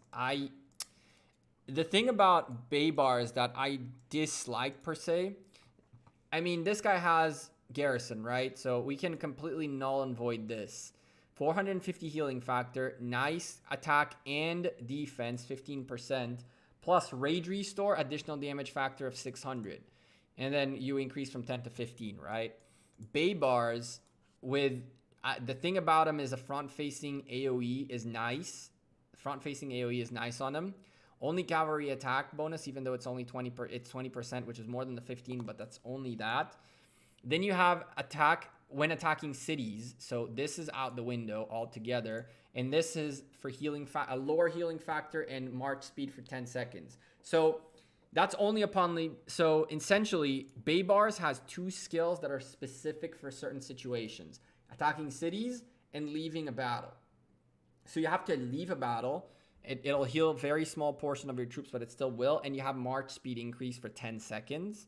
the thing about Baybars that I dislike per se, I mean, this guy has Garrison, right? So we can completely null and void this. 450 healing factor, nice attack and defense, 15%, plus Rage Restore, additional damage factor of 600. And then you increase from 10 to 15, right? Baybars, with the thing about him is a front-facing AoE is nice. Front-facing AoE is nice on him. Only cavalry attack bonus, even though it's only 20%, which is more than the 15, but that's only that. Then you have attack when attacking cities. So this is out the window altogether. And this is for healing, a lower healing factor and march speed for 10 seconds. So that's only upon the... So essentially, Baybars has 2 skills that are specific for certain situations. Attacking cities and leaving a battle. So you have to leave a battle. It'll heal a very small portion of your troops, but it still will. And you have march speed increase for 10 seconds.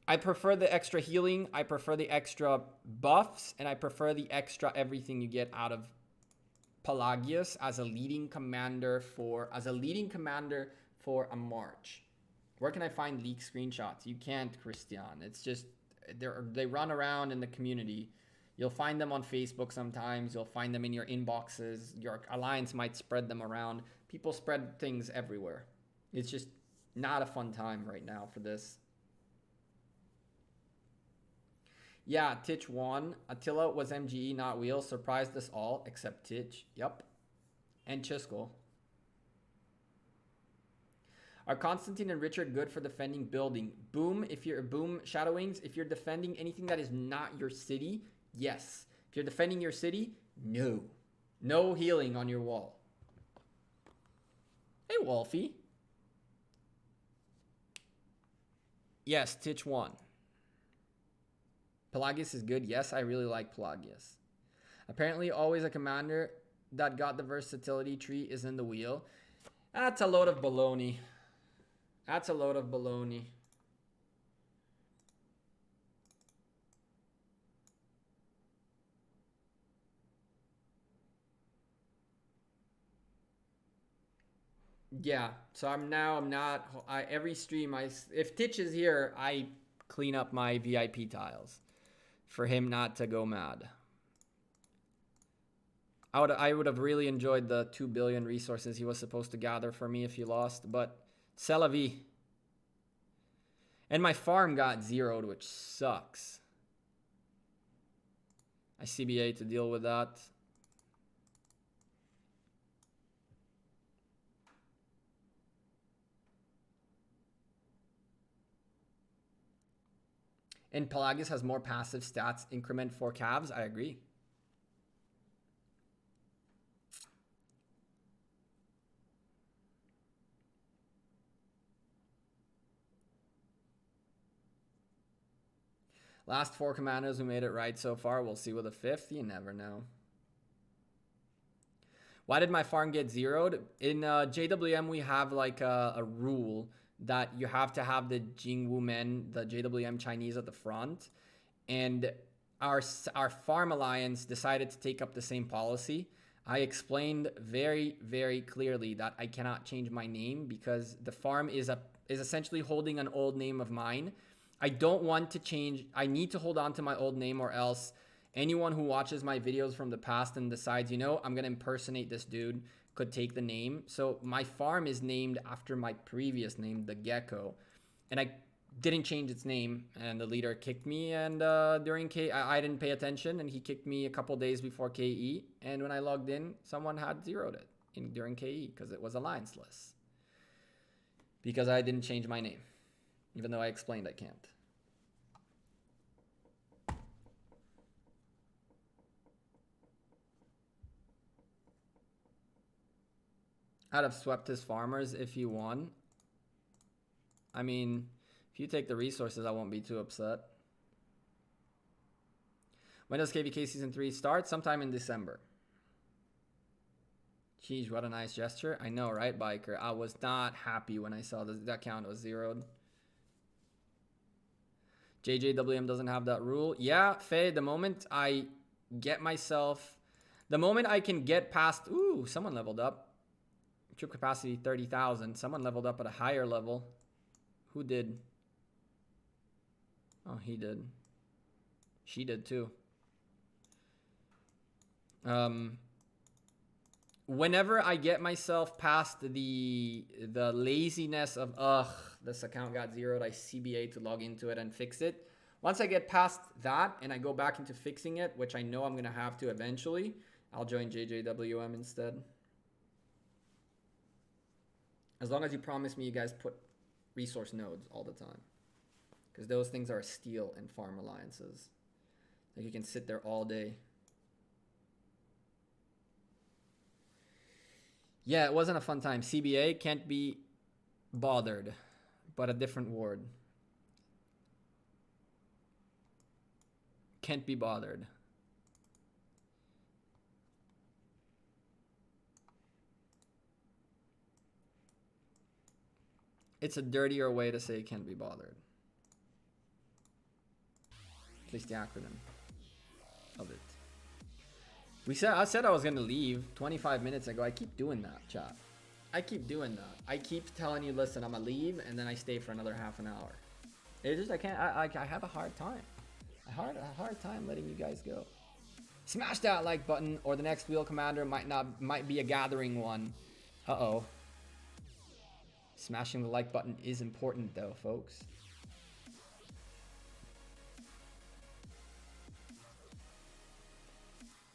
I prefer the extra healing. I prefer the extra buffs. And I prefer the extra everything you get out of Pelagius as a leading commander for a march. Where can I find leak screenshots? You can't, Christian. It's just they run around in the community. You'll find them on Facebook sometimes. You'll find them in your inboxes. Your alliance might spread them around. People spread things everywhere. It's just not a fun time right now for this. Yeah, Titch won. Attila was MGE, not Wheel. Surprised us all, except Titch. Yep. And Chiskel. Are Constantine and Richard good for defending building? Boom, Shadow Wings, if you're defending anything that is not your city, yes. If you're defending your city, no. No healing on your wall. Hey, Wolfie. Yes, Titch won. Pelagius is good. Yes, I really like Pelagius. Apparently, always a commander that got the versatility tree is in the wheel. That's a load of baloney. That's a load of baloney. Yeah, so every stream, if Titch is here, I clean up my VIP tiles for him not to go mad. I would have really enjoyed the 2 billion resources he was supposed to gather for me if he lost, but c'est la vie. And my farm got zeroed, which sucks. I CBA to deal with that. And Pelagius has more passive stats increment for Cavs. I agree. Last 4 commanders who made it right so far. We'll see with a 5th. You never know. Why did my farm get zeroed? In JWM, we have like a rule that you have to have the Jingwu men, the JWM Chinese at the front. And our farm alliance decided to take up the same policy. I explained very, very clearly that I cannot change my name because the farm is essentially holding an old name of mine. I don't want to change. I need to hold on to my old name, or else anyone who watches my videos from the past and decides, I'm going to impersonate this dude, could take the name. So my farm is named after my previous name, the Gekko. And I didn't change its name, and the leader kicked me. And during I didn't pay attention, and he kicked me a couple days before KE. And when I logged in, someone had zeroed it during KE because it was allianceless. Because I didn't change my name. Even though I explained I can't. I'd have swept his farmers if he won. I mean, if you take the resources, I won't be too upset. When does KVK Season 3 start? Sometime in December. Jeez, what a nice gesture. I know, right, Biker? I was not happy when I saw that count was zeroed. JJWM doesn't have that rule. Yeah, Faye, the moment I get myself... The moment I can get past... Ooh, someone leveled up. Trip capacity 30,000. Someone leveled up at a higher level. Who did? Oh, he did. She did too. Whenever I get myself past the laziness of, this account got zeroed, I CBA to log into it and fix it. Once I get past that and I go back into fixing it, which I know I'm going to have to eventually, I'll join JJWM instead. As long as you promise me you guys put resource nodes all the time. Because those things are a steal in farm alliances. Like you can sit there all day. Yeah, it wasn't a fun time. CBA, can't be bothered, but a different word. Can't be bothered. It's a dirtier way to say can't be bothered. At least the acronym of it. I said I was gonna leave 25 minutes ago. I keep doing that, chat. I keep doing that. I keep telling you, listen, I'm gonna leave, and then I stay for another half an hour. It's just I have a hard time. A hard time letting you guys go. Smash that like button, or the next wheel commander might be a gathering one. Uh-oh. Smashing the like button is important though, folks.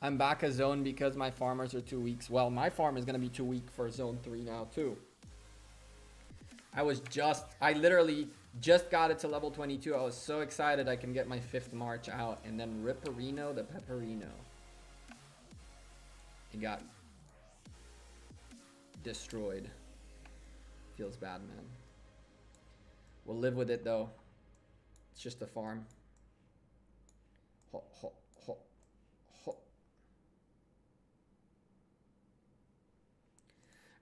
I'm back a zone because my farmers are 2 weeks. Well, my farm is going to be 2 weeks for zone 3 now too. I literally just got it to level 22. I was so excited I can get my 5th March out. And then Ripperino the Pepperino. It got destroyed. Feels bad, man. We'll live with it though. It's just a farm. Ho, ho, ho.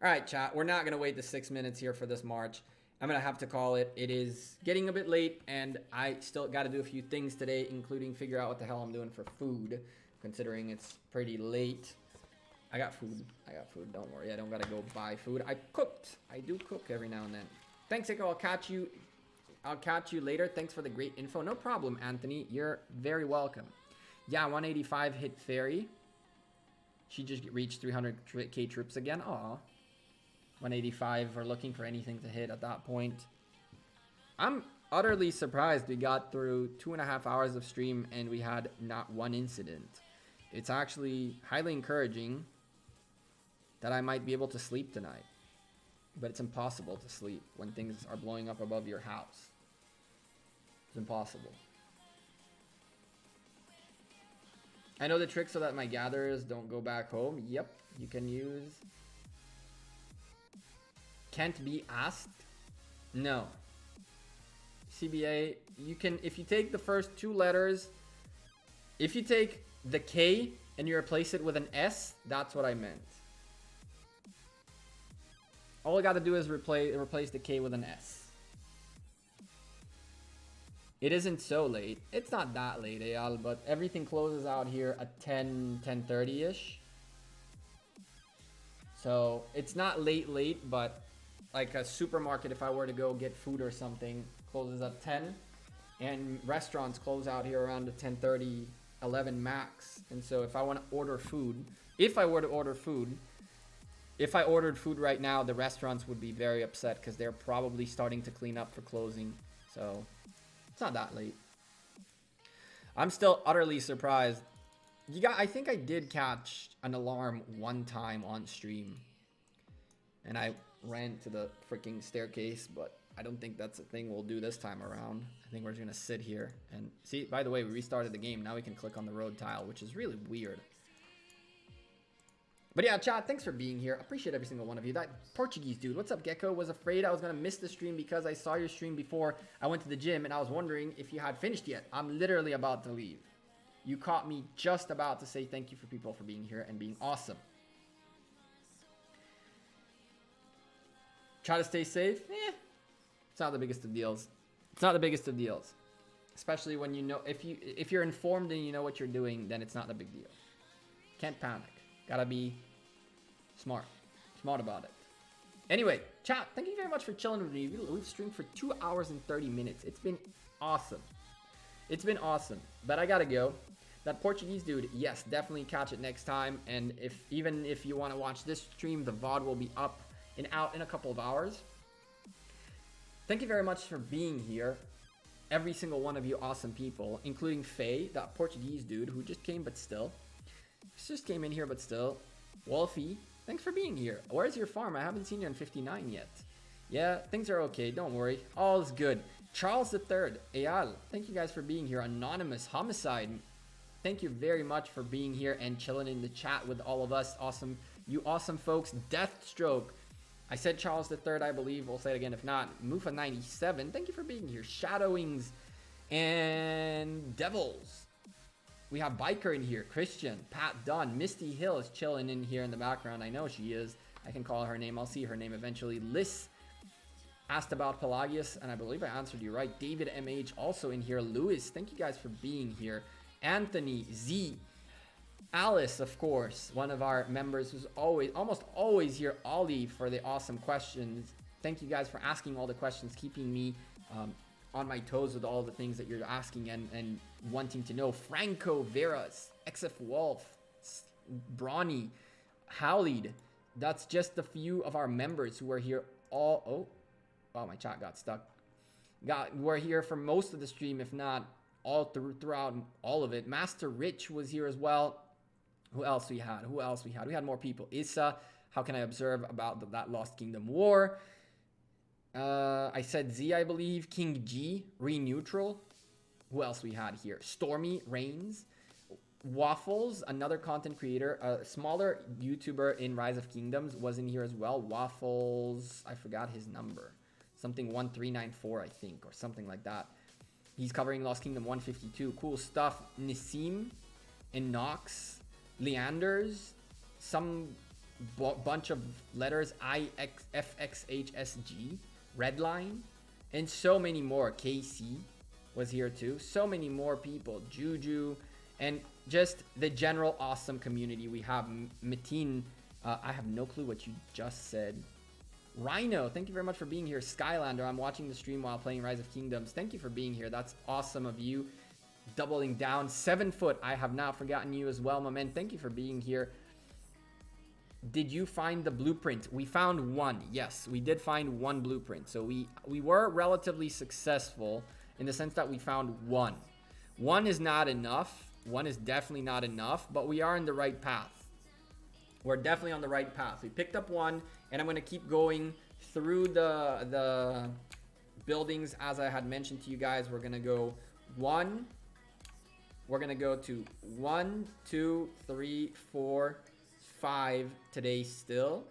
All right, chat. We're not going to wait the 6 minutes here for this march. I'm going to have to call it. It is getting a bit late, and I still got to do a few things today, including figure out what the hell I'm doing for food, considering it's pretty late. I got food. Don't worry. I don't got to go buy food. I cooked. I do cook every now and then. Thanks, Gekko. I'll catch you later. Thanks for the great info. No problem, Anthony. You're very welcome. Yeah, 185 hit Fairy. She just reached 300k troops again. Aw. 185 are looking for anything to hit at that point. I'm utterly surprised we got through 2.5 hours of stream and we had not one incident. It's actually highly encouraging that I might be able to sleep tonight. But it's impossible to sleep when things are blowing up above your house. It's impossible. I know the trick so that my gatherers don't go back home. Yep, you can use... Can't be asked? No. CBA, you can, if you take the first 2 letters, if you take the K and you replace it with an S, that's what I meant. All I gotta do is replace the K with an S. It isn't so late. It's not that late, Eyal, but everything closes out here at 10:30-ish. So it's not late, but like a supermarket, if I were to go get food or something, closes at 10. And restaurants close out here around the 10:30, 11 max. And so if I want to order food, if I ordered food right now, the restaurants would be very upset because they're probably starting to clean up for closing. So it's not that late. I'm still utterly surprised. I think I did catch an alarm one time on stream. And I ran to the freaking staircase, but I don't think that's a thing we'll do this time around. I think we're just gonna sit here and see. By the way, we restarted the game. Now we can click on the road tile, which is really weird. But yeah, chat, thanks for being here. Appreciate every single one of you. That Portuguese dude, what's up, Gekko? Was afraid I was gonna miss the stream because I saw your stream before I went to the gym, and I was wondering if you had finished yet. I'm literally about to leave. You caught me just about to say thank you for people for being here and being awesome. Try to stay safe. It's not the biggest of deals. It's not the biggest of deals. Especially when you know, if you're informed and you know what you're doing, then it's not a big deal. Can't panic. Gotta be smart about it. Anyway, chat, thank you very much for chilling with me. We've streamed for 2 hours and 30 minutes. It's been awesome. It's been awesome, but I gotta go. That Portuguese dude, yes, definitely catch it next time. And even if you want to watch this stream, the VOD will be up and out in a couple of hours. Thank you very much for being here. Every single one of you awesome people, including Faye, that Portuguese dude who just came but still. Just came in here but still. Wolfie, thanks for being here. Where's your farm? I haven't seen you in 59 yet. Yeah, things are okay, don't worry. All is good. Charles III, Eyal, thank you guys for being here. Anonymous, Homicide, thank you very much for being here and chilling in the chat with all of us. Awesome, you awesome folks. Deathstroke, I said Charles III, I believe. We'll say it again if not. Mufa97, thank you for being here. Shadowings and Devils. We have Biker in here. Christian, Pat Dunn, Misty Hill is chilling in here in the background. I know she is. I can call her name. I'll see her name eventually. Liz asked about Pelagius, and I believe I answered you right. David MH also in here. Lewis, thank you guys for being here. Anthony, Z, Alice, of course, one of our members who's almost always here. Ollie for the awesome questions. Thank you guys for asking all the questions, keeping me on my toes with all the things that you're asking and wanting to know. Franco Veras, XF Wolf, Brawny, Howled. That's just a few of our members who are here all. Oh, my chat got stuck. We're here for most of the stream, if not all throughout all of it. Master Rich was here as well. Who else we had? We had more people. Issa, how can I observe about that Lost Kingdom War? I said Z, I believe. King G, Reneutral. Who else we had here? Stormy Reigns. Waffles, another content creator, a smaller YouTuber in Rise of Kingdoms, was in here as well. Waffles, I forgot his number. Something 1394, I think, or something like that. He's covering Lost Kingdom 152. Cool stuff. Nissim, Inox, Leanders, some bunch of letters, IFXHSG, Redline, and so many more. KC was here too. So many more people. Juju, and just the general awesome community. We have Mateen. I have no clue what you just said. Rhino, thank you very much for being here. Skylander, I'm watching the stream while playing Rise of Kingdoms. Thank you for being here. That's awesome of you. Doubling down. 7 foot, I have not forgotten you as well, my man. Thank you for being here. Did you find the blueprint? We found one. Yes, we did find one blueprint. So we were relatively successful in the sense that we found one. One is not enough. One is definitely not enough, but we are in the right path. We're definitely on the right path. We picked up one, and I'm going to keep going through the buildings as I had mentioned to you guys. We're going to go one. We're going to go to 1, 2, 3, 4, 5 today still.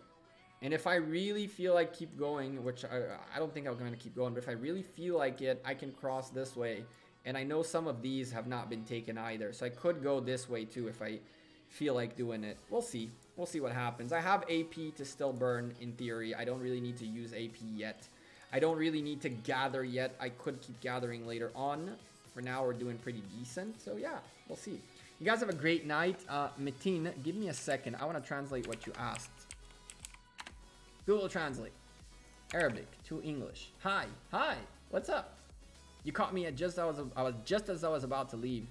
And if I really feel like keep going, which I don't think I'm going to keep going, but if I really feel like it, I can cross this way. And I know some of these have not been taken either. So I could go this way too if I feel like doing it. We'll see. We'll see what happens. I have AP to still burn in theory. I don't really need to use AP yet. I don't really need to gather yet. I could keep gathering later on. For now, we're doing pretty decent. So yeah, we'll see. You guys have a great night. Mateen, give me a second. I want to translate what you asked. Google Translate. Arabic to English. Hi. Hi. What's up? You caught me at just as I was about to leave.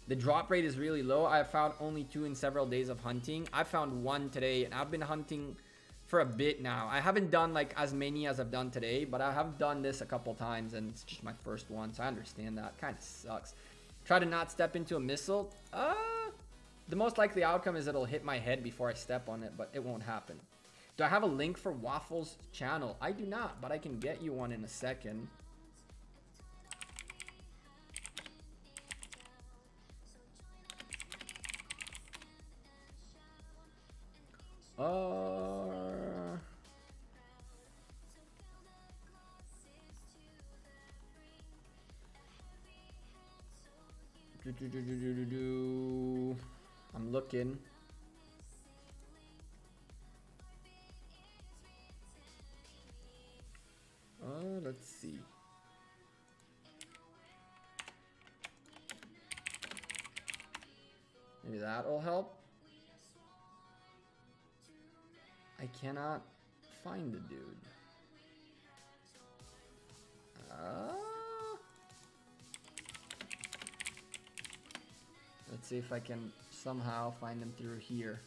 The drop rate is really low. I have found only 2 in several days of hunting. I found 1 today, and I've been hunting for a bit now. I haven't done like as many as I've done today, but I have done this a couple times, and it's just my first one, so I understand that. Kind of sucks. Try to not step into a missile. The most likely outcome is it'll hit my head before I step on it, but it won't happen. Do I have a link for Waffles' channel? I do not, but I can get you one in a second. I'm looking. Let's see. Maybe that'll help. I cannot find the dude. Let's see if I can somehow find him through here.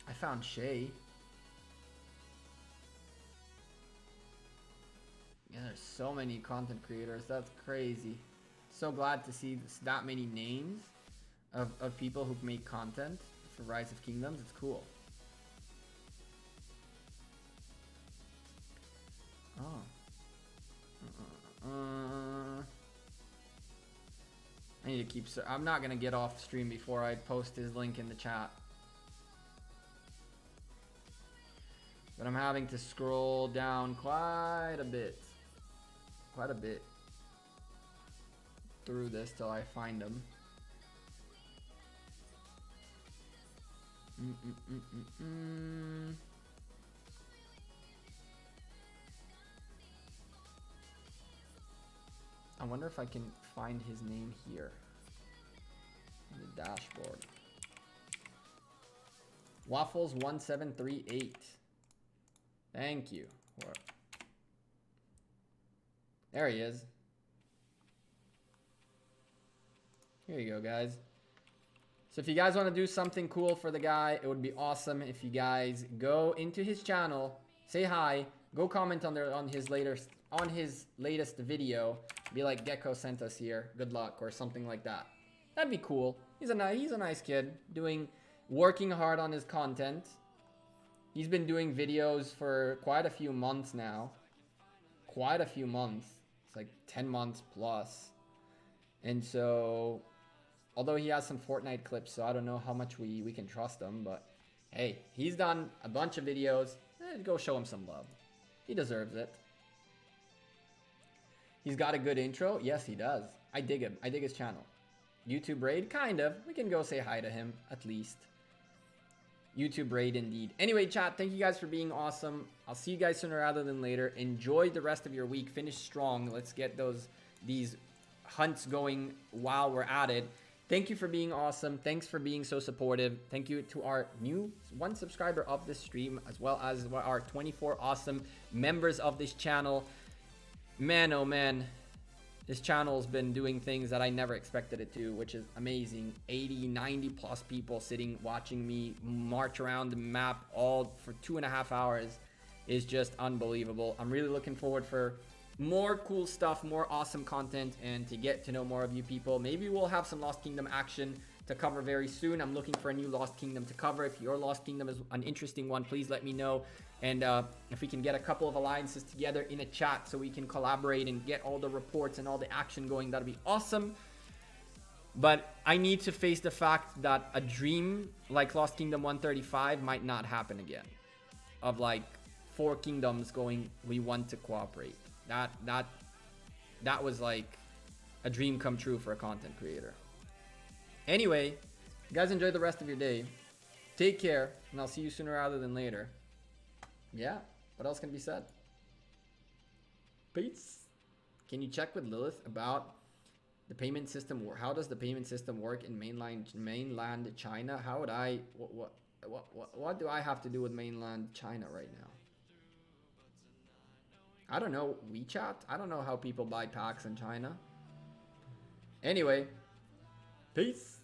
I found Shay. Yeah, there's so many content creators. That's crazy. So glad to see that many names of people who make content for Rise of Kingdoms. It's cool. Oh. I need to keep... I'm not going to get off stream before I post his link in the chat. But I'm having to scroll down quite a bit. Quite a bit. Through this till I find him. I wonder if I can find his name here on the dashboard. Waffles 1738. Thank you. There he is. Here you go, guys. So if you guys want to do something cool for the guy, it would be awesome if you guys go into his channel, say hi, go comment on his latest video, be like, Gekko sent us here, good luck, or something like that. That'd be cool. He's a nice kid, working hard on his content. He's been doing videos for quite a few months now. Quite a few months. It's like 10 months plus. And so, although he has some Fortnite clips, so I don't know how much we can trust him, but hey, he's done a bunch of videos. Go show him some love. He deserves it. He's got a good intro. Yes, he does. I dig him. I dig his channel. YouTube raid? Kind of. We can go say hi to him, at least. YouTube raid indeed. Anyway, chat, thank you guys for being awesome. I'll see you guys sooner rather than later. Enjoy the rest of your week. Finish strong. Let's get these hunts going while we're at it. Thank you for being awesome. Thanks for being so supportive. Thank you to our new 1 subscriber of this stream, as well as our 24 awesome members of this channel. Man, oh man, this channel's been doing things that I never expected it to, which is amazing. 80, 90 plus people sitting watching me march around the map all for 2.5 hours is just unbelievable. I'm really looking forward for more cool stuff, more awesome content, and to get to know more of you people. Maybe we'll have some Lost Kingdom action to cover very soon. I'm looking for a new Lost Kingdom to cover. If your Lost Kingdom is an interesting one, please let me know. And if we can get a couple of alliances together in a chat so we can collaborate and get all the reports and all the action going, that'd be awesome. But I need to face the fact that a dream like Lost Kingdom 135 might not happen again. Of like 4 kingdoms going, we want to cooperate. That was like a dream come true for a content creator. Anyway, you guys enjoy the rest of your day. Take care, and I'll see you sooner rather than later. Yeah, what else can be said? Peace. Can you check with Lilith about the payment system? How does the payment system work in mainland China? How would I? What do I have to do with mainland China right now? I don't know. WeChat? I don't know how people buy packs in China. Anyway, peace.